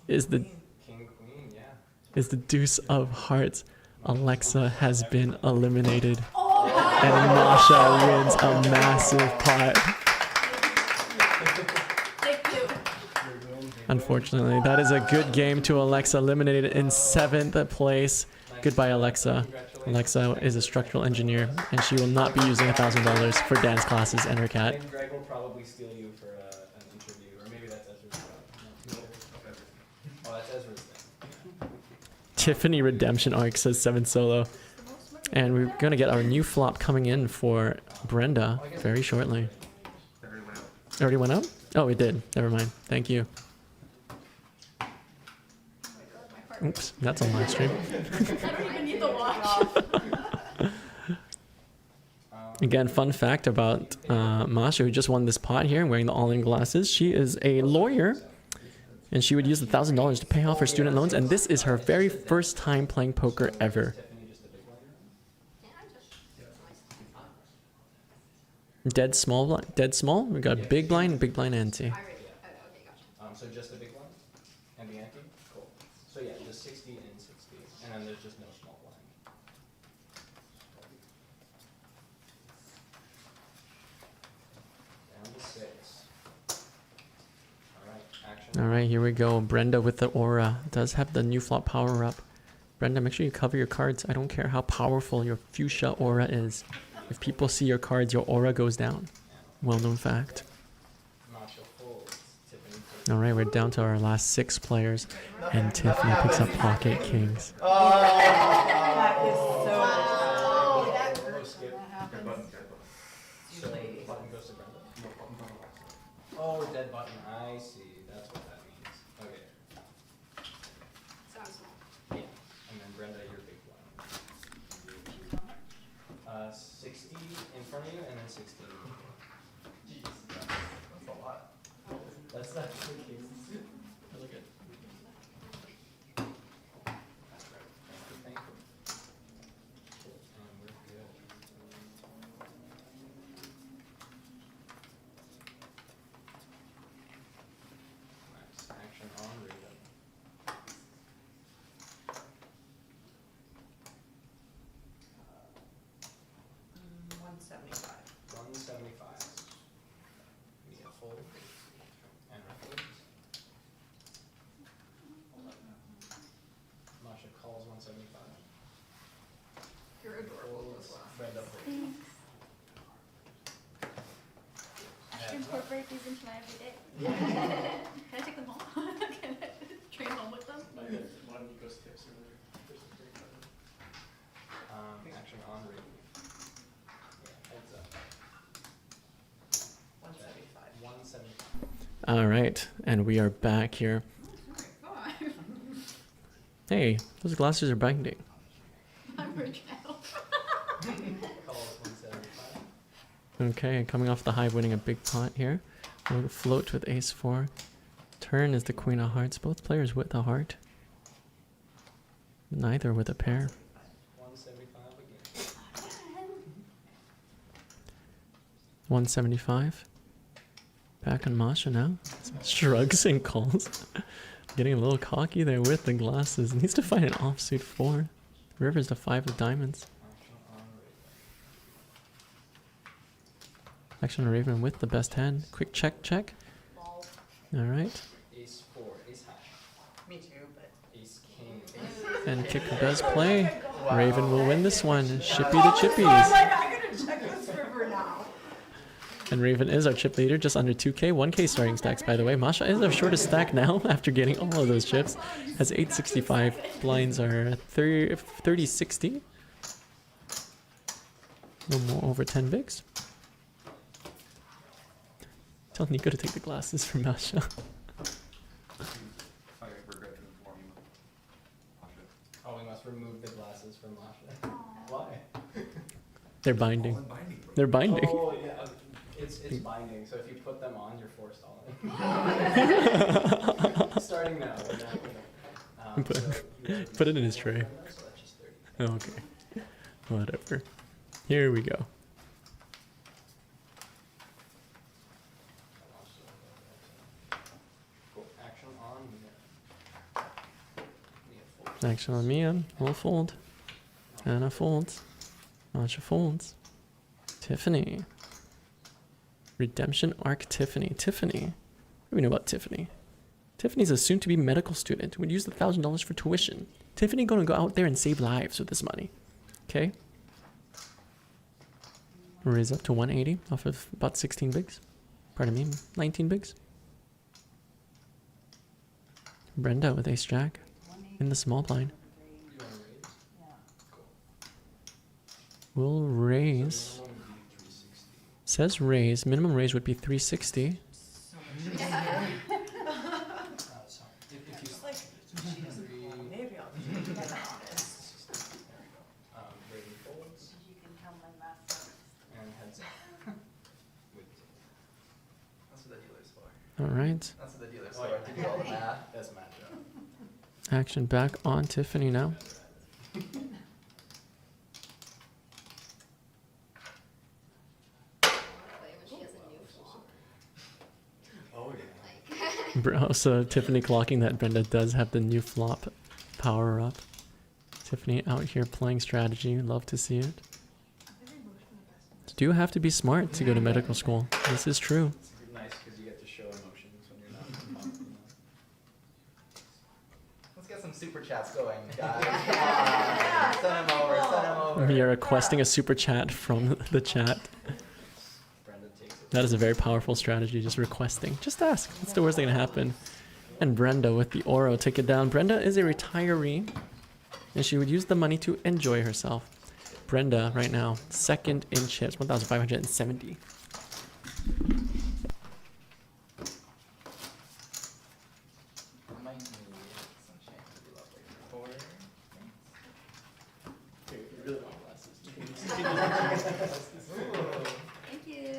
is the King, queen, yeah. is the deuce of hearts. Alexa has been eliminated. And Masha wins a massive pot. Thank you. Unfortunately, that is a good game to Alexa, eliminated in 7th place. Goodbye, Alexa. Alexa is a structural engineer, and she will not be using $1,000 for dance classes and her cat. And Greg will probably steal you for an interview, or maybe that's Ezra's job. No. Oh, that's Ezra's thing. Tiffany Redemption Arc says 7 solo. And we're going to get our new flop coming in for Brenda very shortly. Already went up? Oh, it did. Never mind. Thank you. Oops, that's on live stream. I don't even need the watch. Again, fun fact about Masha, who just won this pot here, wearing the all-in glasses. She is a lawyer, and she would use the $1,000 to pay off her student loans. And this is her very first time playing poker ever. Dead small blind. Dead small. We got big blind, big blind ante. Okay, gotcha. So just the big one and the ante? Cool. So yeah, just 60 and 60. And then there's just no small blind. Down to 6. Alright, action. All right, here we go. Brenda with the aura does have the new flop power up. Brenda, make sure you cover your cards. I don't care how powerful your fuchsia aura is. If people see your cards, your aura goes down. Well-known fact. Masha folds. Tiffany takes. All right, we're down to our last 6 players, and Tiffany picks up pocket kings. That is so. Oh, that Oh, skip. So button goes to Brenda. Oh, dead button. I see. That's what that means. Okay. sounds small. Yeah. And then Brenda, your big one. 60 in front of you, and then 60. Jeez, that's a lot. That's not the case. Really good. Thank you. Cool. And we're good. Nice. Action on Raven. 175. 175. We have fold. And her folds. Masha calls 175. You're adorable as well. Brenda folds. I should incorporate these into my everyday. Can I take them home? Can I train home with them? Action on Raven. Yeah, heads up. 175. 175. All right, and we are back here. Hey, those glasses are binding. I'm rich now. Calls 175. Okay, coming off the high, winning a big pot here. We'll float with ace 4. Turn is the queen of hearts. Both players with a heart. Neither with a pair. 175 again. 175. Back on Masha now. Shrugs and calls. Getting a little cocky there with the glasses. Needs to find an offsuit 4. River's the 5 of diamonds. Action on Raven. Action on Raven with the best hand. Quick check, check. Lol. All right. Ace 4, ace high, Me too, but. ace king, And kick does play. Raven will win this one. Shippy the I'm chippies. like, I gotta check this river now. And Raven is our chip leader, just under 2K, 1K starting stacks, by the way. Masha is our shortest stack now after getting all of those chips. Has 865. Blinds are 3060. No more over 10 bigs. Tell Nico to take the glasses for Masha. I regret to inform you. Oh, we must remove the glasses from Masha. Why? They're binding. They're binding. Oh, yeah. It's binding, so if you put them on, you're forced all in. Starting now. We're not gonna, Put it in his tray. So that's just 30. Oh, okay. Whatever. Here we go. Cool. Action on Mia. Mia folds. Action on Mia. We'll fold. Anna folds. Masha folds. Tiffany. Redemption Arc Tiffany. Tiffany. What do we know about Tiffany? Tiffany's a soon-to-be medical student who would use the $1,000 for tuition. Tiffany gonna go out there and save lives with this money. Okay? Raise up to 180 off of about 16 bigs. Pardon me, 19 bigs. Brenda with ace jack in the small blind. You want to raise? Yeah. Will raise. Minimum would be 360. Says raise. Minimum raise would be 360. So if you Like, three, maybe I'll just get honest. Raven folds You can tell my math. and heads up. That's what the dealer's for. All right. That's what the dealer's Oh, for. yeah. To do all the math. That's match up. Action back on Tiffany now. Play when she has a new flop. Oh yeah. Like, Bro, so Tiffany clocking that Brenda does have the new flop power up. Tiffany out here playing strategy. Love to see it. You do have to be smart to go to medical school. This is true. It's nice because you get to show emotions when you're not confident. Let's get some super chats going, guys. Come on. Send them over. Send them over. We are requesting a super chat from the chat. Brenda takes it. That is a very powerful strategy, just requesting. Just ask. What's the worst that can happen? And Brenda with the Oro take it down. Brenda is a retiree, and she would use the money to enjoy herself. Brenda, right now, second in chips, 1,570. I might need some change to be lovely for 4. Here, if you really want glasses, you can use thank you.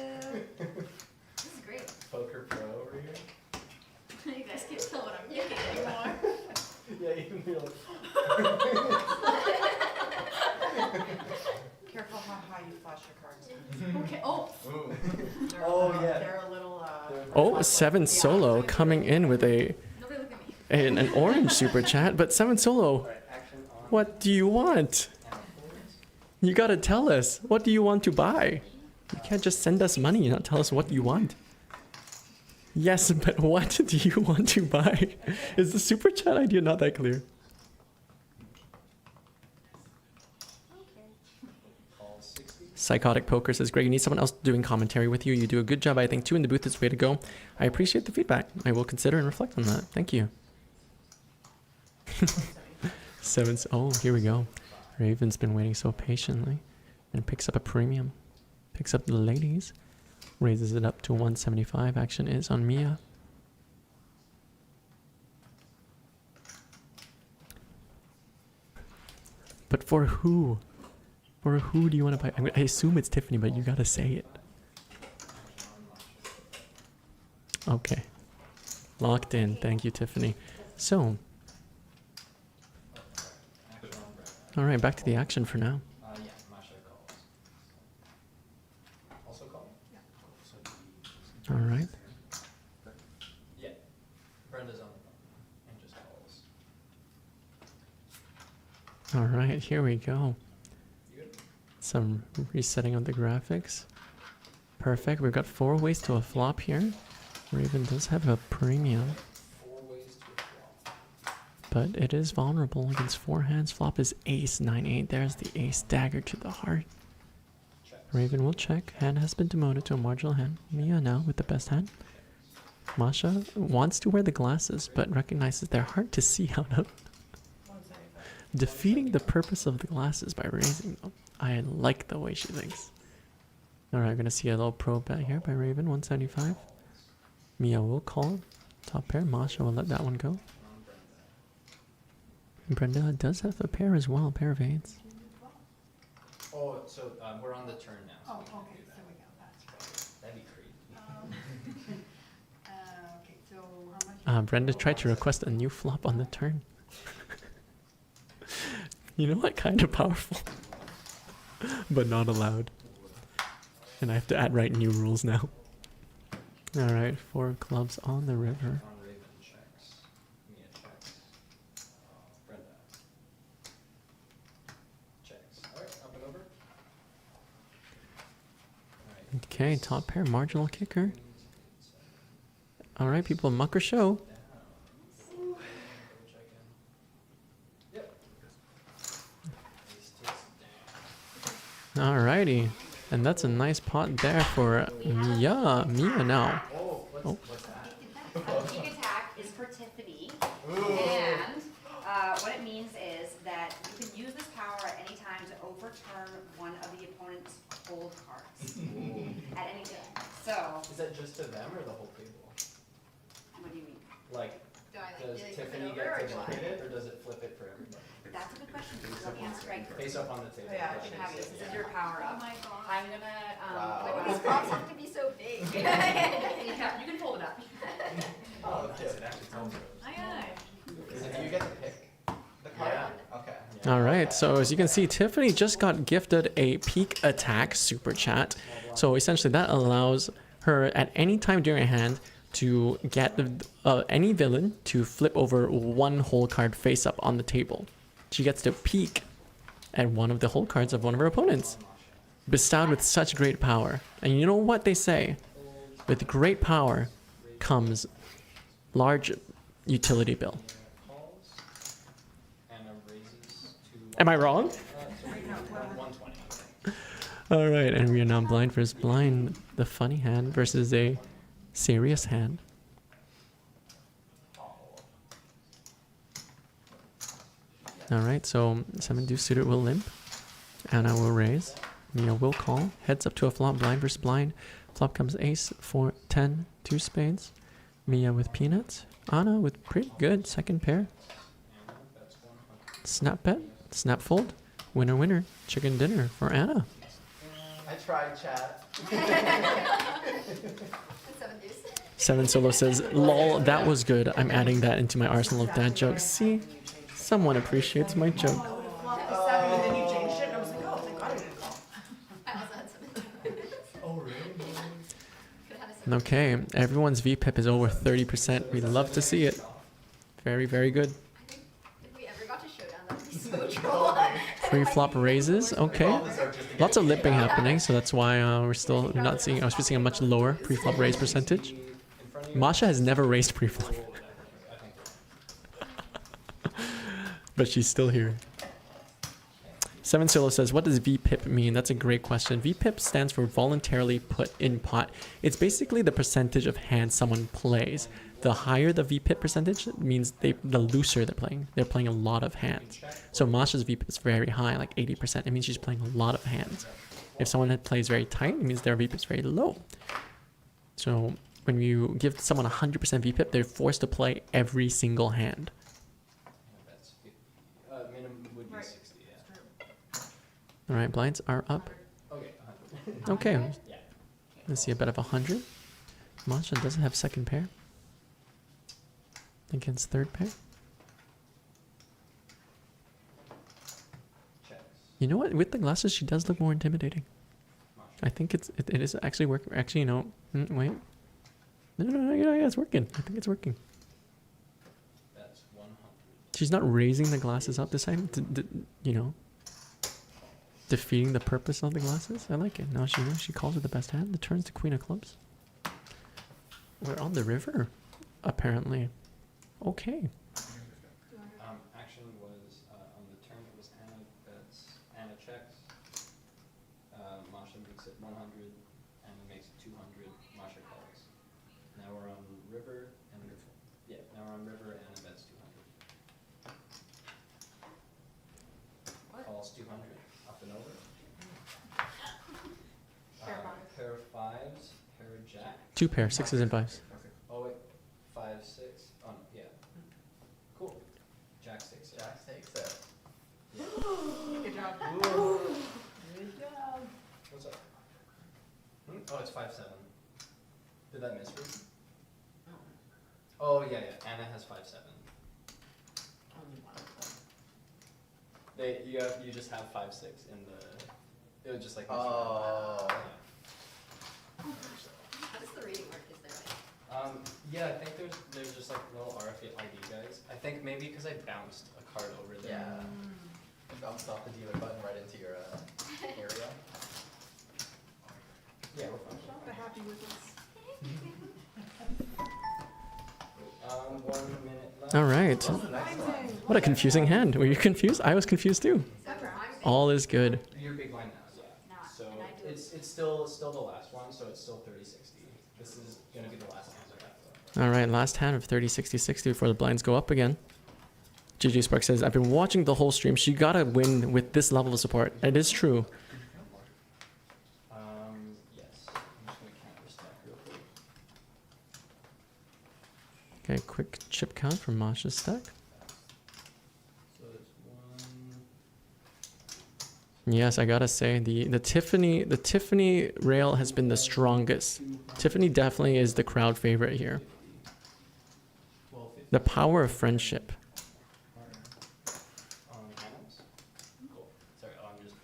This is great. Poker Pro over here. You guys can't tell what I'm thinking anymore. Yeah, even feel like. Careful how high you flash your cards. Okay, oh. Ooh. They're, Oh, yeah. They're a little, Oh, 7 solo coming in with Nobody look at me. an orange super chat, but 7 solo. Alright, action on. What do you want? Anna folds. You gotta tell us. What do you want to buy? You can't just send us money and not tell us what you want. Yes, but what do you want to buy? Is the super chat idea not that clear? Call 60. Psychotic Poker says, Greg, you need someone else doing commentary with you. You do a good job. I think 2 in the booth is the way to go. I appreciate the feedback. I will consider and reflect on that. Thank you. 7. Oh, here we go. Raven's been waiting so patiently and picks up a premium. Picks up the ladies. Raises it up to 175. Action is on Mia. But for who? For who do you want to buy? I assume it's Tiffany, but you gotta say it. Okay. Locked in. Thank you, Tiffany. So, Action on Brenda. all right, back to the action for now. Yeah, Masha calls. Also call? All right. Yeah. Brenda's on the phone and just calls. All right, here we go. You good? Some resetting of the graphics. Perfect. We've got 4 ways to a flop here. Raven does have a premium, 4 ways to a flop. but it is vulnerable against 4 hands. Flop is ace 9-8. There's the ace dagger to the heart. Checks. Raven will check. Hand has been demoted to a marginal hand. Mia now with the best hand. Masha wants to wear the glasses, but recognizes they're hard to see out of. Defeating the purpose of the glasses by raising them. I like the way she thinks. Alright, I'm gonna see a little probe bet here by Raven, 175. Mia will call. Top pair. Masha will let that one go. Brenda does have a pair as well, pair of eights. Oh, so we're on the turn now. So Oh, we can okay, do so that. we got that. That'd be crazy. Okay, so how much? Brenda tried to request a new flop on the turn. You know what? Kind of powerful. But not allowed. And I have to add right new rules now. Alright, 4 clubs on the river. On Raven checks. Mia checks. Brenda. Checks. Alright, up and over. Alright. Okay, top pair, marginal kicker. Alright, people, muck or show. Alrighty. And that's a nice pot there for Mia. Mia now. Oh. Peak attack is for Tiffany, and what it means is that you can use this power at any time to overturn one of the opponent's hold cards at any time. So, Is that just to them or the whole table? what do you mean? Like, Do I does flip it Tiffany over get or to do hit it, or does it flip it for everybody? That's a good question. Let me ask Greg. Face up on the table. Yeah, You can have this. This is your Oh power up. my god. I'm gonna, Wow. These props have to be so big. yeah, you can fold it up. Oh, Nice, it actually tells you. do you get to pick the card? Yeah. Okay. Alright, so as you can see, Tiffany just got gifted a peak attack super chat. So essentially that allows her at any time during a hand to get any villain to flip over 1 whole card face up on the table. She gets to peek at one of the whole cards of one of her opponents. Bestowed with such great power. And you know what they say? With great power comes large utility bill. Calls. Anna raises to Am I wrong? 120. Alright, and we are now blind versus blind. The funny hand versus a serious hand. Alright, so 7 deuce suited will limp. Anna will raise. Mia will call. Heads up to a flop, blind versus blind. Flop comes ace, 4, 10, 2 spades. Mia with peanuts. Anna with pretty good second pair. Anna bets 100. Snap bet, snap fold. Winner, winner. Chicken dinner for Anna. I tried, chat. 7 deuce. 7 Solo says, lol, that was good. I'm adding that into my arsenal of dad jokes. See? Someone appreciates my joke. And then you changed it, and I was like, oh, thank God I didn't call. I also had 7 deuce. Oh, really? Could've had a 7 Okay, everyone's VPIP is over 30%. We love to see it. Very, very good. I think if we ever got to showdown, that would be so troll. Pre-flop raises, okay. Lots of lipping happening, so that's why we're not seeing, I was seeing a much lower pre-flop raise percentage. Masha has never raised pre-flop, but she's still here. 7 Solo says, what does VPIP mean? That's a great question. VPIP stands for voluntarily put in pot. It's basically the percentage of hands someone plays. The higher the VPIP percentage means the looser they're playing. They're playing a lot of hands. So Masha's VPIP is very high, like 80%. It means she's playing a lot of hands. If someone plays very tight, it means their VPIP is very low. So when you give someone 100% VPIP, they're forced to play every single hand. That's 50. Minimum would be Right. 60, yeah. All right, blinds are up. Okay, 100. Okay, Yeah. let's see a bet of 100. Masha doesn't have second pair against third pair. Checks. You know what? With the glasses, she does look more intimidating. I think it is actually working. Actually, no. Wait. No, yeah, it's working. I think it's working. That's 100. She's not raising the glasses up this time. You know. Defeating the purpose of the glasses. I like it. Now she knows. She calls it the best hand. The turn's the queen of clubs. We're on the river, apparently. Okay. Action was on the turn. It was Anna bets. Anna checks. Masha makes it 100. Anna makes it 200. Masha calls. Now we're on river and yeah. Now we're on river. Anna bets 200. Calls 200. Up and over. Pair of fives. Pair of jack. 2 pair, 6s and 5s. Oh wait, 5, 6. Oh no, yeah. Cool. Jack takes it. Jack takes it. Good job. Good job. What's up? Oh, it's 5, 7. Did that miss for you? Oh yeah, yeah. Anna has 5, 7. You just have 5, 6 in the. It was just like. Oh. Yeah. How does the reading work? Is there like? Yeah, I think there's just like little RFID guys. I think maybe because I bounced a card over there. Yeah. Bounced off the dealer button right into your area. Yeah, we're fine. We're happy with this. 1 minute left. All right. What a confusing hand. Were you confused? I was confused too. All is good. Your big line now, yeah. So it's still the last one, so it's still 30-60. This is gonna be the last hand I have to. All right, last hand of 30-60-60 before the blinds go up again. GG Spark says, I've been watching the whole stream. She gotta win with this level of support. It is true. Yes. I'm just gonna count your stack real quick. Okay, quick chip count from Masha's stack. So it's 1. Yes, I gotta say the Tiffany rail has been the strongest. Tiffany definitely is the crowd favorite here. 12, 15. The power of friendship. Hands? Cool. Sorry, I'm just.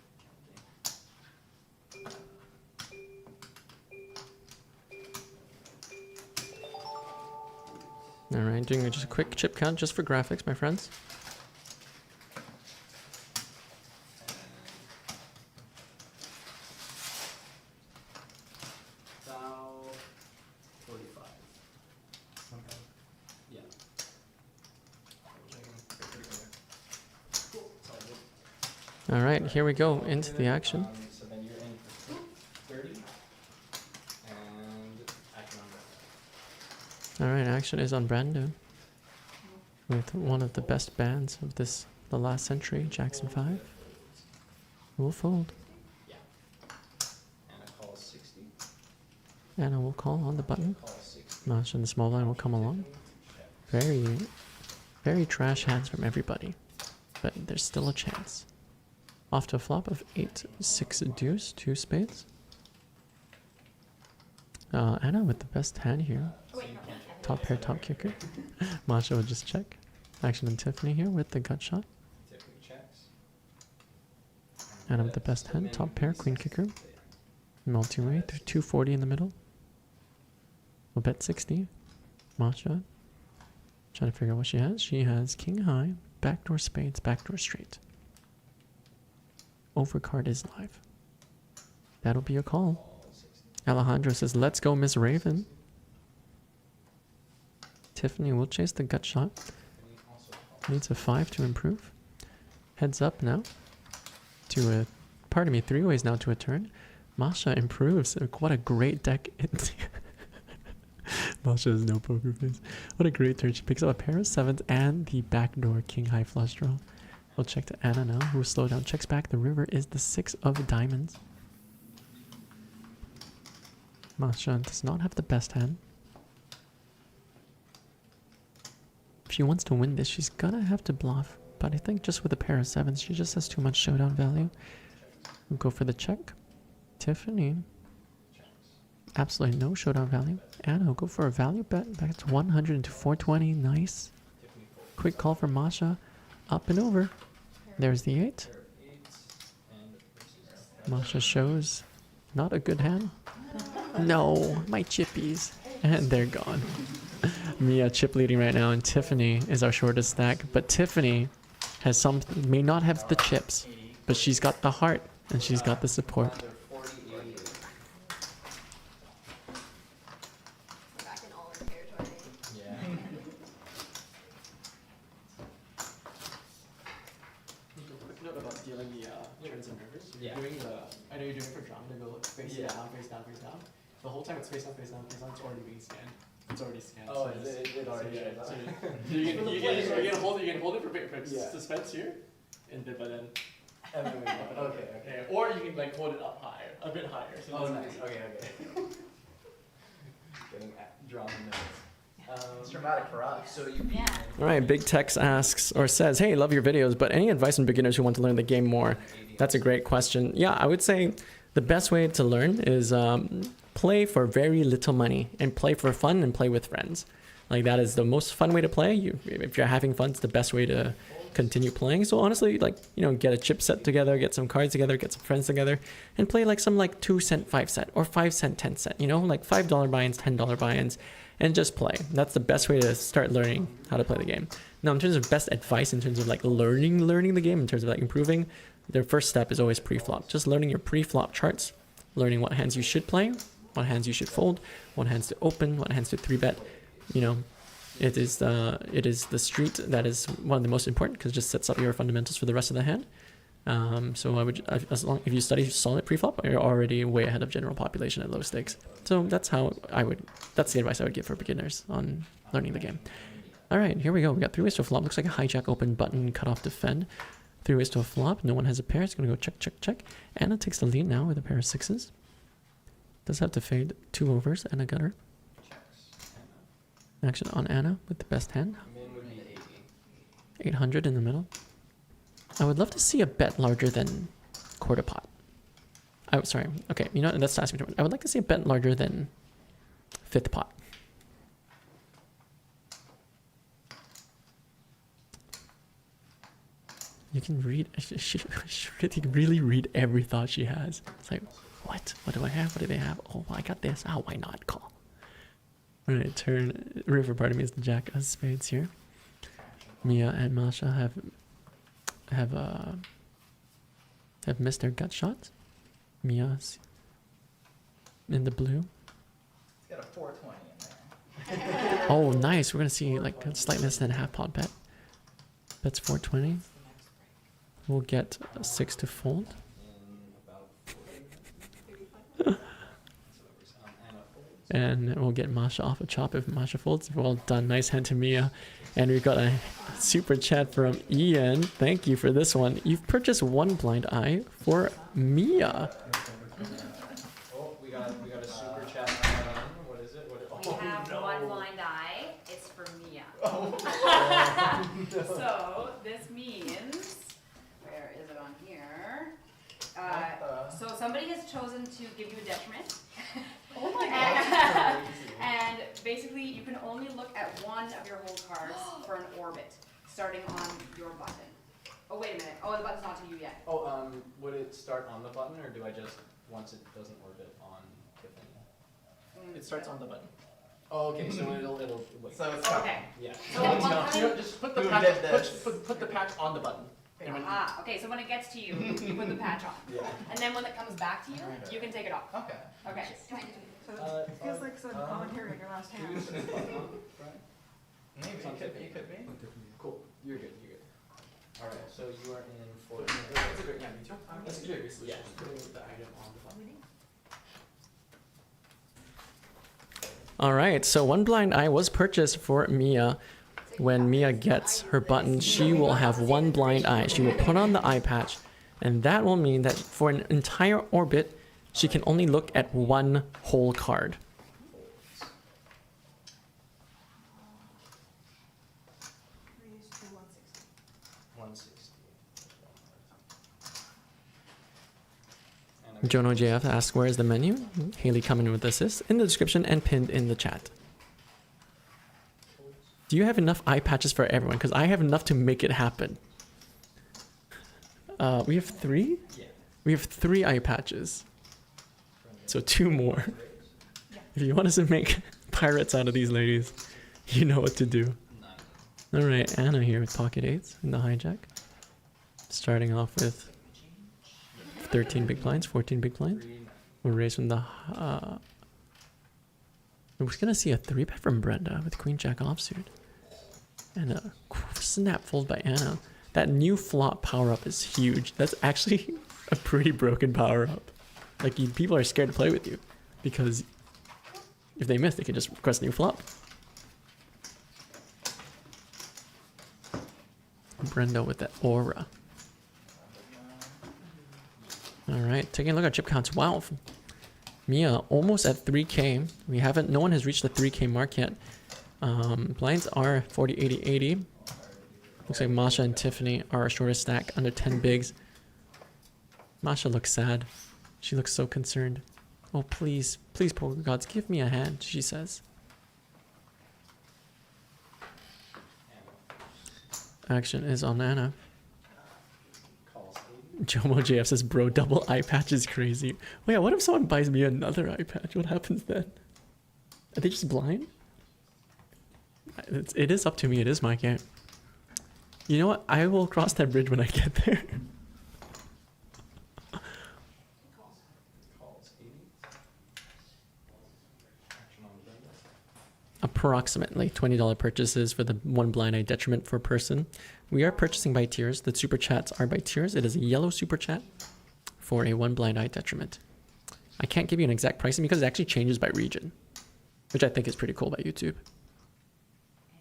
All right, doing just a quick chip count just for graphics, my friends. About 45. Yeah. Cool. It's all good. All right, here we go into the action. So then you're in for 30. And action on that. All right, action is on Brandon with one of the best bands of the last century, Jackson 5. Will fold. Anna calls 60. Anna will call on the button. Calls 60. Masha and the small blind will come along. Very, very trash hands from everybody, but there's still a chance. Off to a flop of 8, 6 deuce, 2 spades. Anna with the best hand here. Top pair, top kicker. Masha will just check. Action on Tiffany here with the gut shot. Tiffany checks. Anna with the best hand, top pair, queen kicker. Multi-way, 240 in the middle. We'll bet 60. Masha. Trying to figure out what she has. She has king high, backdoor spades, backdoor straight. Overcard is live. That'll be a call. Alejandro says, let's go, Miss Raven. Tiffany will chase the gut shot. Needs a 5 to improve. Heads up now. To a, pardon me, 3 ways now to a turn. Masha improves. What a great deck. Masha has no poker face. What a great turn. She picks up a pair of 7s and the backdoor king high flush draw. We'll check to Anna now, who will slow down. Checks back. The river is the 6 of diamonds. Masha does not have the best hand. If she wants to win this, she's gonna have to bluff. But I think just with a pair of 7s, she just has too much showdown value. We'll go for the check. Tiffany. Absolutely no showdown value. Anna will go for a value bet. Back to 100 into 420. Nice. Quick call for Masha. Up and over. There's the 8. Masha shows not a good hand. No, my chippies. And they're gone. Mia chip leading right now, and Tiffany is our shortest stack. But Tiffany has may not have the chips, but she's got the heart. And she's got the support. We're back in all our territory. Yeah. Quick note about dealing the turns and rivers. Yeah. Doing I know you're doing it for drum. They go face Yeah. down, face down, face down. The whole time it's face down, face down, face down. It's already being scanned. It's already scanned. Oh, so it already yeah, shows so up. you can hold it for Yeah. suspense here, and then but then And then we go. Okay, okay. yeah, or you can like hold it up higher, a bit higher. So Oh, it's nice. Okay, okay. Getting drawn notes. It's dramatic for us. So you. Yeah. All right, Big Tex asks or says, "Hey, love your videos, but any advice on beginners who want to learn the game more?" That's a great question. Yeah, I would say the best way to learn is play for very little money and play for fun and play with friends. Like that is the most fun way to play. If you're having fun, it's the best way to continue playing. So honestly, like, get a chip set together, get some cards together, get some friends together, and play like some like 2-cent 5-cent or 5-cent 10-cent. Like $5 buy-ins, $10 buy-ins, and just play. That's the best way to start learning how to play the game. Now, in terms of best advice, in terms of like learning the game, in terms of like improving, their first step is always pre-flop. Just learning your pre-flop charts, learning what hands you should play, what hands you should fold, what hands to open, what hands to 3-bet. It is the street that is one of the most important because it just sets up your fundamentals for the rest of the hand. So if you study solid pre-flop, you're already way ahead of general population at low stakes. So that's the advice I would give for beginners on learning the game. All right, here we go. We got 3 ways to a flop. Looks like a hijack, open, button, cut off, defend. 3 ways to a flop. No one has a pair. It's gonna go check, check, check. Anna takes the lead now with a pair of 6s. Does have to fade 2 overs and a gutter. Action on Anna with the best hand. Min would be 80. 800 in the middle. I would love to see a bet larger than quarter pot. Oh, sorry. Okay, that's asking me. I would like to see a bet larger than 5th pot. You can read. She really read every thought she has. It's like, what? What do I have? What do they have? Oh, I got this. Oh, why not call? All right, turn. River, pardon me, is the jack of spades here. Mia and Masha have missed their gut shots. Mia's in the blue. It's got a 420 in there. Oh, nice. We're gonna see like a slight less than half pot bet. Bet's 420. We'll get a 6 to fold. And we'll get Masha off a chop if Masha folds. Well done. Nice hand to Mia. And we've got a super chat from Ian. Thank you for this one. You've purchased 1 blind eye for Mia. Oh, we got a super chat. What is it? We have 1 blind eye. It's for Mia. So this means, where is it on here? So somebody has chosen to give you a detriment. Oh my god. And basically, you can only look at one of your hold cards for an orbit, starting on your button. Oh, wait a minute. Oh, the button's not to you yet. Oh, would it start on the button, or do I just, once it doesn't orbit on Tiffany? It starts on the button. Oh, okay, so it'll wait. So it's Okay. Yeah. So one time, Just put the Who patch. did this? Put the patch on the button. okay, so when it gets to you, you put the patch on. Yeah. And then when it comes back to you, you can take it off. Okay. Okay. So it feels like some commentary on your last hand. Maybe it could be. Cool. You're good. All right. So you are in 4. That's a great. Yeah, me too. That's a good solution. Yeah. Just putting the item on the button. All right, so 1 blind eye was purchased for Mia. When Mia gets her button, she will have 1 blind eye. She will put on the eye patch, and that will mean that for an entire orbit, she can only look at 1 whole card. Raise to 160. 160. Jono JF asks, where is the menu? Haley coming with assist in the description and pinned in the chat. Do you have enough eye patches for everyone? Because I have enough to make it happen. We have 3? Yeah. We have 3 eye patches. So 2 more. If you want us to make pirates out of these ladies, you know what to do. All right, Anna here with pocket 8s in the hijack. Starting off with 13 big blinds, 14 big blinds. We'll raise from the... we're gonna see a 3-bet from Brenda with Queen Jack offsuit. And a snap fold by Anna. That new flop power-up is huge. That's actually a pretty broken power-up. Like, people are scared to play with you. Because if they miss, they can just request a new flop. Brenda with that aura. Alright, taking a look at chip counts. Wow. Mia almost at 3K. No one has reached the 3K mark yet. Blinds are 40, 80, 80. Looks like Masha and Tiffany are a shortest stack under 10 bigs. Masha looks sad. She looks so concerned. Oh, please, please, poker gods, give me a hand, she says. Action is on Anna. Jomo JF says, bro, double eye patch is crazy. Wait, what if someone buys me another eye patch? What happens then? Are they just blind? It is up to me. It is my game. You know what? I will cross that bridge when I get there. Approximately $20 purchases for the 1 blind eye detriment per person. We are purchasing by tiers. The super chats are by tiers. It is a yellow super chat for a 1 blind eye detriment. I can't give you an exact pricing because it actually changes by region, which I think is pretty cool by YouTube.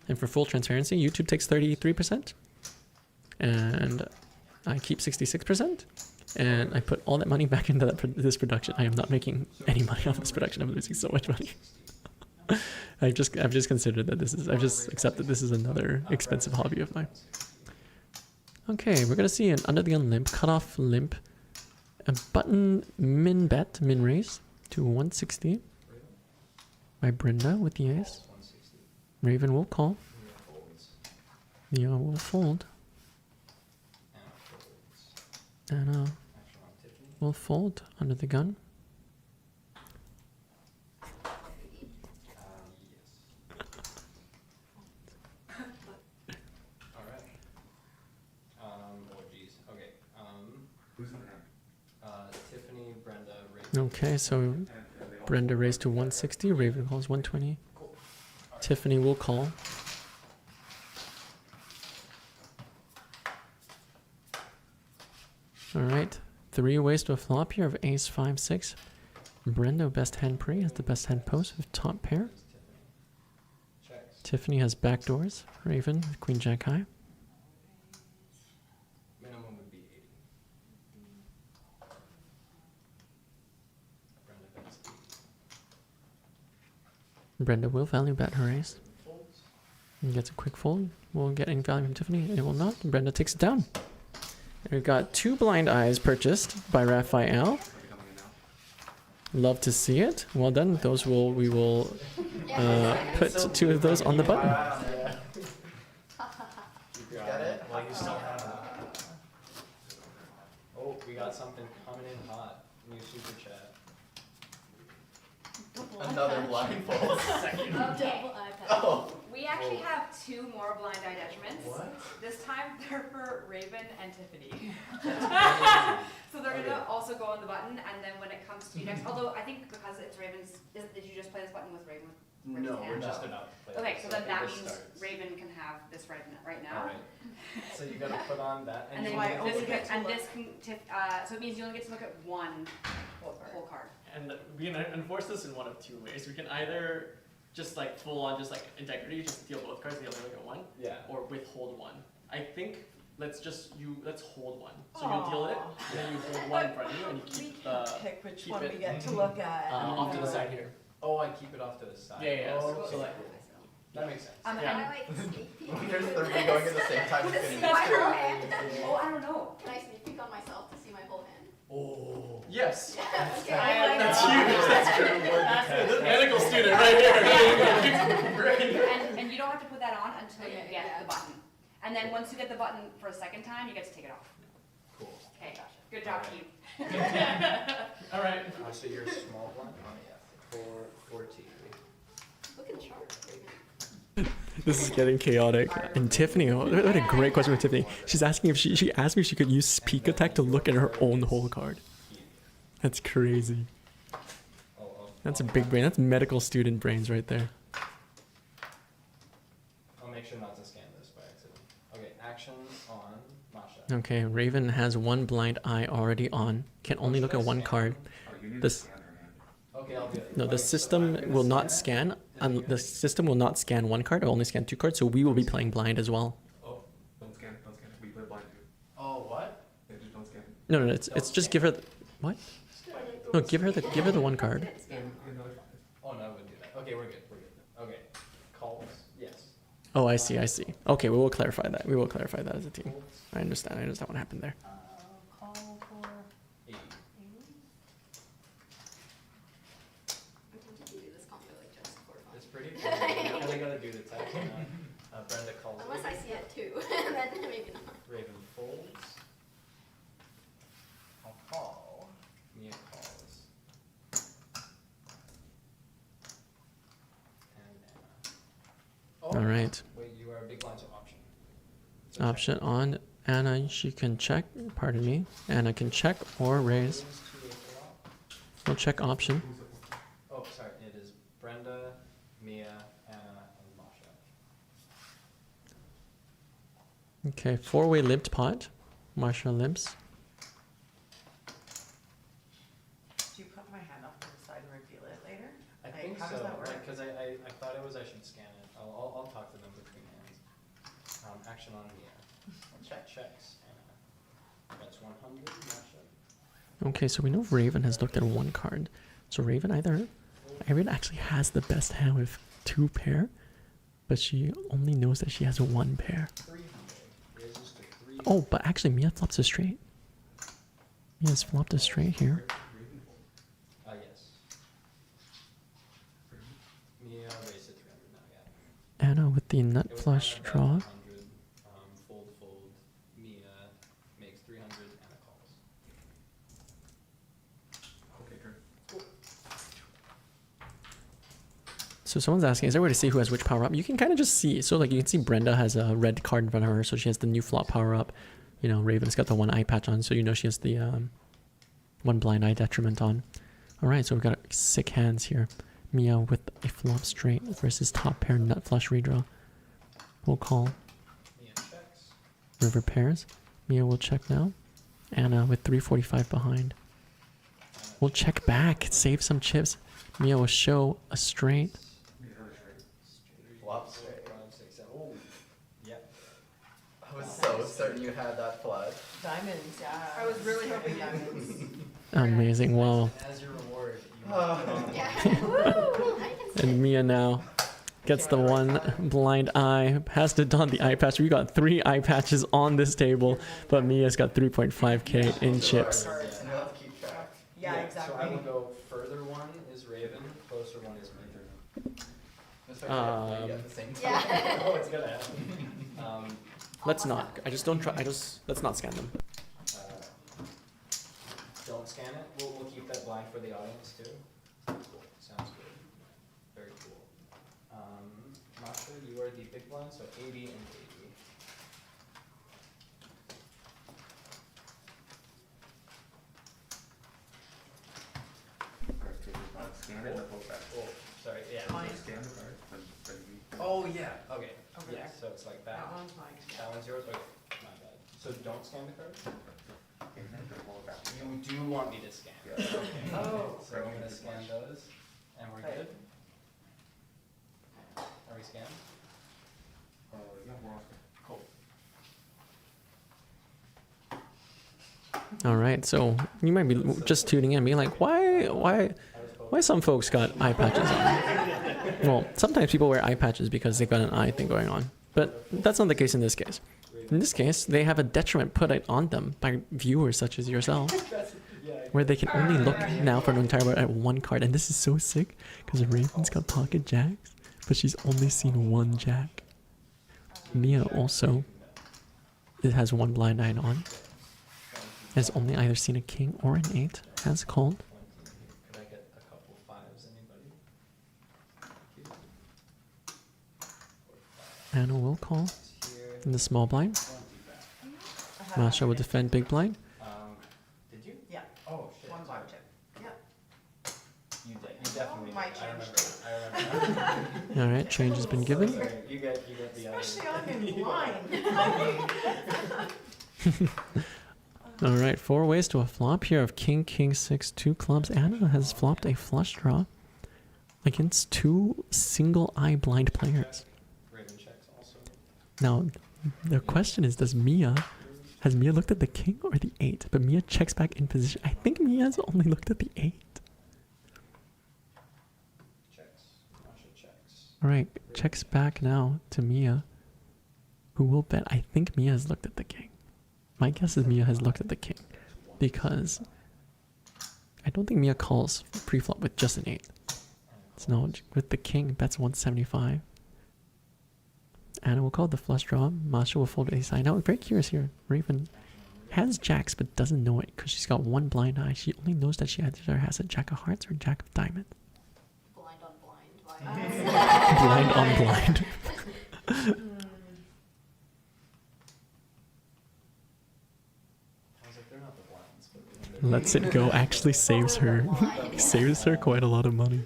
And for full transparency, YouTube takes 33%, and I keep 66%, and I put all that money back into this production. I am not making any money off this production. I'm losing so much money. I've just considered that I've just accepted this is another expensive hobby of mine. Okay, we're gonna see an under the gun limp, cutoff limp, a button min raise to 160 by Brenda with the ace. Raven will call. Neo will fold. Anna will fold under the gun. Tiffany, Brenda, Raven. Okay, so Brenda raised to 160, Raven calls 120. Tiffany will call. Alright, 3 ways to a flop here of ace 5 6. Brenda, best hand pre, has the best hand post with top pair. Tiffany has backdoors. Raven with Queen Jack high. Minimum would be 80. Brenda bets 80. Brenda will value bet her ace. And gets a quick fold. Will get any value from Tiffany. It will not. Brenda takes it down. And we've got 2 blind eyes purchased by Raphael. Love to see it. Well done. We will put 2 of those on the button. You got it? Well, you still have it. Oh, we got something coming in hot. New super chat. Another blindfold. Okay. Oh. We actually have 2 more blind eye detriments. What? This time they're for Raven and Tiffany. So they're gonna also go on the button, and then when it comes to you next, although I think because it's Raven's, did you just play this button with Raven? No, we're hand? just about to play Okay, this, so then I that think means this starts. Raven can have this right now. Alright. So you gotta put on that. And then you I can- only get to look. this can so it means you only get to look at one whole card. And we can enforce this in one of 2 ways. We can either just like full on just like integrity, just deal both cards, deal only at 1, Yeah. or withhold 1. I think let's hold 1. So you'll deal it, and then you hold 1 in front of you, and you keep Pick which keep one it, we get to look at. off to the side here. Oh, I keep it off to the side. Yeah. Oh, So like, that makes sense. And Yeah. Like sneak peek. Here's 3 going at the same time. With a Finish. sneak Oh, I don't know. Can I sneak peek on myself to see my whole hand? Oh. yes. Okay. That's huge. That's true. That's the medical student right here. And you don't have to put that on until you Okay, get yeah. the button. And then once you get the button for a second time, you get to take it off. Cool. Okay, good job, team. All right. So you're a small blind? Oh, yeah. 14. Looking sharp. This is getting chaotic. And Tiffany, I had a great question with Tiffany. She's asking if she asked me if she could use peek attack to look at her own hole card. That's crazy. That's a big brain. That's medical student brains right there. I'll make sure not to scan this by accident. Okay, action on Masha. Okay, Raven has one blind eye already on. Can only look at one card. This Okay, I'll do it. no, the system will not scan. The system will not scan one card. It will only scan two cards. So we will be playing blind as well. Oh, don't scan. We play blind too. Oh, what? Yeah, just don't scan. No, it's just give her what? No, give her the one card. Oh no, I wouldn't do that. Okay, we're good. Okay, calls. Yes. Oh, I see. Okay, we will clarify that. We will clarify that as a team. I understand what happened there. Call for 80. I'm tempted to do this combo like just for fun. It's pretty cool. You really gotta do the text. Brenda calls. Unless I 80. see it too, then maybe not. Raven folds. I'll call. Mia calls. And Anna. Oh, All right. wait, you are a big blind, so option. Option on Anna. She can check. Pardon me. Anna can check or raise. Raise to a flop. We'll check option. Oh, sorry. It is Brenda, Mia, Anna, and Masha. Okay, four-way limped pot. Marsha limps. Do you put my hand off to the side and reveal it later? I Like, think how so. does that work? Because I thought it was I should scan it. I'll talk to them between hands. Action on Mia. Checks. Anna. That's 100. Masha. Okay, so we know Raven has looked at one card. So Raven actually has the best hand with two pair, but she only knows that she has one pair. 300. Raises to 3. Oh, but actually Mia flops a straight. Mia's flopped a straight here. Yes. Mia raised to 300 now, yeah. Anna with the nut It was flush Anna bet draw. 100, fold. Mia makes 300. Anna calls. Okay, turn. So someone's asking, is there a way to see who has which power up? You can kind of just see. So like you can see Brenda has a red card in front of her, so she has the new flop power up. You know, Raven's got the one eye patch on, so you know she has the one blind eye detriment on. All right, so we've got sick hands here. Mia with a flop straight versus top pair nut flush redraw. We'll call. Mia checks. River pairs. Mia will check now. Anna with 345 behind. We'll check back, save some chips. Mia will show a straight. Flop straight. 5, 6, 7. Oh, yep. I was so certain you had that flush. diamonds, yeah. I was really hoping diamonds. Amazing, wow. As your reward, you must put on Yeah. Woo! I can see And Mia now gets the one blind eye, has to don the eye patch. We got 3 eye patches on this table, but Mia's got 3.5k in chips. And you'll have to keep track. Yeah, So I exactly. will go further one is Raven, closer one is Mia. Just like at the same time. Yeah. Oh, it's gonna happen. Let's not. Let's not scan them. Uh, don't scan it. We'll keep that blind for the audience too. Cool. Sounds good. Very cool. Masha, you are the big blind, so 80 and 80. Scan it and pull back. Oh, sorry. Yeah. Mine. Scan the card, then we. Oh yeah. Okay. Over Yeah. there. So it's like that. That one's mine. That one's yours. Okay. My bad. So don't scan the card. And then pull it back. You do want me to scan. Yeah. Okay. Oh. So I'm gonna scan those, and we're Okay. good. Are we scanned? Yeah, we're all Cool. All right, so you might be just tuning in and being like, why some folks got eye patches on? Well, sometimes people wear eye patches because they've got an eye thing going on, but that's not the case in this case. In this case, they have a detriment put on them by viewers such as yourself, where they can only look now for an entire round at one card. And this is so sick because Raven's got pocket jacks, but she's only seen one jack. Mia also has one blind eye on, has only either seen a king or an 8, has called. 20. Could I get a couple fives, anybody? Anna will call Here. in the small blind. 20 back. Masha will defend big blind. Did you? Yeah. Oh shit. One sorry. black chip. All right, change has been given. You get the other. Especially I'm in blind. All right, 4 ways to a flop here of king, king, 6, 2 clubs. Anna has flopped a flush draw against 2 single-eye blind players. Raven checks also. Now, the question is, has Mia looked at the king or the 8? But Mia checks back in position. I think Mia's only looked at the 8. Checks. Masha checks. All right, checks back now to Mia, who will bet. I think Mia has looked at the king. My guess is Mia has looked at the king, because I don't think Mia calls pre-flop with just an 8. So no, with the king, bets 175. Anna will call the flush draw. Masha will fold ace high. Now, I'm very curious here. Raven has jacks but doesn't know it because she's got one blind eye. She only knows that she either has a jack of hearts or jack of diamonds. Blind on blind vibes. Blind on blind. I was like, they're not the blinds, but Lets it go actually saves her. Saves her quite a lot of money.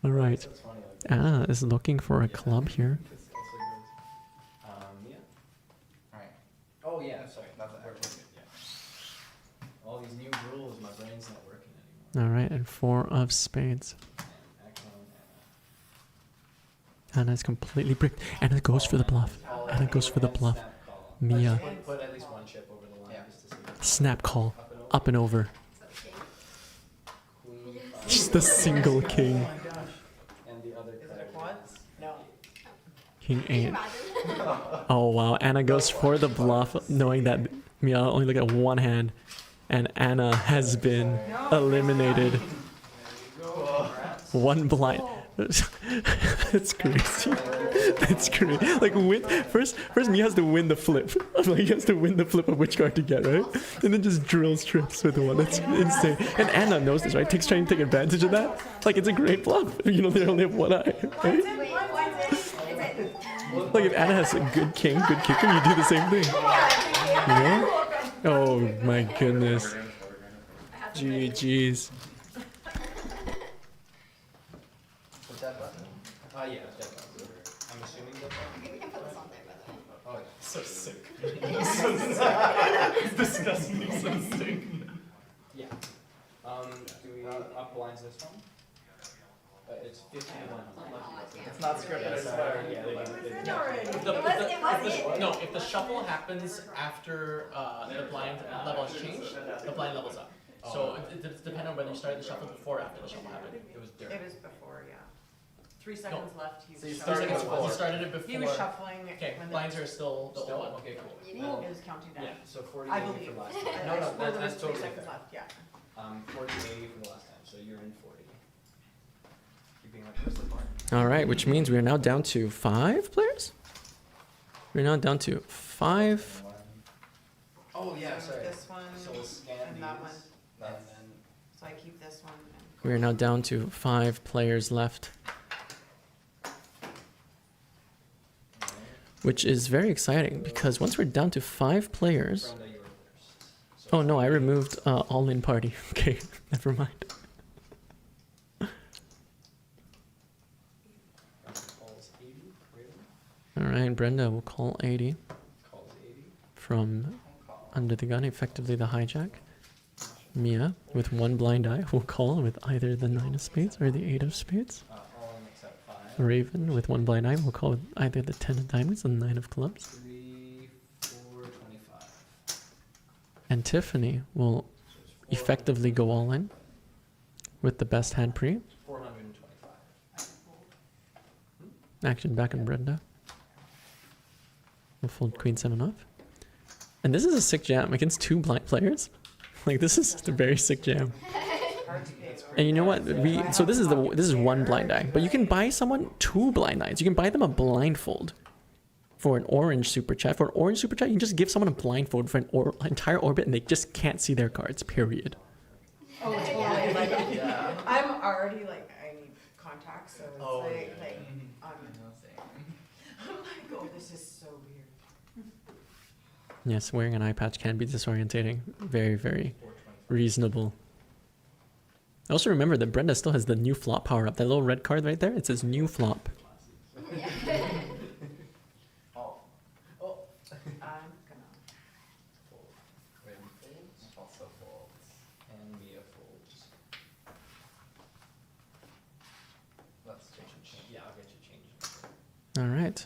All right. it's funny. Like, Anna is looking for a club here. this also goes. Yeah. Alright. Oh yeah, sorry. That's the average. Yeah. All these new rules, my brain's not working anymore. All right, and 4 of spades. And act on Anna. Anna's completely bricked. Anna goes for the bluff. Anna goes for the bluff. Snap call. Mia, Put at least one chip over the line just to see. snap call. Up and over. Queen, Just a single king. and the other Is it card. a quads? No. King Can you 8. imagine? Oh wow, Anna goes for the bluff, knowing that Mia only look at one hand, and Anna has been eliminated. One blind. That's crazy. That's crazy. Like first Mia has to win the flip. Like he has to win the flip of which card to get, right? And then just drills trips with one. That's insane. And Anna knows this, right? Trying to take advantage of that. Like it's a great bluff. You know they only have one eye. Right? Wait, what's it? Like if Anna has a good king, good kicker, you do the same thing. Yeah? Oh my goodness. GG's. Put that button? Yeah, that button. I'm assuming that button. We can put this on there, by the way. Oh, yeah. So sick. It's disgusting. So sick. Yeah. Do we up blinds this one? It's 50 to 100. It's not scripted, it's fine. Yeah, they It's already. If the shuffle happens after the blind level has changed, the blind level's up. So it's depending on whether you started the shuffle before or after the shuffle happened. It was dirt. It was before, yeah. 3 seconds left. He So you was started shuffling. before. You started it before. He was shuffling. Okay, when the- blinds are still the Still? old one. Okay, cool. You It did. was counting down. Yeah, so 40 I 80 believe. for last I- time. I No, no, swore there that's was 3 totally seconds fair. left, yeah. 40 80 for the last time, so you're in 40. Keeping like where's the bar? All right, which means we are now down to 5 players. We're now down to 5. Oh yeah, So sorry. this one So we'll scan and that one. these, and then So I keep this one. And We are now down to 5 players left, which is very exciting because once we're down to 5 players. Brenda, you were first. So Oh no, I removed all in party. Okay, never mind. calls 80. Raven All right, Brenda will call 80 calls 80. from under the gun, effectively the hijack. Mia, with one blind eye, will call with either the 9 of spades or the 8 of spades. All in except 5. Raven, with one blind eye, will call with either the 10 of diamonds or the 9 of clubs. 3 4 25. And Tiffany will effectively go all in with the best hand pre. 425. Action back on Brenda. We'll fold Queen 7 off. And this is a sick jam against 2 blind players. Like this is just a very sick jam. And you know what? So this is one blind eye, but you can buy someone 2 blind eyes. You can buy them a blindfold for an orange super chat. For an orange super chat, you can just give someone a blindfold for an entire orbit, and they just can't see their cards. Period. Oh, totally. Like, I'm already like, I need contacts, so it's I'm like, oh, this is so weird. Yes, wearing an eye patch can be disorientating. Very, very reasonable. Also remember that Brenda still has the new flop power up. That little red card right there, it says new flop. Yeah. Oh. Oh. I'm gonna. Fold. Raven folds. Also folds. And Mia folds. Let's change. Yeah, I'll get you changed. All right.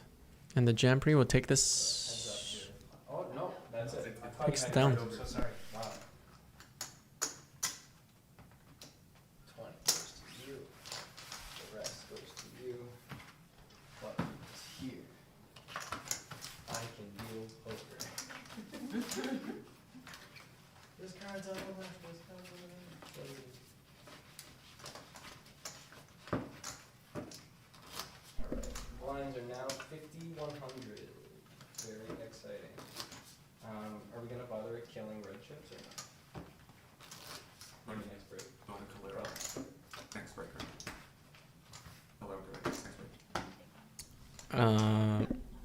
And the Jampree will take Heads this. up here. Oh, no, that's it. I thought Takes you it had down. it. I'm so sorry. Wow. 20 goes to you. The rest goes to you. What is here? I can deal poker. This card's on the left. This card's on the right. Alright, blinds are now 5,100. Very exciting. Are we gonna bother killing red chips or not? When Maybe next break. Don't color up. Next break, right? Hello, good. Next break.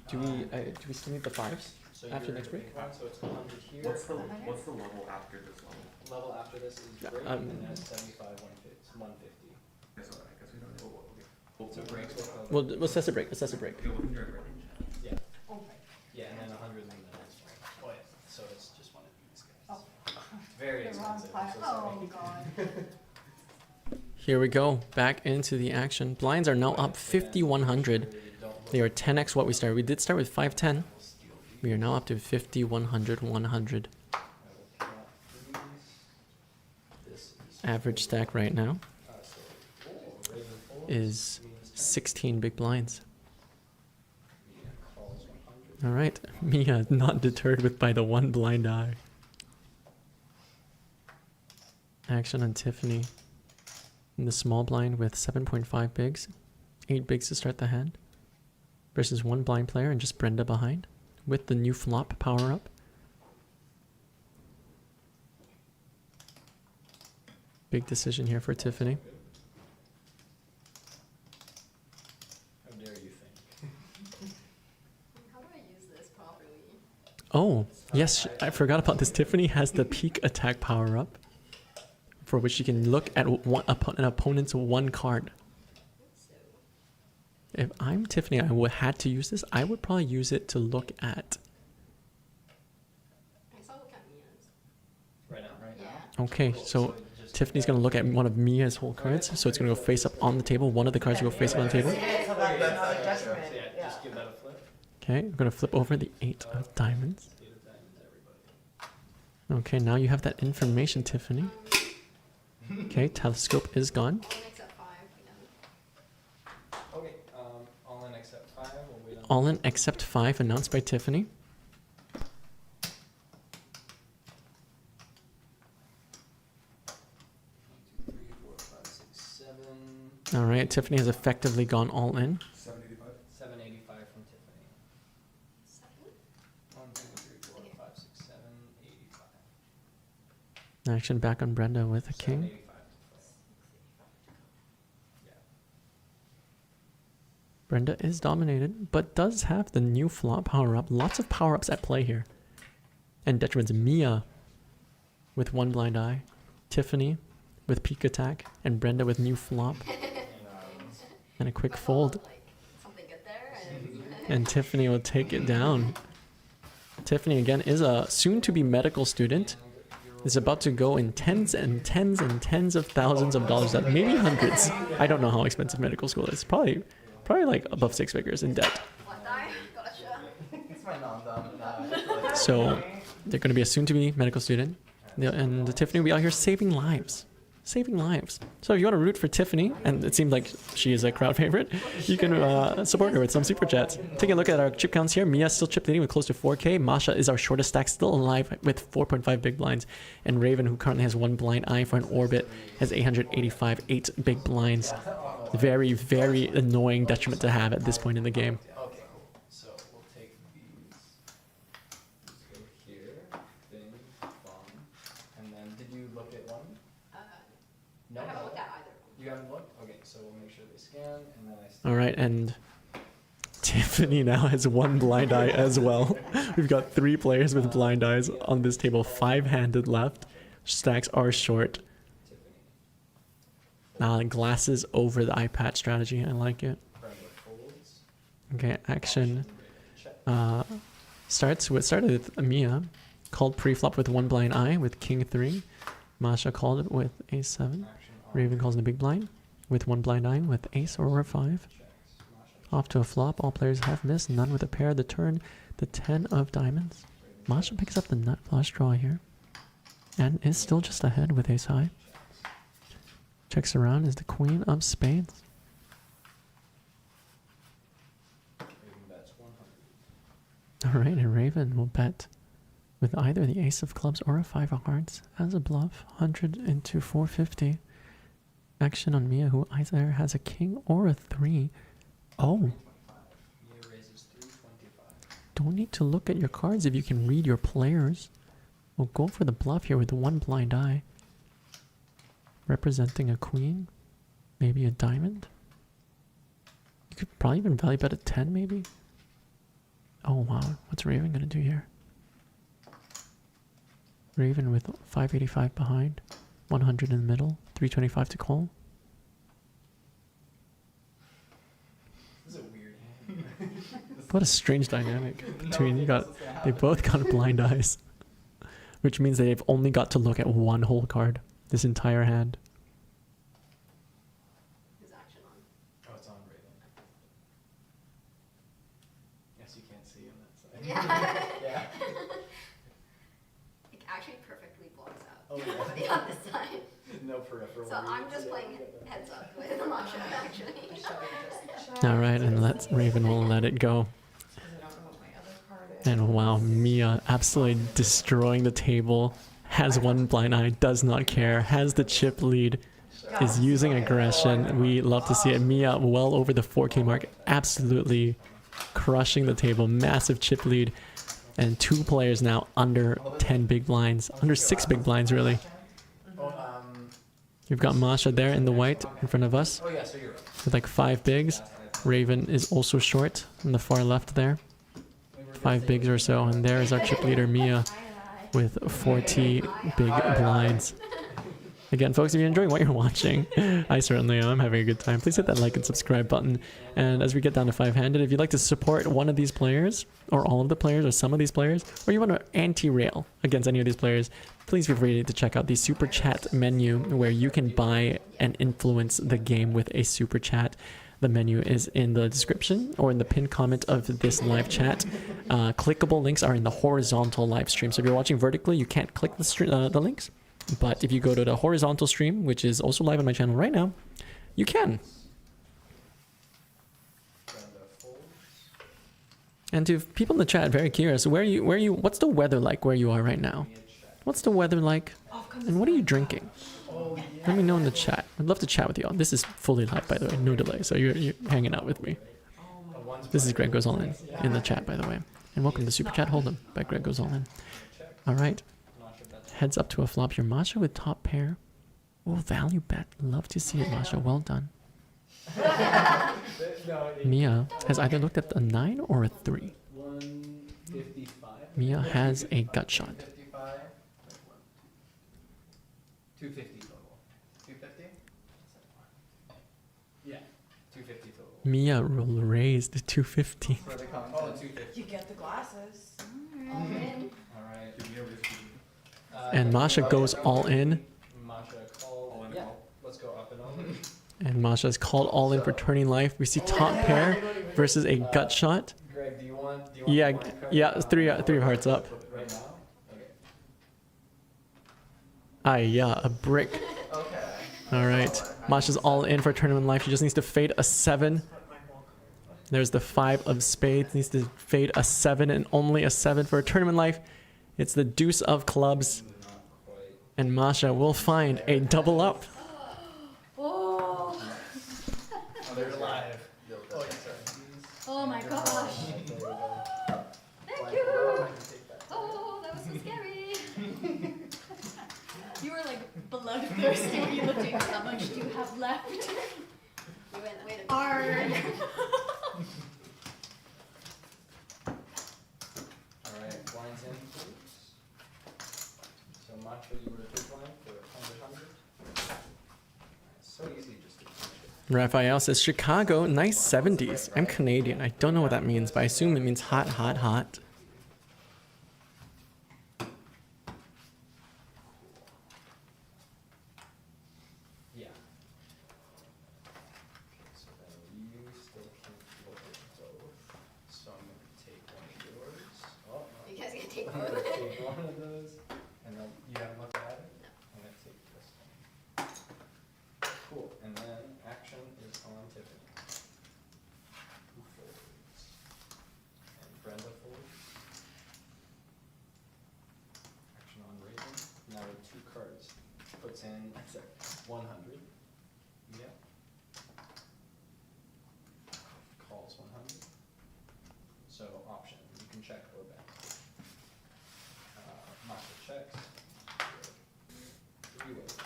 Do we still need the fives? So After you're next the break? big one, so it's 100 here. What's the level after this level? Level after this is Yeah, break, um, and then it's 75, 150. Yes, I guess we don't know. Okay. So breaks with level. Well, assess a break. Assess a break. Okay, well, then you're in range. Yeah, Okay. yeah, and then 100 and then the next one. Oh yeah, so it's just one of these guys. Oh. Very The wrong expensive, I'm pile. so sorry. Oh, God. Here we go. Back into the action. Blinds are now up 5,100. They are 10x what we started. We did start with 510. We are now up to 5,100, 100. Average stack right now is 16 big blinds. All right, Mia not deterred by the one blind eye. Action on Tiffany in the small blind with 7.5 bigs, 8 bigs to start the hand, versus one blind player and just Brenda behind with the new flop power up. Big decision here for Tiffany. How dare you think? How do I use this properly? Oh, yes, I forgot about this. Tiffany has the peak attack power up, for which she can look at an opponent's one card. If I'm Tiffany, I would had to use this. I would probably use it to look at. I saw look at Mia's. Right now? Right Yeah. Okay, so Tiffany's gonna look at one of Mia's whole cards, so it's gonna go face up on the table. One of the cards will go face up on the table. Yeah, so that's not a detriment, Yeah, yeah. just give that a flip. Okay, I'm gonna flip over the 8 of diamonds. 8 of diamonds, everybody. Okay, now you have that information, Tiffany. Okay, telescope is gone. All in except 5 again. Okay, all in except 5. We'll wait on All in except 5 announced by Tiffany. 1, 2, 3, 4, 5, 6, 7. All right, Tiffany has effectively gone all in. 785? 785 from Tiffany. 7? 1, 2, 3, 4, 5, 6, 7, 85. Action back on Brenda with a king. 785 to play. Yeah. Brenda is dominated, but does have the new flop power up. Lots of power ups at play here. And detriments Mia with one blind eye, Tiffany with peak attack, and Brenda with new flop and a quick fold. Like, something good there, and And Tiffany will take it down. Tiffany again is a soon-to-be medical student. Is about to go in tens and tens and tens of thousands of dollars, that maybe hundreds. I don't know how expensive medical school is. Probably like above 6 figures in debt. one die. Gotcha. It's my non-dom. So they're going to be a soon-to-be medical student. And Tiffany will be out here saving lives. Saving lives. So if you want to root for Tiffany, and it seems like she is a crowd favorite, you can support her with some super chats. Taking a look at our chip counts here, Mia still chip leading with close to 4K. Masha is our shortest stack, still alive with 4.5 big blinds. And Raven, who currently has one blind eye for an orbit, has 885, 8 big blinds. Very, very annoying detriment to have at this point in the game. Okay, cool. So we'll take these. Let's go here. Thing, bomb. And then, did you look at one? No. I haven't looked at either. You haven't looked? Okay, so we'll make sure they scan, and then I. All right, and Tiffany now has one blind eye as well. We've got 3 players with blind eyes on this table, 5-handed left. Stacks are short. Tiffany. Glasses over the iPad strategy. I like it. Brenda folds. Okay, action Check. started with Mia, called pre-flop with one blind eye with king 3. Masha called it with ace 7. Action on. Raven calls the big blind with one blind eye with ace or 5. Checks. Masha. Off to a flop. All players have missed. None with a pair. The turn, the 10 of diamonds. Raven Masha picks up the nut flush draw here, and is still just ahead with ace high. checks. Checks around is the queen of spades. Raven bets 100. All right, and Raven will bet with either the ace of clubs or a 5 of hearts as a bluff. 100 into 450. Action on Mia, who either has a king or a 3. Oh, 325. Mia raises 325. don't need to look at your cards if you can read your players. We'll go for the bluff here with the one blind eye. Representing a queen, maybe a diamond. You could probably even value bet a 10 maybe. Oh wow, what's Raven gonna do here? Raven with 585 behind, 100 in the middle, 325 to call. This is a weird hand. What a strange dynamic between they both got blind eyes, which means they've only got to look at one whole card this entire hand. Who's action on? Oh, it's on Raven. Yes, you can't see on that side. Yeah. Yeah. It actually perfectly blocks out. Oh, yeah. Everybody on this side. No peripheral. So I'm just playing heads up with Masha actually. All right, and Raven will let it go. And wow, Mia absolutely destroying the table. Has one blind eye, does not care. Has the chip lead, is using aggression. We love to see it. Mia well over the 4K mark, absolutely crushing the table. Massive chip lead. And 2 players now under 10 big blinds. Under 6 big blinds, really. We've got Masha there in the white in front of us Oh yeah, so you're right. with like 5 bigs. Raven is also short on the far left there. 5 bigs or so. And there is our chip leader, Mia, with 40 big blinds. Again, folks, if you're enjoying what you're watching, I certainly am. I'm having a good time. Please hit that like and subscribe button. And as we get down to 5-handed, if you'd like to support one of these players, or all of the players, or some of these players, or you want to anti-rail against any of these players, please feel free to check out the Super Chat menu, where you can buy and influence the game with a Super Chat. The menu is in the description or in the pinned comment of this live chat. Clickable links are in the horizontal live stream. So if you're watching vertically, you can't click the links. But if you go to the horizontal stream, which is also live on my channel right now, you can. Brenda folds. And to people in the chat, very curious, what's the weather like where you are right now? Mia check. What's the weather like? And what are you drinking? Oh Let me know in the chat. I'd love to chat with you all. This is fully live, by the way, no delay. So you're hanging out with me. This is Greg Goes All in the chat, by the way. And welcome to Super Chat Hold'em by Greg Goes All In. All right. Masha bets. Heads up to a flop here. Masha with top pair. Oh, value bet. Love to see it, Masha. Well done. Mia has either looked at a 9 or a 3. 155. Mia has a gut shot. 55. 250 total. 250? Yeah. 250 total. Mia will raise the 250. For the content. Oh, 250. You get the glasses. All in. Alright. And Masha goes all in. Masha called. Yeah. Let's go up and over. And Masha's called all in for turning life. We see top pair versus a gut shot. Greg, do you want Yeah, the blind card? yeah, three of hearts up. Right now? Okay. Yeah, a brick. Okay. All right. Masha's all in for tournament life. She just needs to fade a 7. There's the 5 of spades. Needs to fade a 7 and only a 7 for a tournament life. It's the deuce of clubs. Not quite. And Masha will find a double up. Oh. Oh, they're live. Oh, yeah, sorry. Oh my gosh. Thank you. Oh, that was so scary. You were like bloodthirsty when you looked at how much do you have left. You went, wait a minute. Hard. Alright, blinds in, please. So Masha, you were a big blind for 100. So easy. Raphael says Chicago, nice 70s. I'm Canadian. I don't know what that means, but I assume it means hot, hot, hot. Yeah. So then you still can't look at both. So I'm gonna take one of yours. Oh, no. You guys gonna take I'm both? gonna take one of those, and then you haven't looked at it? No. I'm gonna take this one. Cool, and then action is on Tiffany. Who folds? And Brenda folds. Action on Raven. Now with 2 cards. Puts in 100. Yep. Calls 100. So option, you can check or bet. Masha checks. 3 ways.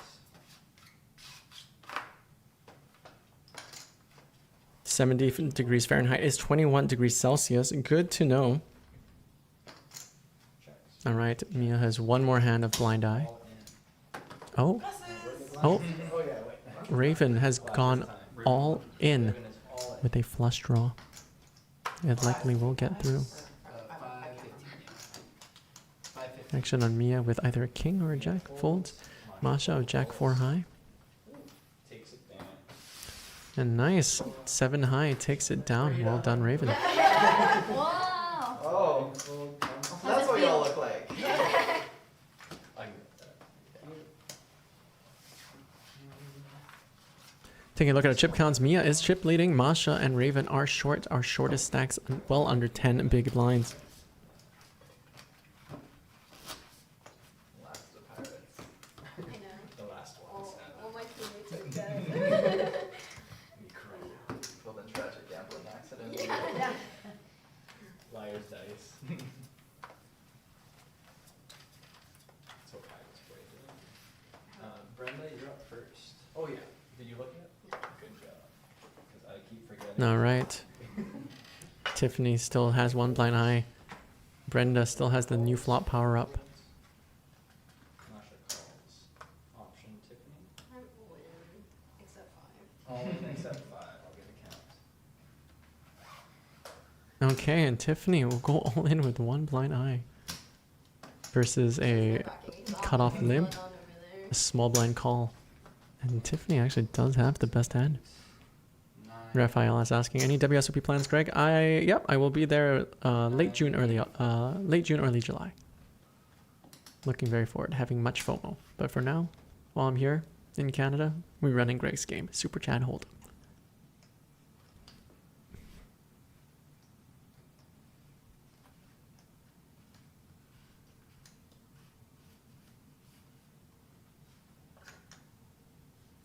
70 degrees Fahrenheit is 21 degrees Celsius. Good to know. Checks. All right, Mia has one more hand of blind eye. All in. Oh, oh, Oh yeah, wait. Raven has gone all in Raven is all in. with a flush draw. It likely will get through. 550. 550. Action on Mia with either a king or a jack. Folds. Masha of jack 4 high. Takes it down. And nice. 7 high takes it down. Well done, Raven. Wow. Oh, that's what y'all look like. I get that. Taking a look at our chip counts, Mia is chip leading. Masha and Raven are short. Our shortest stacks well under 10 big blinds. Last of pirates. I know. The last one. All my teammates are dead. Me crying. Well, then tragic gambling accident. Yeah. Liar's dice. So pirates break it. Brenda, you're up first. Oh yeah. Did you look at it? Good job. Because I keep forgetting. All right. Tiffany still has 1 blind eye. Brenda still has the new flop power up. Masha calls. Option Tiffany. I'm all in, except 5. All in except 5. I'll get a count. Okay, and Tiffany will go all in with 1 blind eye versus a cut off limb, a small blind call. And Tiffany actually does have the best hand. 9. Raphael is asking, any WSOP plans, Greg? Yep, I will be there late June, early July. Looking very forward, having much FOMO. But for now, while I'm here in Canada, we're running Greg's game, SuperChat Hold'em.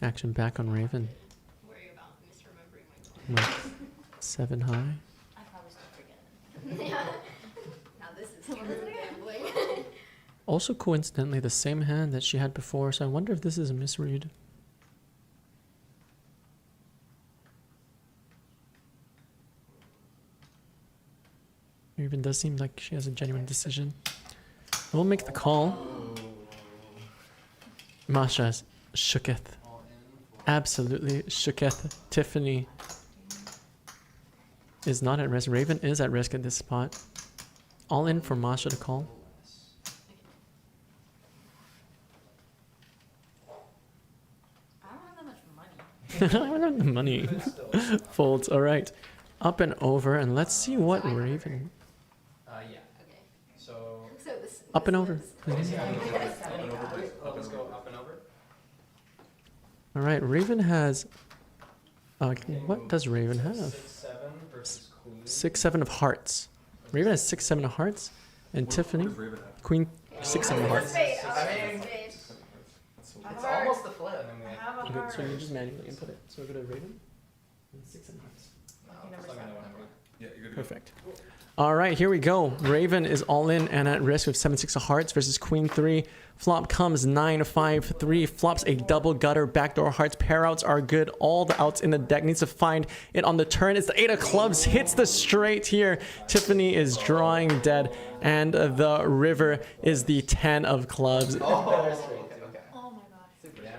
Action back on Raven Worry about misremembering my call. with 7 high. I probably still forget. Yeah. Now this is gambling. Also coincidentally the same hand that she had before, so I wonder if this is a misread. Raven does seem like she has a genuine decision. We'll make the call. Masha shooketh. All in for Absolutely shooketh. Tiffany is not at risk. Raven is at risk at this spot. All in for Masha to call. I don't have that much money. I don't have the money. Folds. All right. Up and over, and let's see what Raven. yeah. Okay. So So this. Up and over. up and over, please. Let's go up and over. All right. Raven has. What does Raven have? 6-7 versus Queen. 6-7 of hearts. Raven has 6-7 of hearts, and Tiffany, Queen, 6-7 of hearts. Spade. I mean, It's it's almost the flip. And then we I have. have a Okay, heart. so you just manually input it. So we go to Raven. And 6-7 hearts. Number Let me know 7. whenever. Yeah, you're good. Perfect. All right, here we go. Raven is all in and at risk with 7-6 of hearts versus Queen 3. Flop comes 9-5-3. Flops a double gutter. Backdoor hearts. Pair outs are good. All the outs in the deck. Needs to find it on the turn. It's the 8 of clubs. Hits the straight here. Tiffany is drawing dead. And the river is the 10 of clubs. Oh, okay. Oh my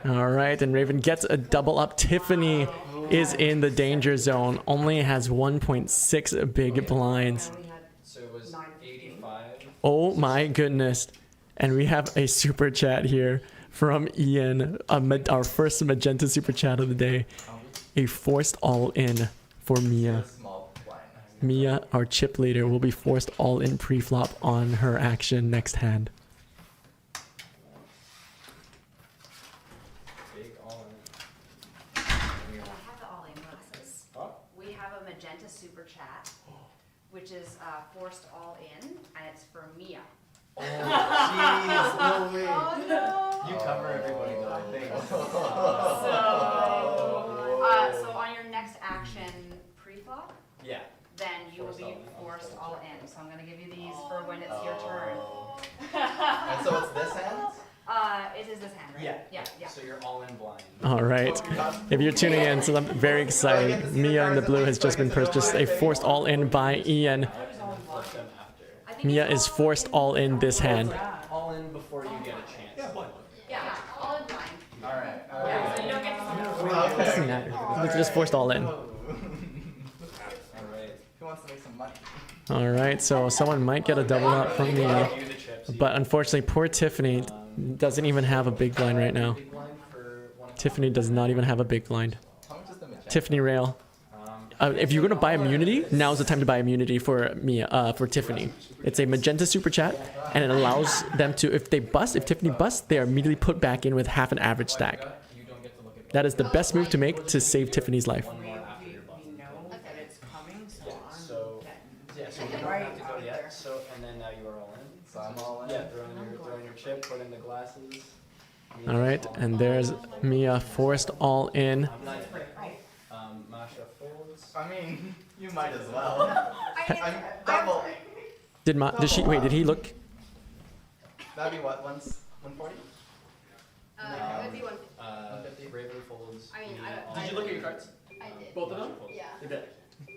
god. All right, and Raven gets a double up. Tiffany is in the danger zone. Only has 1.6 big blinds. So it was 85. Oh my goodness. And we have a super chat here from Ian, our first magenta super chat of the day. A forced all in for Mia. Mia, our chip leader, will be forced all in pre-flop on her action next hand. Big all in. I have the all-in glasses. Oh. We have a magenta super chat, which is forced all in, and it's for Mia. Oh, jeez, no way. Oh, no. You cover everybody though, I think. So on your next action pre-flop, Yeah. then you will be forced all in. So I'm gonna give you these for when it's your turn. And so it's this hand? It is this hand, right? Yeah. Yeah. So you're all in blind. All right. If you're tuning in, so I'm very excited. Mia in the blue has just been purchased a forced all in by Ian. Flip them after. I think Mia it's is forced all in this hand. All in before you get a chance. Yeah, all in blind. Alright. Yeah, so you don't get to Doesn't matter. It's just forced all in. All right. Who wants to make some money? All right. So someone might get a double up from Mia, You the chips. but unfortunately, poor Tiffany doesn't even have a big blind right now. Big blind for 1. Tiffany does not even have a big blind. How much is the magenta? Tiffany Rail. If you're gonna buy immunity, now's the time to buy immunity for Mia, for Tiffany. It's a magenta super chat, and it allows them to, if Tiffany busts, they are immediately put back in with half an average stack. You don't get to look at That is the best move to make to save Tiffany's life. one more after your bust. know that it's coming, so Yeah, I'm so you don't have to go yet. So and then now you are all in. So I'm all in? Yeah, throw in your chip, put in the glasses. All right, and there's Mia forced all in. I'm not Masha folds. I mean, you might as well. I'm double. Did he look? That'd be what, 140? It would be 150. Raven folds. I mean, Mia all Did you in. look at your cards? I did. Both of them? Yeah. They did.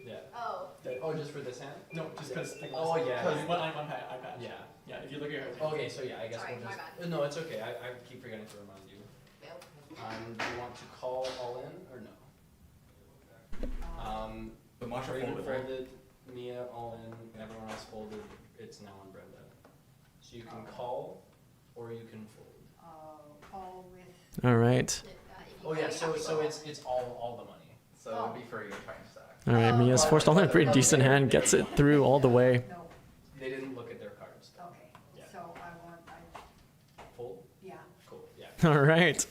Yeah. Oh. Oh, just for this hand? No, just because. Oh yeah. One iPad. Yeah. Yeah, if you look at her. Okay, so yeah, I guess Sorry, we'll my just. bad. No, it's okay. I keep forgetting to remind you. Nope. Do you want to call all in or no? The Masha Raven folded. folded, Mia all in, everyone else folded. It's now on Brenda. So you can call or you can fold. All with. All right. If you Oh yeah, call, you so have to it's all the money. So it would be for your time stack. All right, Mia's forced all in. Pretty decent hand. Gets it through all the way. No, They didn't look at their cards. Though. okay, Yeah. so I Fold. yeah. Cool. Yeah. All right.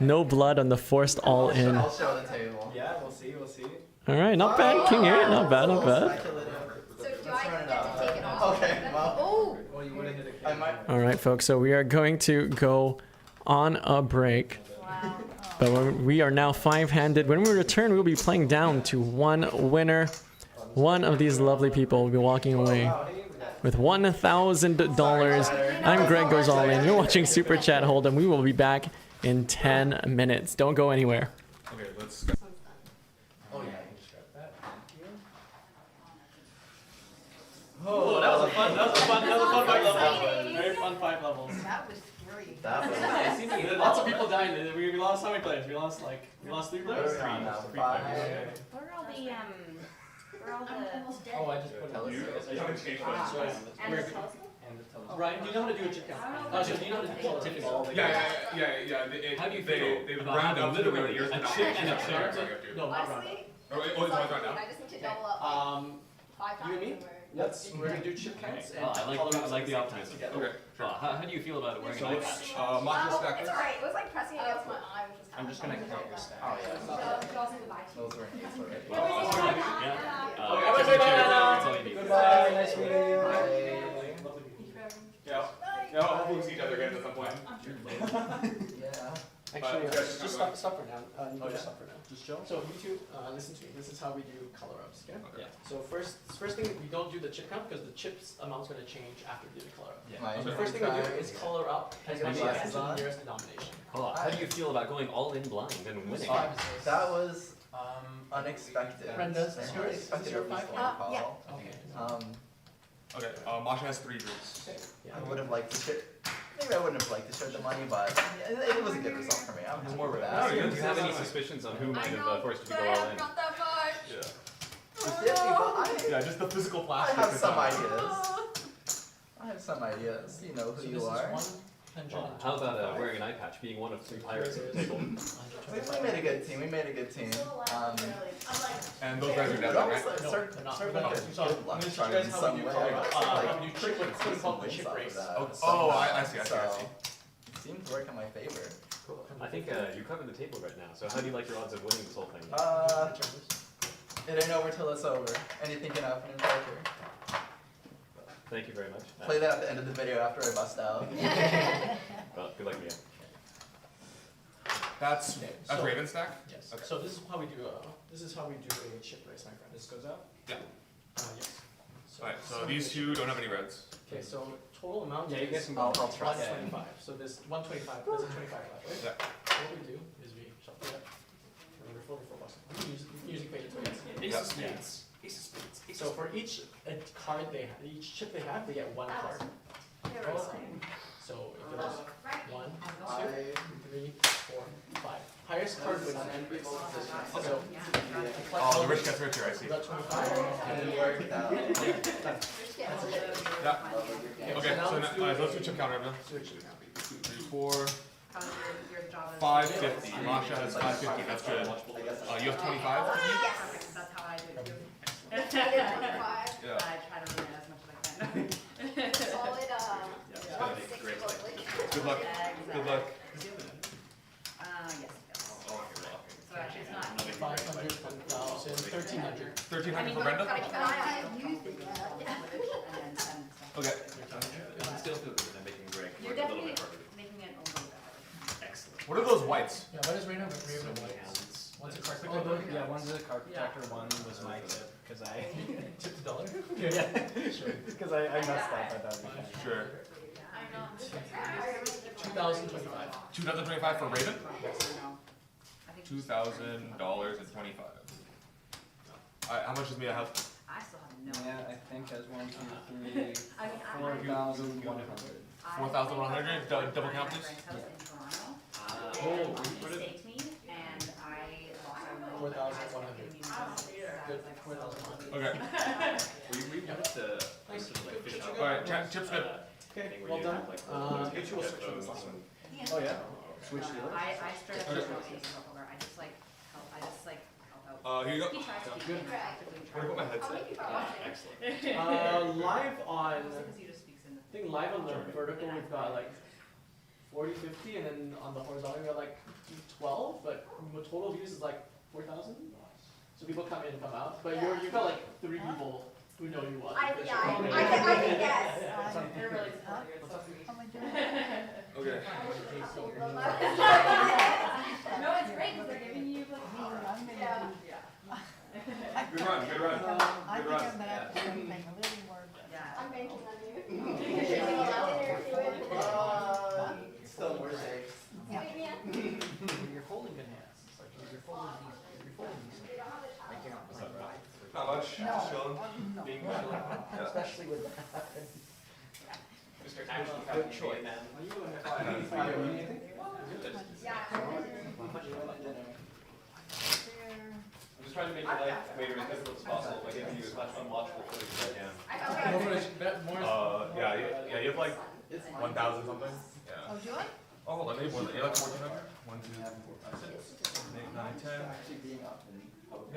No blood on the forced all in. I'll show the table. Yeah, we'll see. We'll see. All right, not bad. King 8, not bad, not bad. Speculative. So do Let's I run it get out. to take it off? Okay, well. Oh! Well, you would have hit a I king. might. All right, folks. So we are going to go on a break. Wow. But we are now 5-handed. When we return, we will be playing down to one winner. One of these lovely people will be walking away with $1,000. I'm Greg Goes All In. You're watching Super Chat Hold'em. We will be back in 10 minutes. Don't go anywhere. Okay, let's. Oh yeah, I can just grab that. Thank you. Oh, that was a fun 5 Exciting. Very fun 5 levels. That was great. That was. Lots of people died. We lost how many players? We lost 3 players? Three now. 3 Five. players. Where are all the where are all I'm the almost dead. Oh, I just put You haven't changed Ah, much. sorry. and the telescope? And the telescope. Ryan, do you know how to do a chip count? Oh, so do you know how to do Tiffany? Yeah. How do you They feel round about having up to literally years a and chip and a not- chart? No, not round Honestly, Oh, it's it's like, right now? I just need to double up 5 times. You and me? and we're- We're gonna do chip counts and Oh, I like color the outs at the same optimism. time together. Okay. How do you feel about wearing So an eye let's patch? Masha Oh, stack it's this. alright. It was like pressing against my eye, which was kind I'm of just gonna fun. count your stack. Oh, yeah. So, you all say goodbye to Those were nice already. Yeah. Okay, Signature, bye. that's all you need. Goodbye. Nice meeting you. Yeah, hopefully we see each other again at some point. Yeah. Actually, Just just stop for now. Just stop for now. Just Joe. So you two, listen to me. This is how we do color ups. Okay. Yeah. So first thing we don't do the chip count because the chips amount's going to change after we do the color up. Yeah. My So the first thing we do is color up as Take many my as glasses the on. nearest denomination. Oh, how do you feel about going all in blind and winning? That was unexpected. Brenda, is I this really yours? expected Is this at your least 5 one count? Yeah. call. Okay. Okay, Masha has 3 groups. Yeah. I would have liked to chip maybe I wouldn't have liked to share the money, but it was a good result for me. I'm more of a Do you have any suspicions on who might have forced you to go all in? Not that much. Yeah, just the physical I plastic. have is some not- ideas. I have some ideas. You know who So you this is are. 125. Well, how about wearing an eye patch, being one of 3 pirates at the table? We made a good team. We made a good team. And those guys are dead, We always right? start they're not. with They're a not. good So, luck I'm gonna try show you guys in how some we do way. Cards. Like, You chip with something called the chip race. Oh, I see. So, it seemed to work in my favor. Cool. I think you covered the table right now, so how do you like your odds of winning this whole thing? It ain't over till it's over. Anything can happen in poker. Thank you very much. Play that at the end of the video after I bust out. Well, good luck, Mia. That's Okay, a so- Raven stack? Yes. So this is how we do a chip race, my friend. This goes out? Yeah. Yes. Alright, so these two don't have any reds. Okay, so total amount Yeah, you is guys can I'll try. 125. So this 125, there's a 25 left, right? Yeah. So what we do is we shuffle it. Remember, 44 bucks. Music fade into it. Ace of spades. So for each card they have, each chip they have, they get 1 card. So it goes 1, 2, 3, 4, 5. Highest card wins. So Oh, the rich gets richer, I see. we got 25. And then Yeah. Okay, so now, let's do chip counter now. 2, 3, 4, Your job is. 550. Masha has 550, that's good. You have 25? Perfect, that's how I do it. Yeah. I try to read as much as I can. Solid, It's gonna make a great play. Good luck. Good luck. Yes. So actually it's not. 500, 1,000, 1,300. 1300 for Brenda? Okay. I still feel good at making Greg You're work a little definitely bit harder. making it a little bit harder. Excellent. What are those whites? Yeah, what is Raven and White? One's a card Oh, yeah, one's a card protector, one was my tip, because I, Tip the dollar? yeah, because I messed up, I thought it'd be kind of. Sure. 2,025. 2025 for Raven? I think $2,000 and 25. Alright, how much does Mia have? I still have no. Yeah, I think has 1, 2, 3, I mean, 4,100. 4,100? Double count, please? Oh, mistaked me, and I also. 4,100. Good, 4,100. Okay. We wanted to sort of like fish out. Alright, chip's good. Okay, Where well you done. have, like, Mutual get switch on this those last one. Oh, yeah? Switch the other? I straight up just don't see stuff over. I just like help out. Here you go. He tries to keep me actively Where do I put my trying. headset? Excellent. Live on, Because he just speaks in the. I think live on the vertical we've got like 40, 50, and then on the horizontal we got like 12, but the total views is like 4,000. So people come in and come out, but you've got like 3 people who know you watch. I can guess. They're really supportive. It's so sweet. How am I doing? Okay. No, it's great because they're giving you like. Yeah. Good run, good run. I Good think run. I'm gonna have to do something a little more. Yeah. I'm banking on you. Still more safe. Yeah. You're holding good hands. It's like you're folding these. Not much. No. Just chilling. No. Being chilling. Yeah. Especially with Good choice, man. I'm just trying to make your life waiter as difficult as possible by giving you as much unwatchable footage as I can. Yeah, you have like 1,000 something. Yeah. Oh, do I? Oh, hold on, maybe more than you have 1,400? 1, 2, 3, 4, 5, 6, 7, 8, 9, 10.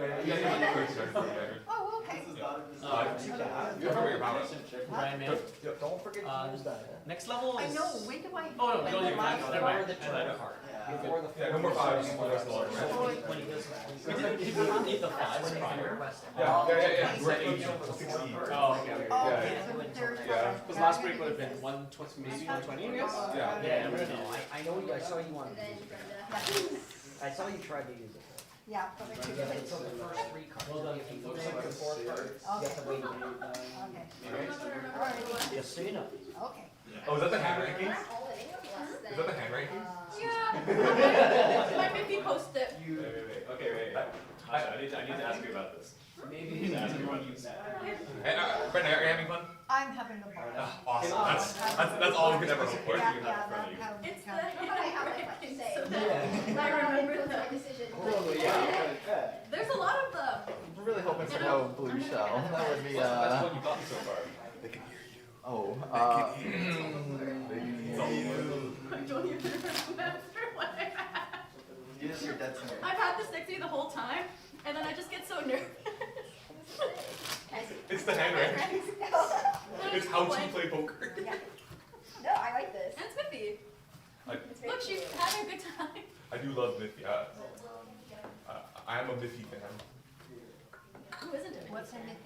Yeah, 1,300. Oh, okay. You have your power. Ryan, man. Don't forget to use that. Next level I is. know, when do I? Oh, no, when no, the you last can't. Never one? mind. Before the Yeah, no more 5s for the rest of the order, right? Oh, When he does, we didn't need the 5s prior. Yeah. We're at Okay. 80, 60. Oh, okay. Oh, Yeah. okay, so there's. Yeah. Because last break would have been 120, maybe 120, I guess? Yeah. Yeah, I don't know. I know, I saw you wanted to use it. Yeah, I saw you tried to use it. yeah, but I took it. It's on the first 3 cards. Well done. If you look at the 4 cards, you have to wait. Okay. Alright. Just so you know. Okay. Oh, is that the hand rankings? Is that the hand rankings? Yeah. My Mickey post-it. Wait. Okay, wait. Masha, I need to ask you about this. Maybe everyone use that. Hey, Brenda, are you having fun? I'm having a ball. Awesome. That's all we could ever hope for. Yeah, that would be It's the kind of. how I have like what to say. Yeah. I remember my decision. Totally, yeah. There's a lot of them. I'm really hoping for no blue shell. That would be That's what you've gotten so far. oh, I don't even remember what I had. use your dead center. I've had this next to me the whole time, and then I just get so nervous. It's the handwriting. It's how to play poker. No, I like this. And it's Miffy. Look, she's having a good time. I do love Miffy. I am a Miffy fan. Who isn't it? What's her name?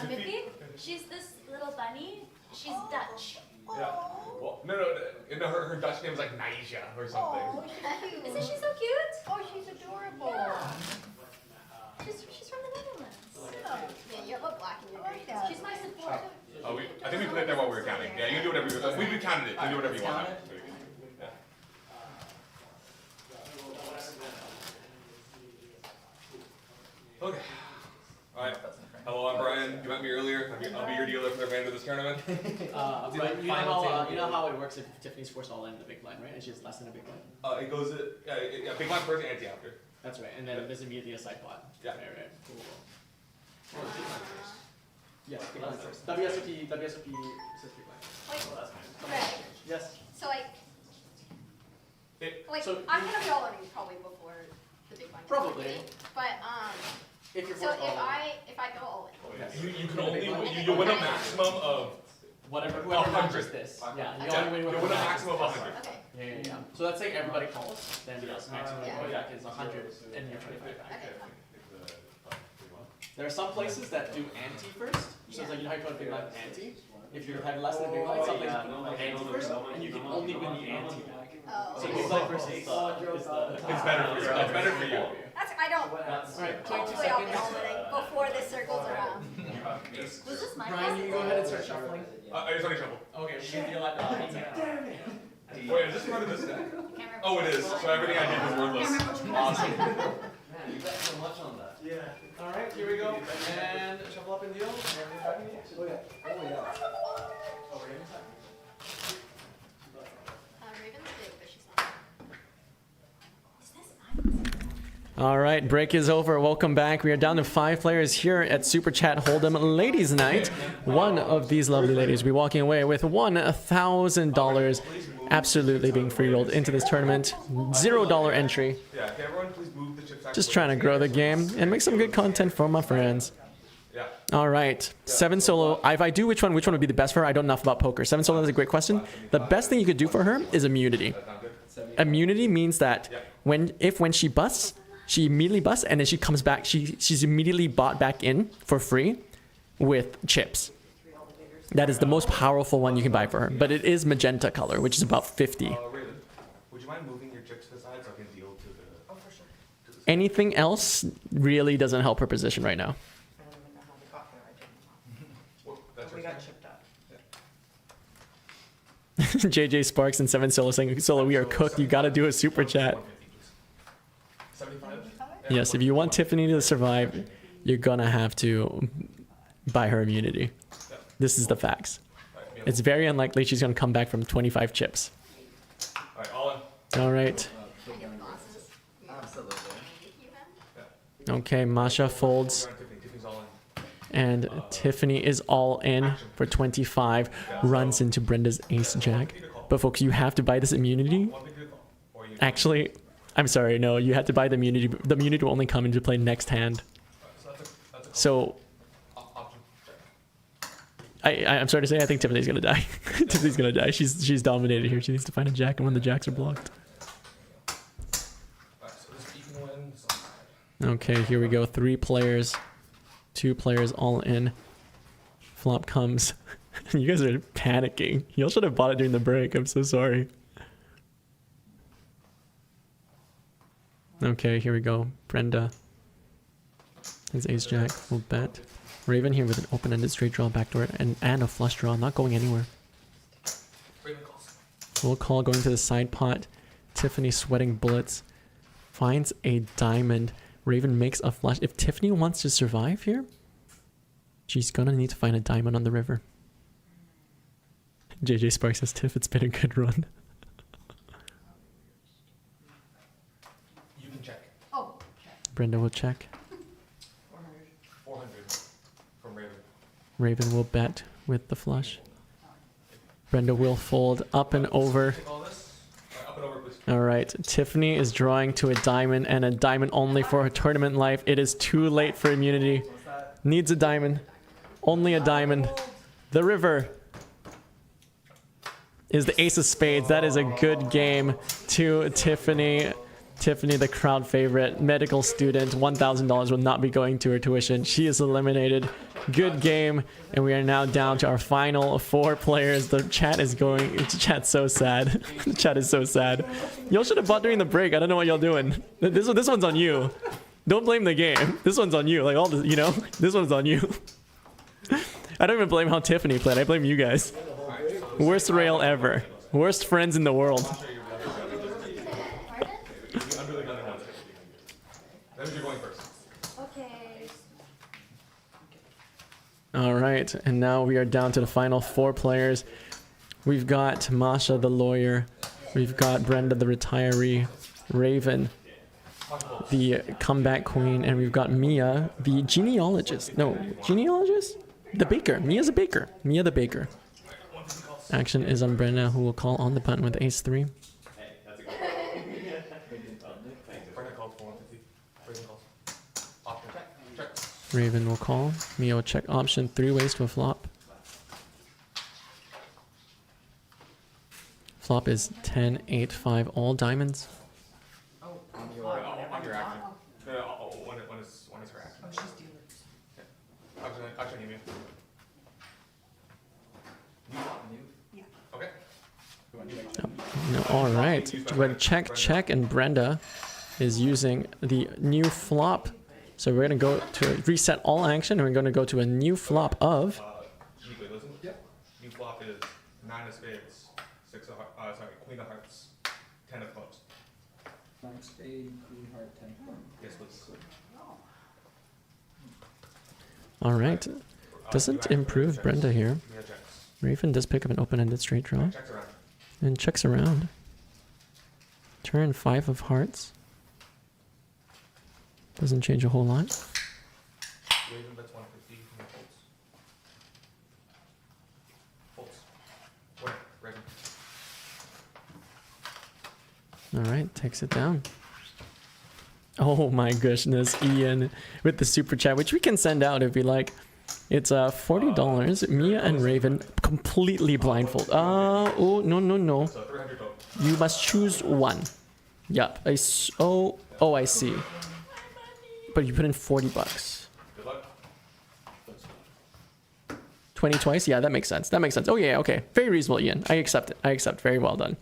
A Miffy? She's this little bunny. She's Dutch. Yeah. Well, no, her Dutch name is like Naija or something. Oh, she's cute. Isn't she so cute? Oh, she's adorable. She's from the Netherlands. Yeah, you have a black in your I like that. She's my support. Oh, I think we put it there while we were counting. Yeah, you can do whatever you want. We counted it. You can do whatever you want. Yeah. Okay. Alright. Hello, I'm Brian. You met me earlier. I'll be your dealer for the remainder of this tournament. But you know how it works if Tiffany's forced all in the big blind, right? And she has less than a big blind. It goes, big line first, anti after. That's right. And then there's immediately a side pot. Yeah. Right. Cool. Yes, big blind first. WSOP says big blind. Wait, That's fine. okay. Yes. So like, So I'm gonna be all in probably before the big one. Probably. But If you're so forced all in. if I go all in. You can only you win a maximum of Whoever 100. matches this. Yeah, you Yeah, only win you win a maximum of 100. Okay. Yeah. So let's say everybody calls, then yes, maximum Yeah. back is 100 and you're 25 back. Okay. There are some places that do ante first, so it's like you know how you put a big blind ante. If you have less than a big blind, some places put ante first, and you can only win the ante back. Oh. So big blind first is the It's better for you. It's better for you. That's I don't. Alright, 22 Hopefully I'll be seconds. all winning before this circles around. Yes. Was this my Ryan, you go ahead and start shuffling. It's only shuffle. Okay, we can deal at Wait, is this part of this deck? Oh, it is. So everything I did was worthless. Awesome. You got so much on that. Yeah. Alright, here we go. And shuffle up and deal. Oh yeah. Raven's big, but she's not. Is this mine? All right, break is over. Welcome back. We are down to 5 players here at SuperChat Hold'em Ladies Night. One of these lovely ladies will be walking away with $1,000, absolutely being free rolled into this tournament. $0 entry. Yeah, can everyone please move the chips back? Just trying to grow the game and make some good content for my friends. Yeah. All right, 7 solo. If I do which one would be the best for her? I don't know enough about poker. 7 solo is a great question. The best thing you could do for her is immunity. Immunity means that when she busts, she immediately busts, and then she comes back. She's immediately bought back in for free with chips. That is the most powerful one you can buy for her. But it is magenta color, which is about 50. Raven, would you mind moving your chips to the side so I can deal to the... Oh, for sure. Anything else really doesn't help her position right now. I don't even know how we got there, I didn't. Well, that's We your got turn. chipped up. JJ Sparks and 7 solo saying, Solo, we are cooked. You got to do a super chat. 75? Yes, if you want Tiffany to survive, you're going to have to buy her immunity. This is the facts. It's very unlikely she's going to come back from 25 chips. Alright, all in. All right. Absolutely. Okay, Masha folds. Tiffany's all in. And Tiffany is all in for 25. Runs into Brenda's ace jack. But folks, you have to buy this immunity. One thing to call. Or you... Actually, I'm sorry, no, you have to buy the immunity. The immunity will only come into play next hand. that's a So option. I'm sorry to say, I think Tiffany's gonna die. Tiffany's gonna die. She's dominated here. She needs to find a jack, and when the jacks are blocked. Alright, so this you can win. This on the side. Okay, here we go. 3 players, 2 players all in. Flop comes. You guys are panicking. Y'all should have bought it during the break. I'm so sorry. Okay, here we go. Brenda. His ace jack will bet. Raven here with an open-ended straight draw backdoor and a flush draw, not going anywhere. Raven calls. Full call going to the side pot. Tiffany sweating bullets. Finds a diamond. Raven makes a flush. If Tiffany wants to survive here, she's gonna need to find a diamond on the river. JJ Sparks says, Tiff, it's been a good run. You can check. Oh, Brenda will check. 400 from Raven. Raven will bet with the flush. Brenda will fold up and over. Take all this. Up and over, please. All right, Tiffany is drawing to a diamond and a diamond only for her tournament life. It is too late for immunity. Needs a diamond. Only a diamond. The river is the ace of spades. That is a good game to Tiffany. Tiffany, the crowd favorite, medical student, $1,000 will not be going to her tuition. She is eliminated. Good game, and we are now down to our final 4 players. The chat is going. The chat's so sad. The chat is so sad. Y'all should have bought during the break. I don't know what y'all doing. This one's on you. Don't blame the game. This one's on you. Like all the, you know, this one's on you. I don't even blame how Tiffany played. I blame you guys. Worst rail ever. Worst friends in the world. You're going first. Okay. All right, and now we are down to the final 4 players. We've got Masha the Lawyer. We've got Brenda the Retiree, Raven, the Comeback Queen, and we've got Mia, the Genealogist. No, Genealogist? The Baker. Mia's a baker. Mia the Baker. Action is on Brenda, who will call on the button with ace 3. Brenda calls for 150. Raven calls. Option check. Check. Raven will call. Mia will check option 3 ways to a flop. Flop is 10, 8, 5, all diamonds. Oh, On your action. One is her action. Oh, she's dealing. Action, you mean? Yeah. Okay. No, all right. We're check, and Brenda is using the new flop. So we're gonna go to reset all action, and we're gonna go to a new flop of. Nico, listen. Yep. New flop is 9 of spades, Queen of hearts, 10 of clubs. 9 spade, queen heart, 10. Yes, please. All right. Doesn't improve Brenda here. We have checks. Raven does pick up an open-ended straight draw Checks around. and checks around. Turn 5 of hearts. Doesn't change a whole lot. Raven bets 150 from the folds. Folds. Winner. Raven. All right, takes it down. Oh my goodness, Ian with the super chat, which we can send out if we like. It's $40. Mia and Raven completely blindfold. Oh no. So 300 total. You must choose one. Yep. I see. But you put in $40. Good luck. 20 twice? Yeah, that makes sense. That makes sense. Oh yeah, okay. Very reasonable, Ian. I accept it. I accept. Very well done.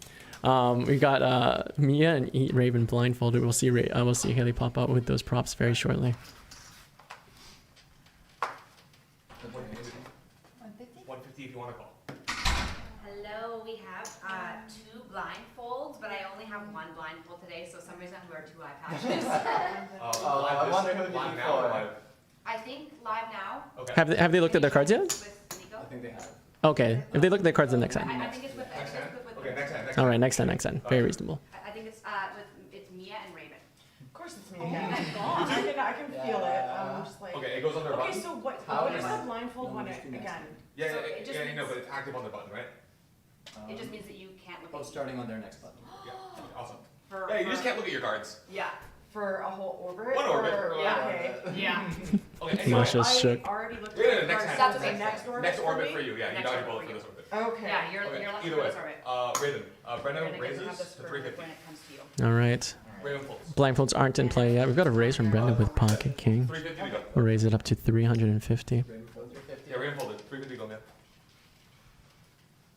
We got Mia and Raven blindfolded. We'll see we'll see Haley pop out with those props very shortly. 150 if you want to call. Hello, we have 2 blindfolds, but I only have 1 blindfold today, so some reason wear 2 eye patches. I wonder who live did now or before. live? I think live now. Okay. Have they looked at their cards yet? With Nico. I think they have. Okay. If they look at their cards, then next time. I think it's with. Next time? Okay, next time. All right, next time. Very reasonable. I think it's it's Mia and Raven. Of course it's me again. I can feel it. I'm just like. Okay, it goes under a Okay, button. so what How is is the it? blindfold one Just do next again? time. Yeah, So it just you know, means- but it's active on the button, right? It just means that you can't look Oh, at starting on their next button. Yeah. Awesome. for, Yeah, you just can't look at your cards. Yeah. For a whole orbit? One orbit. Or- Yeah. Okay. Yeah. Okay, anyway. Masha's I shook. already looked Yeah, at the next cards. time. That's The okay. Next for orbit me? for you. Yeah, you Next dodge a orbit bullet for for you. this orbit. Okay. Yeah, you're Okay, lucky either for way. this orbit. Raven. Brenda You're gonna have raises this to for 350. when it comes to you. All right. Raven folds. Blindfolds aren't in play yet. We've got a raise from Brenda with Pocket King. 350 to go. We'll raise it up to 350. Raven fold 350. Yeah, Raven folded. 350 go, man.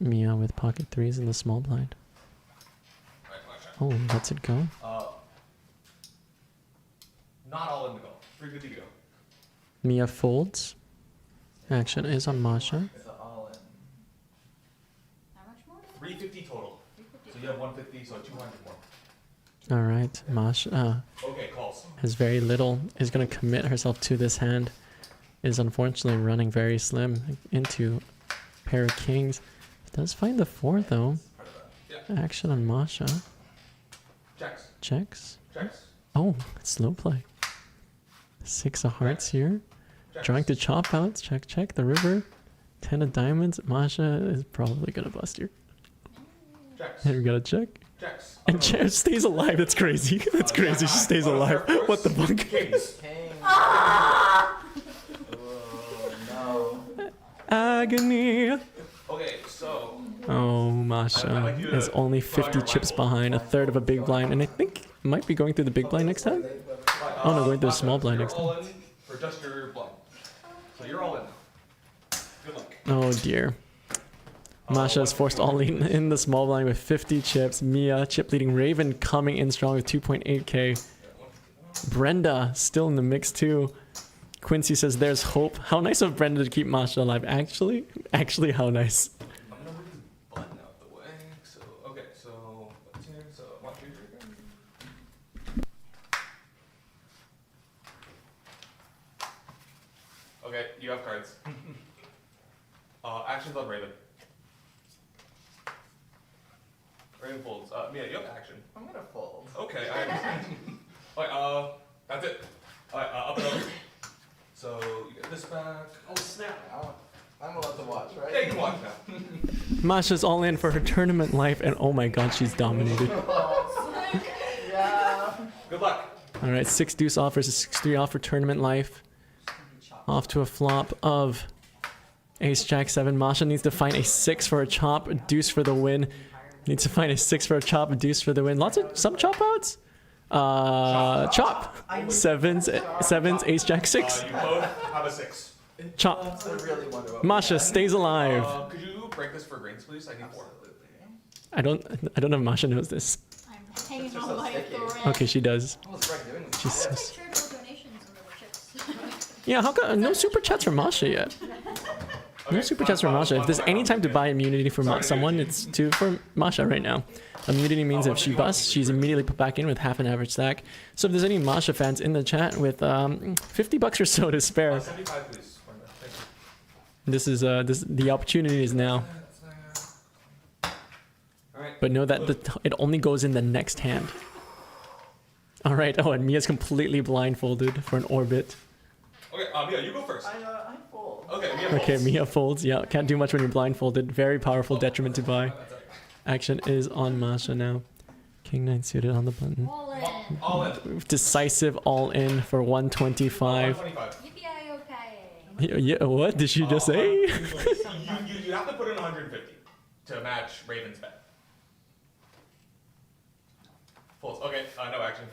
Mia with pocket 3s in the small blind. Alright, flash check. Oh, lets it go. Not all in the go. 350 to go. Mia folds. Action is on Masha. It's all in. How much more? 350 total. So you have 150, so 200 more. All right, Masha Okay, calls. has very little. Is going to commit herself to this hand. Is unfortunately running very slim into pair of kings. Does find the 4 though. Part of that. Yeah. Action on Masha. Checks. Checks. Checks. Oh, slow play. 6 of hearts here. Checks. Trying to chop out. Check, check. The river. 10 of diamonds. Masha is probably gonna bust here. Checks. And we got a check. Checks. And Cher stays alive. That's crazy. That's crazy. She stays alive. What the fuck? Kings. King. Oh no. Agony. Okay, so. Oh, Masha is only 50 chips behind, a third of a big blind, and I think might be going through the big blind next time. Oh no, going through the small blind next You're all time. in for just your blind. So you're all in now. Good luck. Oh dear. Masha is forced all in the small blind with 50 chips. Mia chip leading. Raven coming in strong with 2.8k. Brenda still in the mix too. Quincy says there's hope. How nice of Brenda to keep Masha alive. Actually, how nice. I'm gonna move this button out the way. So okay, so what's here? So 1, 2, 3. Okay, you have cards. Actions on Raven. Raven folds. Mia, you have action. I'm gonna fold. Okay, I understand. Alright, that's it. Alright, up and over. So you get this back. Oh snap! I'm allowed to watch, right? Yeah, you can watch now. Masha's all in for her tournament life, and oh my god, she's dominated. Yeah. Good luck. All right, 6 deuce off versus 6-3 off for tournament life. Off to a flop of ace jack 7. Masha needs to find a 6 for a chop, a deuce for the win. Needs to find a 6 for a chop, a deuce for the win. Some chop outs. Chop. Sevens, ace jack 6. You both have a 6. Chop. I really wonder what Masha stays alive. Could you break this for grains, please? I need 4. I don't know if Masha knows this. I'm hanging just on so by a sticky. thread. Okay, she does. What's Greg doing? She's I take charitable donations on the chips. yeah. How come no super chats for Masha yet? No super chats for Masha. If there's any time to buy immunity for someone, it's for Masha right now. Immunity means if she busts, she's immediately put back in with half an average stack. So if there's any Masha fans in the chat with $50 or so to spare, 75, please. Thank you. the opportunity is now. Alright. But know that it only goes in the next hand. All right. Oh, and Mia's completely blindfolded for an orbit. Okay, Mia, you go first. I fold. Okay, Mia folds. Okay, Mia folds. Yeah, can't do much when you're blindfolded. Very powerful detriment to buy. Action is on Masha now. King 9 suited on the button. All in. All in. Decisive all in for 125. 125. Yippee-i-okay. Yeah, what did she just say? You have to put in 150 to match Raven's bet. Folds. Okay, no action.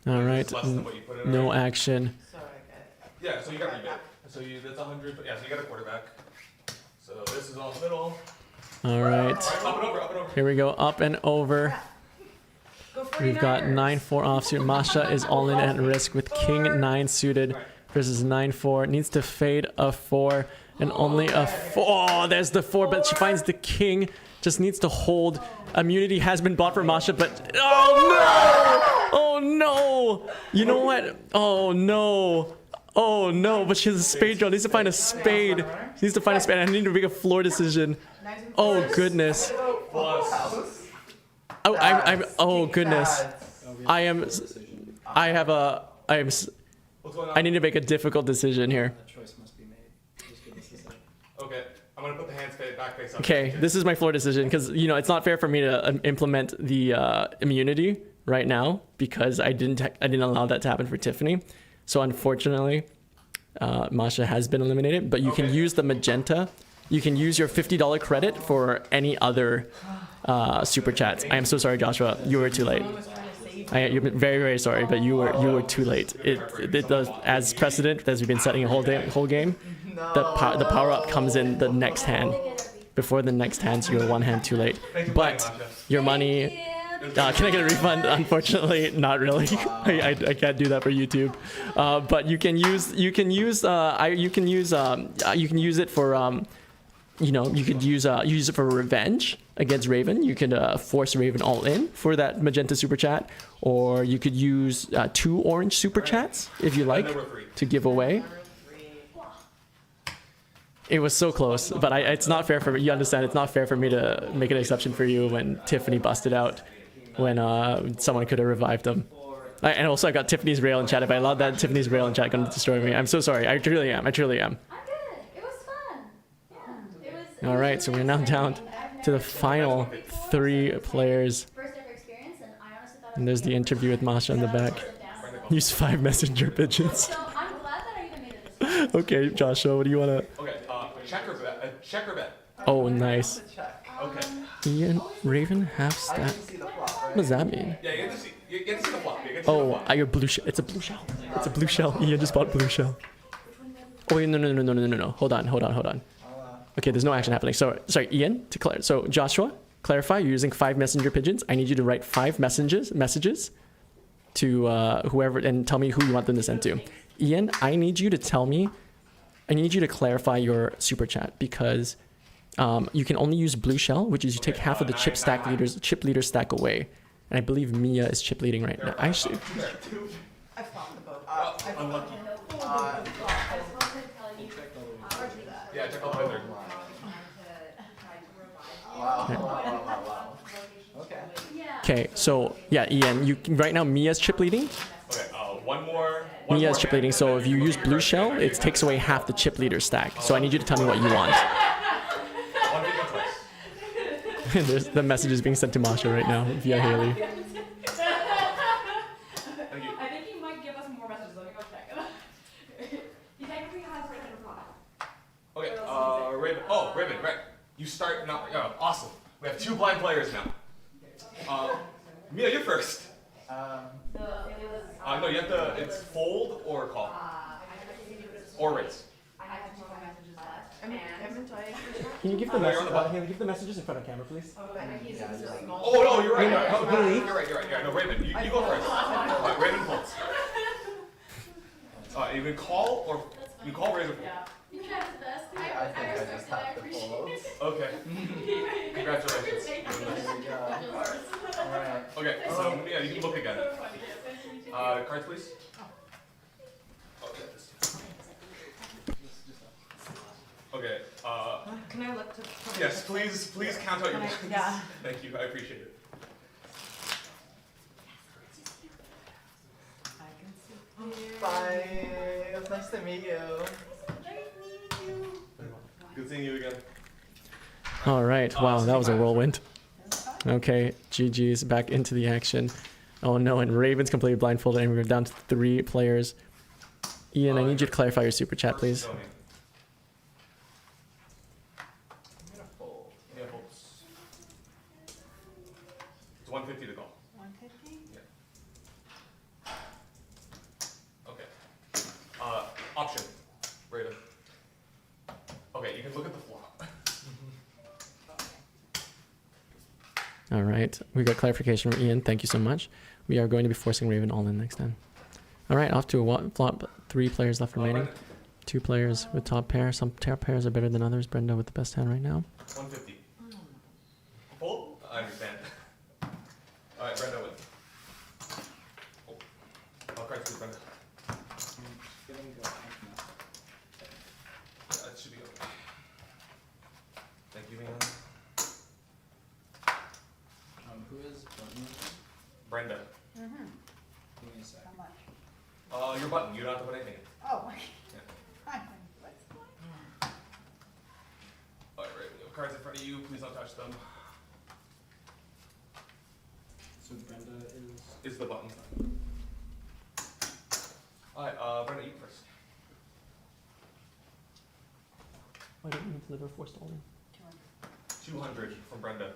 All right, It's less than what you put in no already. action. Sorry, guys. Yeah, so you got rebate. So that's 100. Yeah, so you got a quarterback. So this is all the middle. All right, Alright, up and over, up and over. here we go, up and over. Go 49ers. We've got 9-4 offsuit. Masha is all in at risk with King 9 suited versus 9-4. Needs to fade a 4 and only a 4. Oh, there's the 4, but she finds the King. Just needs to hold. Immunity has been bought for Masha, but oh no! Oh no! You know what? Oh no! Oh no! But she has a spade draw. Needs to find a spade. She needs to find a spade. I need to make a floor decision. Oh goodness! Plus. Oh, oh goodness! I am. I have a. I am. What's going on? I need to make a difficult decision here. That choice must be made. Just give us a second. Okay, I'm gonna put the hands back face up. Okay, this is my floor decision because it's not fair for me to implement the immunity right now because I didn't allow that to happen for Tiffany. So unfortunately, Masha has been eliminated. But you can use the magenta. You can use your $50 credit for any other super chats. I am so sorry, Joshua. You were too late. You're very, very sorry, but you were too late. It does, as precedent, as we've been setting a whole game. The power up comes in the next hand. Before the next hand, so you're 1 hand too late. But your money. Can I get a refund? Unfortunately, not really. I can't do that for YouTube. But you can use it for you could use it for revenge against Raven. You could force Raven all in for that magenta super chat, or you could use 2 orange super chats if you like to give away. It was so close, but it's not fair for me. You understand? It's not fair for me to make an exception for you when Tiffany busted out, when someone could have revived them. And also, I got Tiffany's rail in chat. If I allowed that, Tiffany's rail in chat going to destroy me. I'm so sorry. I truly am. I'm good. It was fun. Yeah. It was. All right, so we're now down to the final 3 players. First ever experience, and I honestly thought. And there's the interview with Masha in the back. Use 5 messenger pigeons. So I'm glad that I even made it this far. Okay, Joshua, what do you want to... Okay, check or bet. Oh, nice. Okay. Ian, Raven, half I stack. can see the flop, right? What does that mean? Yeah, you get to see the flop. You get to see the Oh, flop. your blue shell. It's a blue shell. It's a blue shell. Ian just bought blue shell. Oh, wait, no. Hold on. Okay, there's no action happening. So, sorry, Ian, so Joshua, clarify, you're using 5 messenger pigeons. I need you to write 5 messages to whoever, and tell me who you want them to send to. Ian, I need you to clarify your super chat, because you can only use blue shell, which is you take half of the chip leader stack away. And I believe Mia is chip leading right now. Actually, I found the boat. Unlucky. Yeah, check out weather. Wow. Okay. okay, so yeah, Ian, right now Mia's chip leading. Okay, one more. Mia's chip leading, so if you use blue shell, it takes away half the chip leader stack. So I need you to tell me what you want. One big twice. There's the message is being sent to Masha right now via Haley. Thank you. I think he might give us more messages. Let me go check. He technically has right in reply. Okay, Raven. Oh, Raven, right. You start now. Oh, awesome. We have 2 blind players now. Mia, you're first. No, you have to. It's fold or call. Or raise. I have 2 more messages left. Can you give the Haley, give the messages in front of camera, please? Oh no, you're right. You're right. Yeah, no, Raven, you go first. Raven folds. You can call or you call, raise or fold. You tried the best. I think I just have to fold. Okay. Congratulations. There we go. Alright. Okay, so yeah, you can look again. Cards, please. Okay. Can I look to? Yes, please count out your blinds. Yeah. Thank you, I appreciate it. Bye. It was nice to meet you. Good seeing you again. All right. Wow, that was a whirlwind. Okay, GG's back into the action. Oh no, and Raven's completely blindfolded, and we're down to 3 players. Ian, I need you to clarify your super chat, please. I'm gonna fold. Yeah, folds. It's 150 to call. 150? Yeah. Okay. Option. Raven. Okay, you can look at the flop. All right, we got clarification from Ian. Thank you so much. We are going to be forcing Raven all in next time. All right, off to a flop. 3 players left remaining. 2 players with top pair. Some top pairs are better than others. Brenda with the best hand right now. 150. Fold? I understand. Alright, Brenda wins. Oh. Cards please, Brenda. Yeah, it should be okay. Thank you, Leon. Who is button? Brenda. Mm-hmm. Give me a sec. How much? Your button. You don't have to put anything in. Oh, Yeah. fine. What's Alright, right. We have cards in front of you. Please don't touch them. So Brenda Is the button. Alright, Brenda, you first. Why don't you deliver 4 stolen? 200 from Brenda.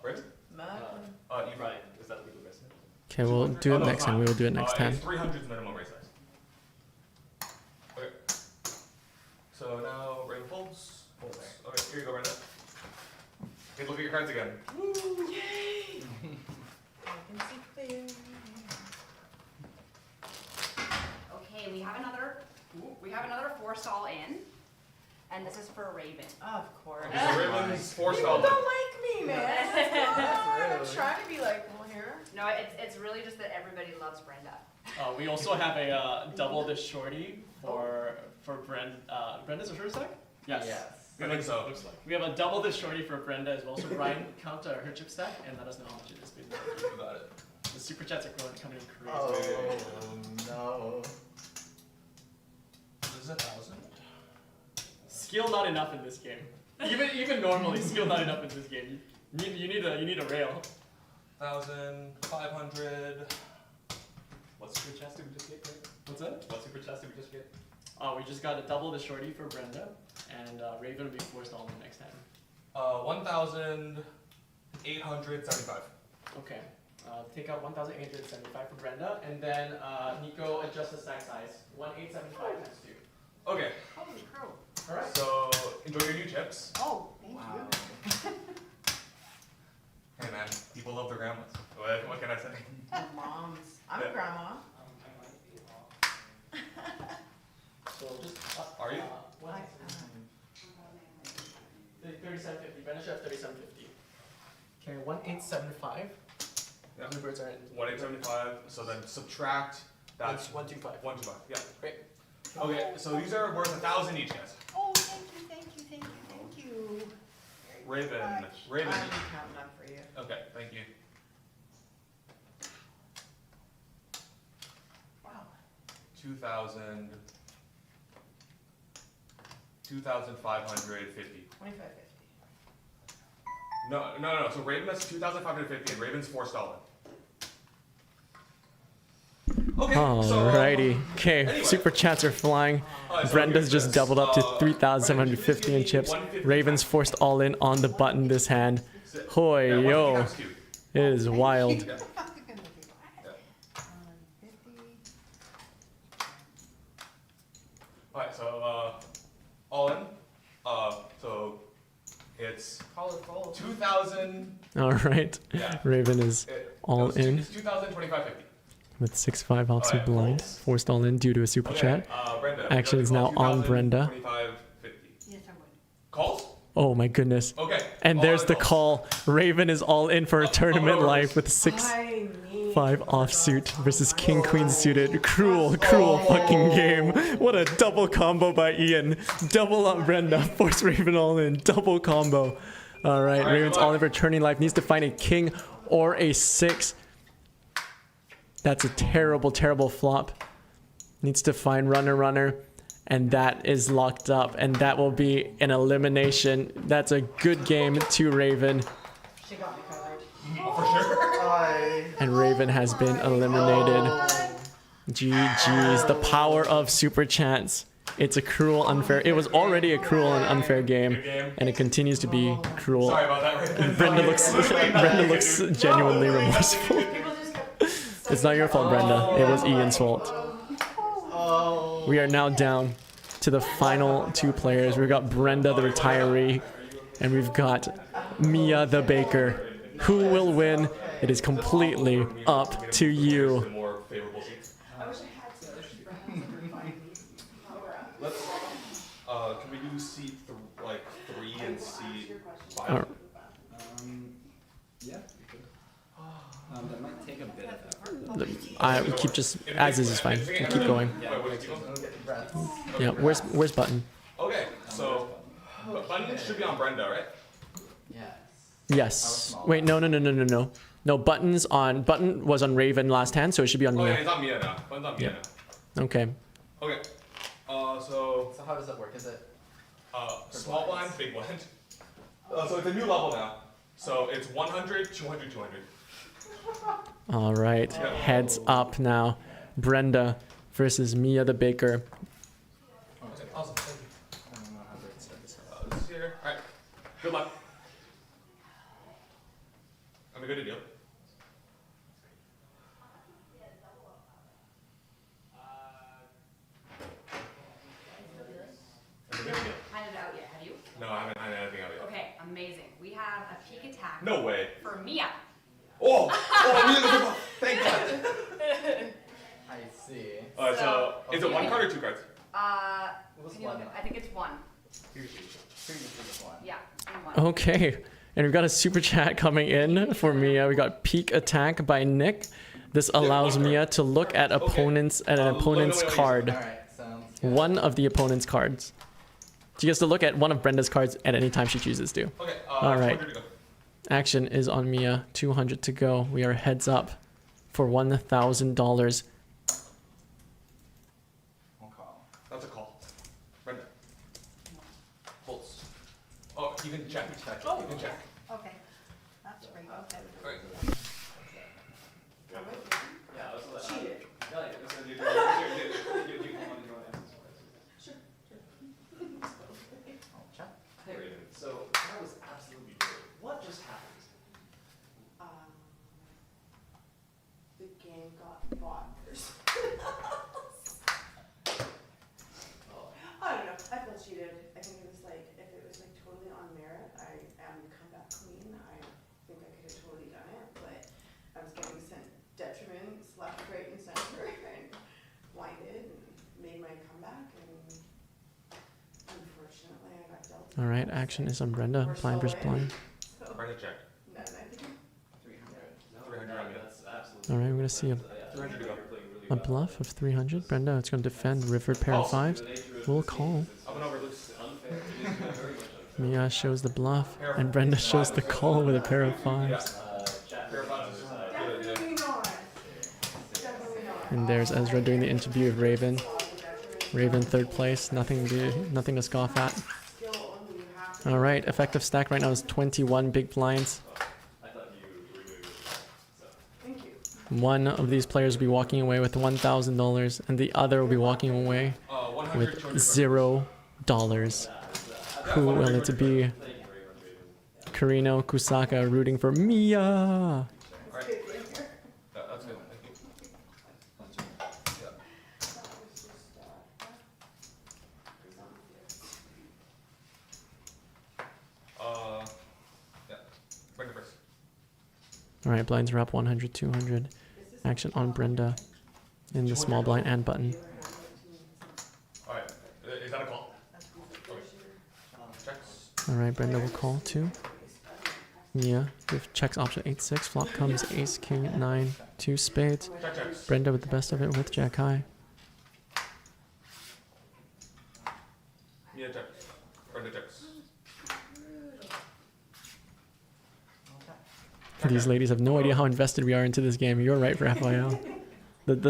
Brenda? You right. Is that legal risk? Okay, we'll do it next time. We will do it next time. 300 is minimum raise size. Okay. So now Raven folds. Folds. Okay, here you go, Brenda. Okay, look at your cards again. Yay! I can see clear. Okay, we have another 4 stall in, and this is for Raven. Of course. Okay, so Raven's 4 People stall. don't like me, man. What's going on? I'm rude. trying to be like, well, here. No, it's really just that everybody loves Brenda. We also have a double the shorty for Brenda. Brenda's a short stack? Yes. I think so. Looks like. We have a double the shorty for Brenda as well. So Brian, count her chip stack and let us know how much it is. Please. Got it. The super chats are coming in crazy. Oh no. This is 1,000. Skill not enough in this game. Even normally, skill not enough in this game. You need a rail. 1,500. What super chest did we just get, Craig? What's that? What super chest did we just get? We just got a double the shorty for Brenda, and Raven will be forced all in next time. 1,875. Okay. Take out 1,875 for Brenda, and then Nico adjust the stack size. 1,875 times 2. Okay. Holy crow. All right. So enjoy your new chips. Oh, thank you. Hey man, people love their grandmas. What can I say? Moms. I'm a grandma. So just. Are you? 3750. Brenda should have 3750. Okay, 1,875. Yeah. Bluebirds are in. 1,875. So then subtract. That's 125. 125. Yeah. Great. Okay, so these are worth 1,000 each, yes. Oh, thank you, thank you, thank you, thank you. Raven. I'm counting up for you. Okay, thank you. Wow. 2,000. 2,550. 25.50. No. So Raven has 2,550 and Raven's forced all in. Okay. Alrighty. Okay, anyway. super chats are flying. So Brenda's here's just this. doubled up to Brenda, 3,750 in chips. 150. Raven's forced all in on the button this hand. Hoy, Yeah, yo. 150 times 2. It is wild. Yeah. 50. Alright, so all in. So it's Call it gold. 2,000. Alright. Yeah. Raven is all in It's 2,025.50. with 6-5 offsuit Alright, blind. cool. Forced all in due to a super chat. Brenda. Action is now on Brenda. 2,025.50. Yes, I would. Calls? Oh my goodness. Okay. And all there's in the calls. call. Raven is all in for a tournament however, life with 6-5 I need offsuit versus King Queen suited. Cruel fucking game. What a double combo by Ian. Double up Brenda. Force Raven all in. Double combo. Alright, Alright, Raven's good luck. all in for turning life. Needs to find a king or a 6. That's a terrible, terrible flop. Needs to find runner. And that is locked up. And that will be an elimination. That's a good game to Raven. She got me covered. For sure. And Raven has been eliminated. GG's. The power of super chats. It's a cruel, unfair. It was already a cruel and unfair game, and it continues to be cruel. Sorry about that, Raven. Brenda looks genuinely remorseful. It's not your fault, Brenda. It was Ian's fault. We are now down to the final 2 players. We've got Brenda the Retiree, and we've got Mia the Baker. Who will win? It is completely up to you. The more favorable seats. I wish I had some. Let's. Can we do seat 3 and seat 5? Alright. Yeah, we could. That might take a bit of effort. I keep just as is fine. Keep going. Wait, what's it called? Yeah. Where's button? Okay, so button should be on Brenda, right? Yes. Yes. Wait. No. No. Button was on Raven last hand, so it should be on Okay, Mia. it's on Mia now. Button's on Mia now. Okay. Okay. So So how does that work? Is it? small blind, big blind. So it's a new level now. So it's 100, 200, 200. All right. Heads up now. Brenda versus Mia the Baker. Awesome. Thank you. I don't know how to set this up. This is here. All right. Good luck. I'm a good deal. Handed it out yet, have you? No, I haven't anything out yet. Okay, amazing. We have a peek attack No way. for Mia. Oh, Mia, thank God. I see. So is it 1 card or 2 cards? What's Can you one? look at- I think it's 1. Previously one. Yeah, and 1. Okay. And we've got a super chat coming in for Mia. We got peak attack by Nick. This allows Mia to look at an opponent's card. Alright, sounds good. One of the opponent's cards. She gets to look at one of Brenda's cards at any time she chooses to. Okay, All right. 200 to go. Action is on Mia. 200 to go. We are heads up for $1,000. That's a call. Brenda. Bolts. Oh, you can check. Oh. You can check. Okay, that's great, okay. Alright. Yeah, let's let Cheated. So that was absolutely great. What just happened? The game got bought or I don't know. I felt cheated. I think it was like, if it was like totally on merit, I am the comeback queen. I think I could have totally done it, but I was getting sent detriments left, right, and center, and blinded, and made my comeback, and unfortunately, I got dealt. All right, action is on Brenda. Blind versus blind. So, Brenda check. none, I think. 300 on me. That's absolutely. All right, we're gonna see a 300 to go. bluff of 300. Brenda, it's gonna defend river pair of fives. We'll call. Up and over, loose. Mia shows the bluff, and Brenda shows the call with a pair of fives. Pair of fives. Definitely not. Definitely not. And there's Ezra doing the interview of Raven. Raven third place, nothing to scoff at. Skill only, you have to. All right, effective stack right now is 21 big blinds. Thank you. One of these players will be walking away with $1,000, and the other will be walking away 100, with 200. $0. Who will it be? Karino Kusaka rooting for Mia. Alright. That's good. Thank you. Yeah. Brenda first. All right, blinds are up 100, 200. Action on Brenda in the small blind and button. Alright. Is that a call? Okay. Checks. All right, Brenda will call too. Mia with checks option 8-6. Flop comes ace, king, 9, 2 spades. Check, checks. Brenda with the best of it with jack high. Mia checks. Brenda checks. These ladies have no idea how invested we are into this game. You're right for FYL.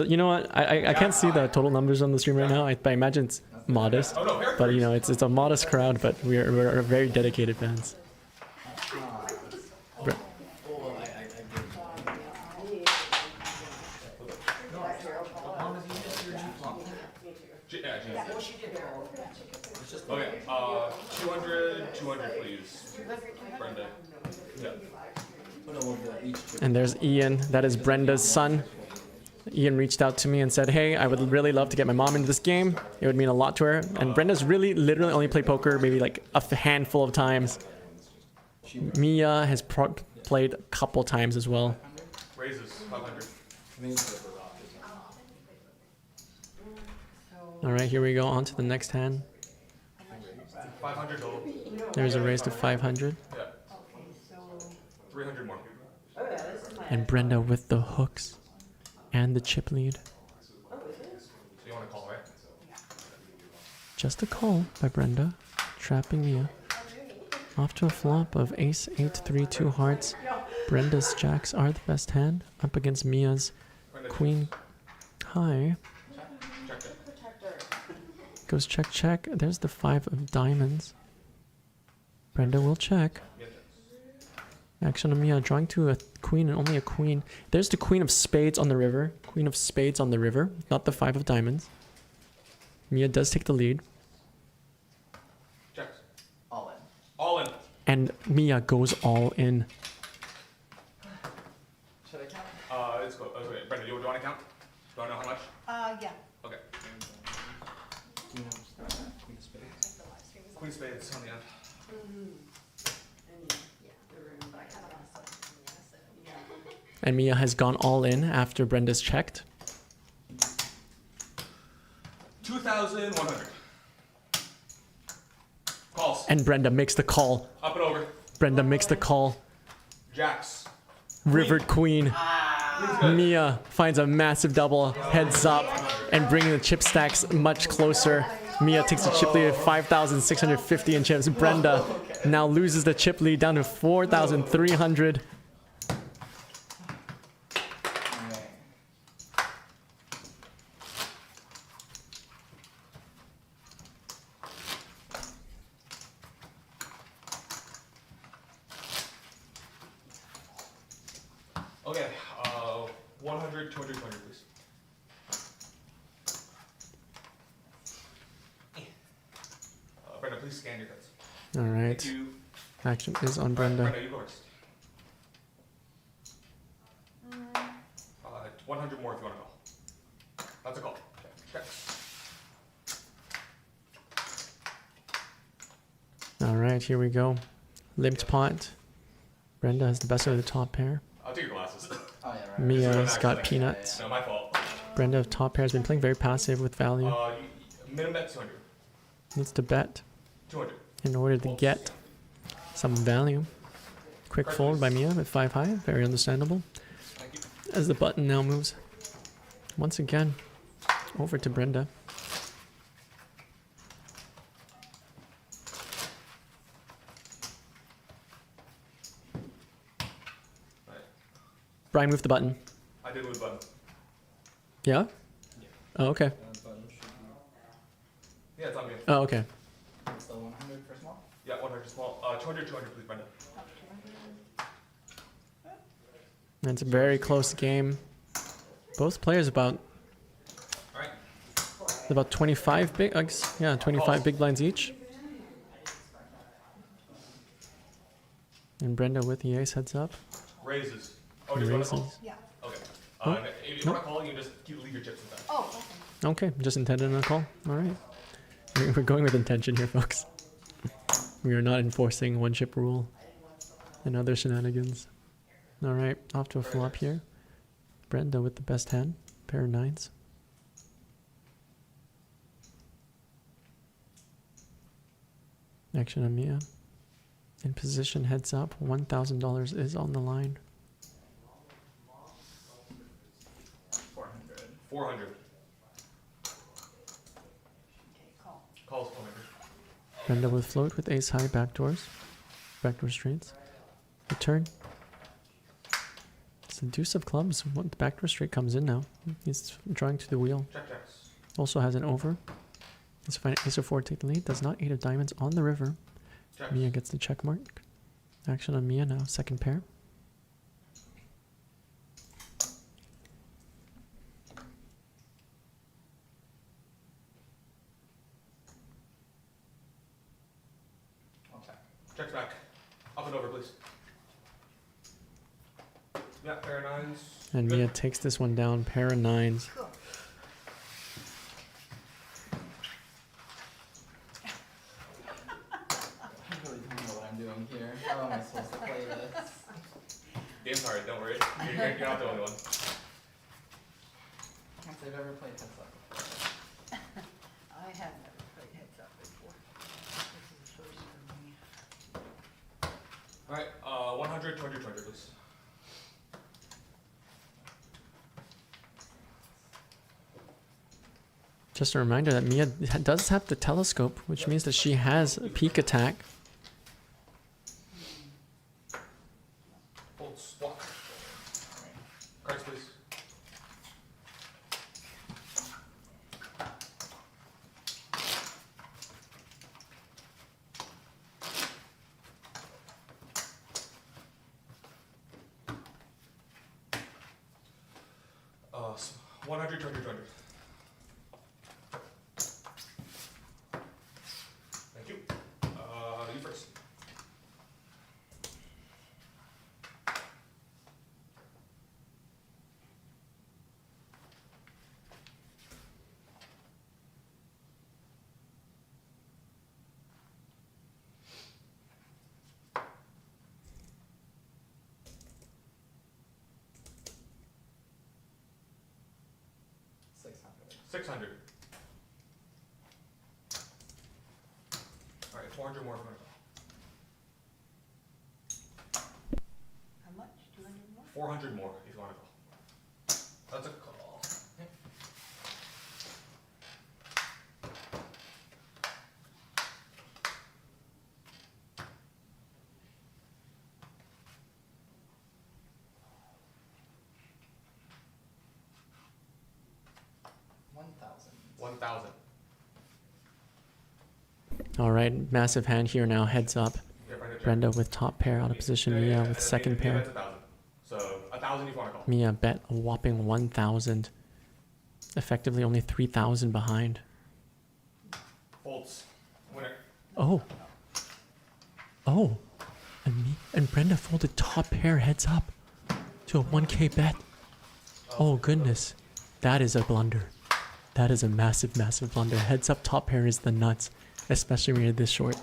You know what? I can't see the total numbers on the stream right now. I imagine it's modest, Oh no, pair but you first. know it's a modest crowd. But we're very dedicated fans. Bre- Yeah, okay, 200, 200 please. Brenda. Yeah. And there's Ian. That is Brenda's son. Ian reached out to me and said, "Hey, I would really love to get my mom into this game. It would mean a lot to her." And Brenda's literally only played poker maybe like a handful of times. Mia has played a couple times as well. Raises, 500. All right, here we go. On to the next hand. 500 total. There's a raise to 500. Yeah. 300 more. And Brenda with the hooks and the chip lead. So you want to call, right? Just a call by Brenda, trapping Mia. Off to a flop of ace, 8, 3, 2 hearts. Brenda's jacks are the best hand, up against Mia's Brenda queen high. check it. Goes check, check. There's the 5 of diamonds. Brenda will check. Mia checks. Action on Mia, drawing to a queen and only a queen. There's the queen of spades on the river. Queen of spades on the river, not the 5 of diamonds. Mia does take the lead. Checks. All in. All in. And Mia goes all in. Should I count? It's cool. Okay, Brenda, do you want to count? Do I know how much? Yeah. Okay. Queen spades on the end. And Mia has gone all in after Brenda's checked. 2,100. Calls. And Brenda makes the call. Up and over. Brenda makes the call. Jacks. Rivered queen. Mia finds a massive double, heads up, and bringing the chip stacks much closer. Mia takes the chip lead at 5,650 in chips. Brenda now loses the chip lead down to 4,300. Okay, 100, 200, 200, please. Brenda, please scan your cards. All right. Thank you. Action is on Brenda, Brenda. you go first. 100 more if you want to call. That's a call. Okay. All right, here we go. Limped pot. Brenda has the best of the top pair. I'll take your glasses. Oh, yeah, right. Mia's got peanuts. No, my fault. Brenda of top pair has been playing very passive with value. Minimum bet 200. Needs to bet 200. in order to get some value. Quick fold by Mia with 5 high. Very understandable. Thank you. As the button now moves once again over to Brenda. Right. Brian, move the button. I did move the button. Yeah? Oh, okay. Yeah, it's on me. Oh, okay. It's the 100 for small? Yeah, 100 small. 200, 200, please, Brenda. It's a very close game. Both players about Alright. 25 big, 25 big blinds each. And Brenda with the ace heads up. Raises. Oh, just want to call? Raises. Yeah. Okay. Oh. If you want to call, you just leave your chips inside. Oh, okay. Okay, just intended on a call. All right. We're going with intention here, folks. We are not enforcing one chip rule and other shenanigans. All right, off to a flop here. Brenda with the best hand, pair of nines. Action on Mia. In position, heads up. $1,000 is on the line. 400. 400. Okay, call. Calls 400. Brenda with float with ace high backdoors. Backdoor straights. Return. It's the deuce of clubs. What the backdoor straight comes in now. He's drawing to the wheel. Check, checks. Also has an over. Let's find ace of 4 take the lead. Does not 8 of diamonds on the river. Checks. Mia gets the check mark. Action on Mia now. Second pair. I'll check. Checks back. Up and over, please. Yeah, pair of nines. And Good. Mia takes this one down. Pair of nines. Cool. I really don't know what I'm doing here. How am I supposed to play this? Game's hard, don't worry. You're not the only one. Can't say I've ever played heads up. I have never played heads up before. This is the first for me. Alright, 100, 200, 200, please. Just a reminder that Mia does have the telescope, which means that she has a peek attack. Hold swap. Cards, please. Uh, 100, 200, 200. Thank you. You first. $600. 600. Alright, 400 more if you want to call. How much? 200 more? 400 more if you want to call. That's a call. All right, massive hand here now. Heads up. Yeah, Brenda with top pair out of position. Mia with second pair. That's 1,000. So 1,000 if you want to call. Mia bet a whopping 1,000. Effectively only 3,000 behind. Folds. Winner. Oh. Oh. And Brenda folded top pair heads up to a 1K bet. Oh goodness. That is a blunder. That is a massive, massive blunder. Heads up top pair is the nuts. Especially when you're this short.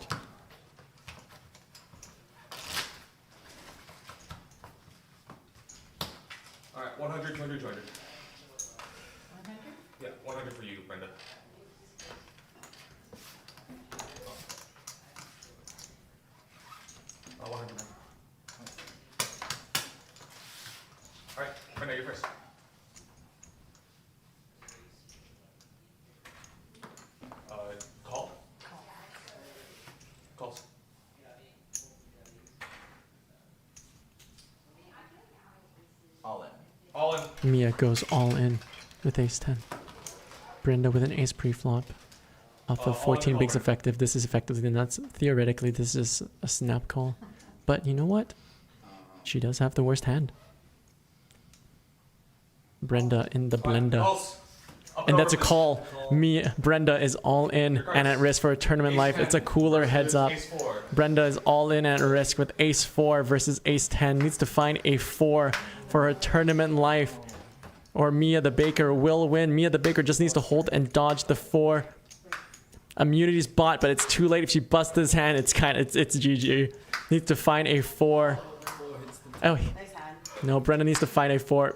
Alright, 100, 200, 200. 100? Yeah, 100 for you, Brenda. Oh, 100. Alright, Brenda, you're first. Call? Calls. All in. All in. Mia goes all in with ace 10. Brenda with an ace pre-flop. Off of 14 bigs effective. This is effectively the nuts. Theoretically, this is a snap call. But you know what? She does have the worst hand. Brenda in the blender. Calls. And that's a call. Brenda is all in and at risk for a tournament life. It's a cooler heads up. Brenda is all in and at risk with ace 4 versus ace 10. Needs to find a 4 for her tournament life. Or Mia the Baker will win. Mia the Baker just needs to hold and dodge the 4. Immunity's bought, but it's too late. If she busts this hand, it's GG. Needs to find a 4. Oh, no, Brenda needs to find a 4.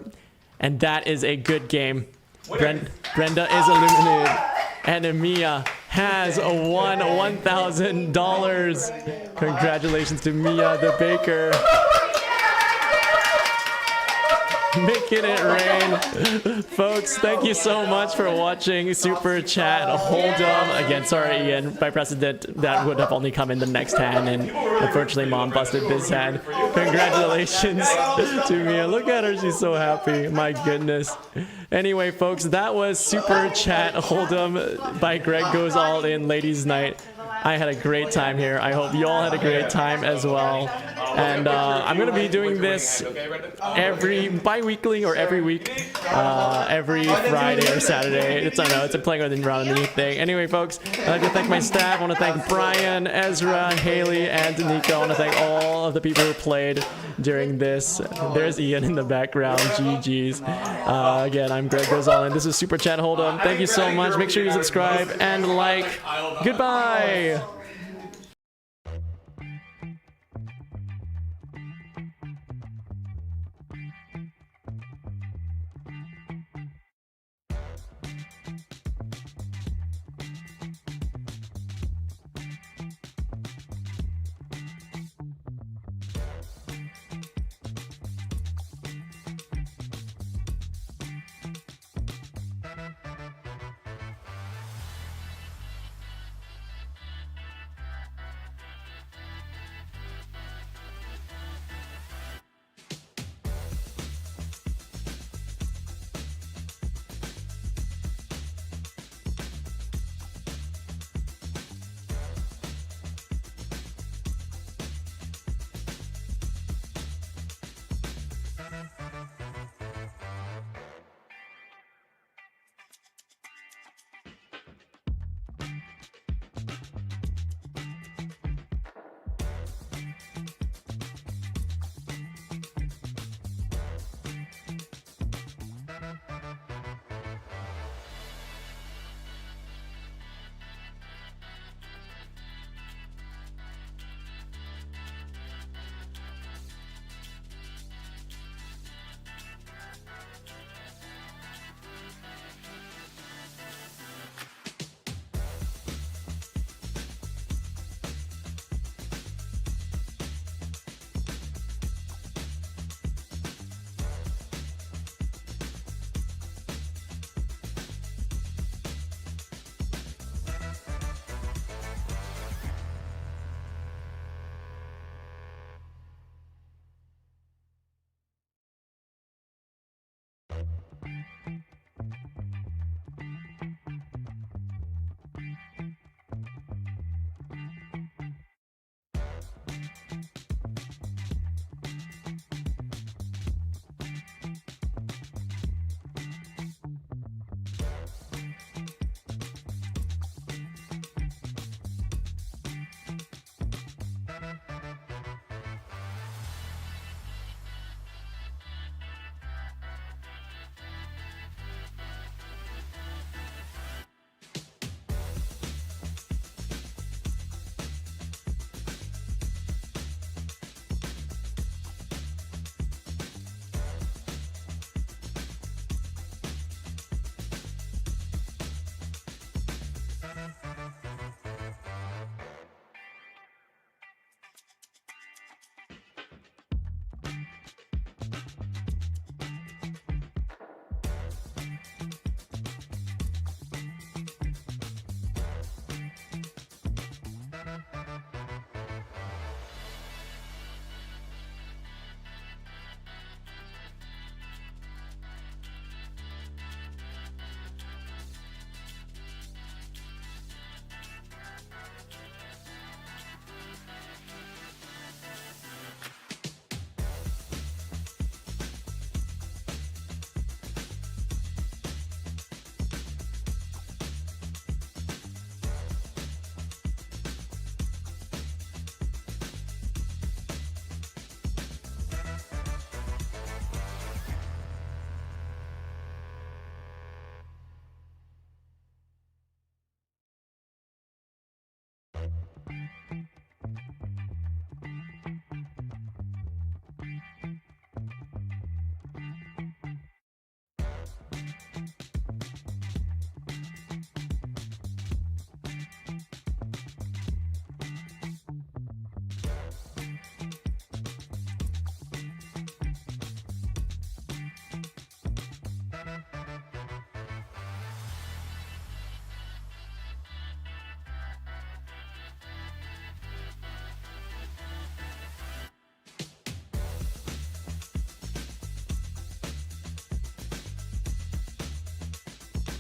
And that is a good game. Brenda is eliminated. And Mia has won $1,000. Congratulations to Mia the Baker. Making it rain. Folks, thank you so much for watching Super Chat Hold'em. Again, sorry, Ian, by precedent, that would have only come in the next hand, and unfortunately, Mom busted this hand. Congratulations to Mia. Look at her, she's so happy. My goodness. Anyway, folks, that was Super Chat Hold'em by Greg Goes All In Ladies Night. I had a great time here. I hope you all had a great time as well. And I'm going to be doing this bi-weekly or every week, every Friday or Saturday. It's a playing around the new thing. Anyway, folks, I'd like to thank my staff. I want to thank Brian, Ezra, Haley, and Nico. I want to thank all of the people who played during this. There's Ian in the background. GG's. Again, I'm Greg Goes All In. This is Super Chat Hold'em. Thank you so much. Make sure you subscribe and like. Goodbye. Bye.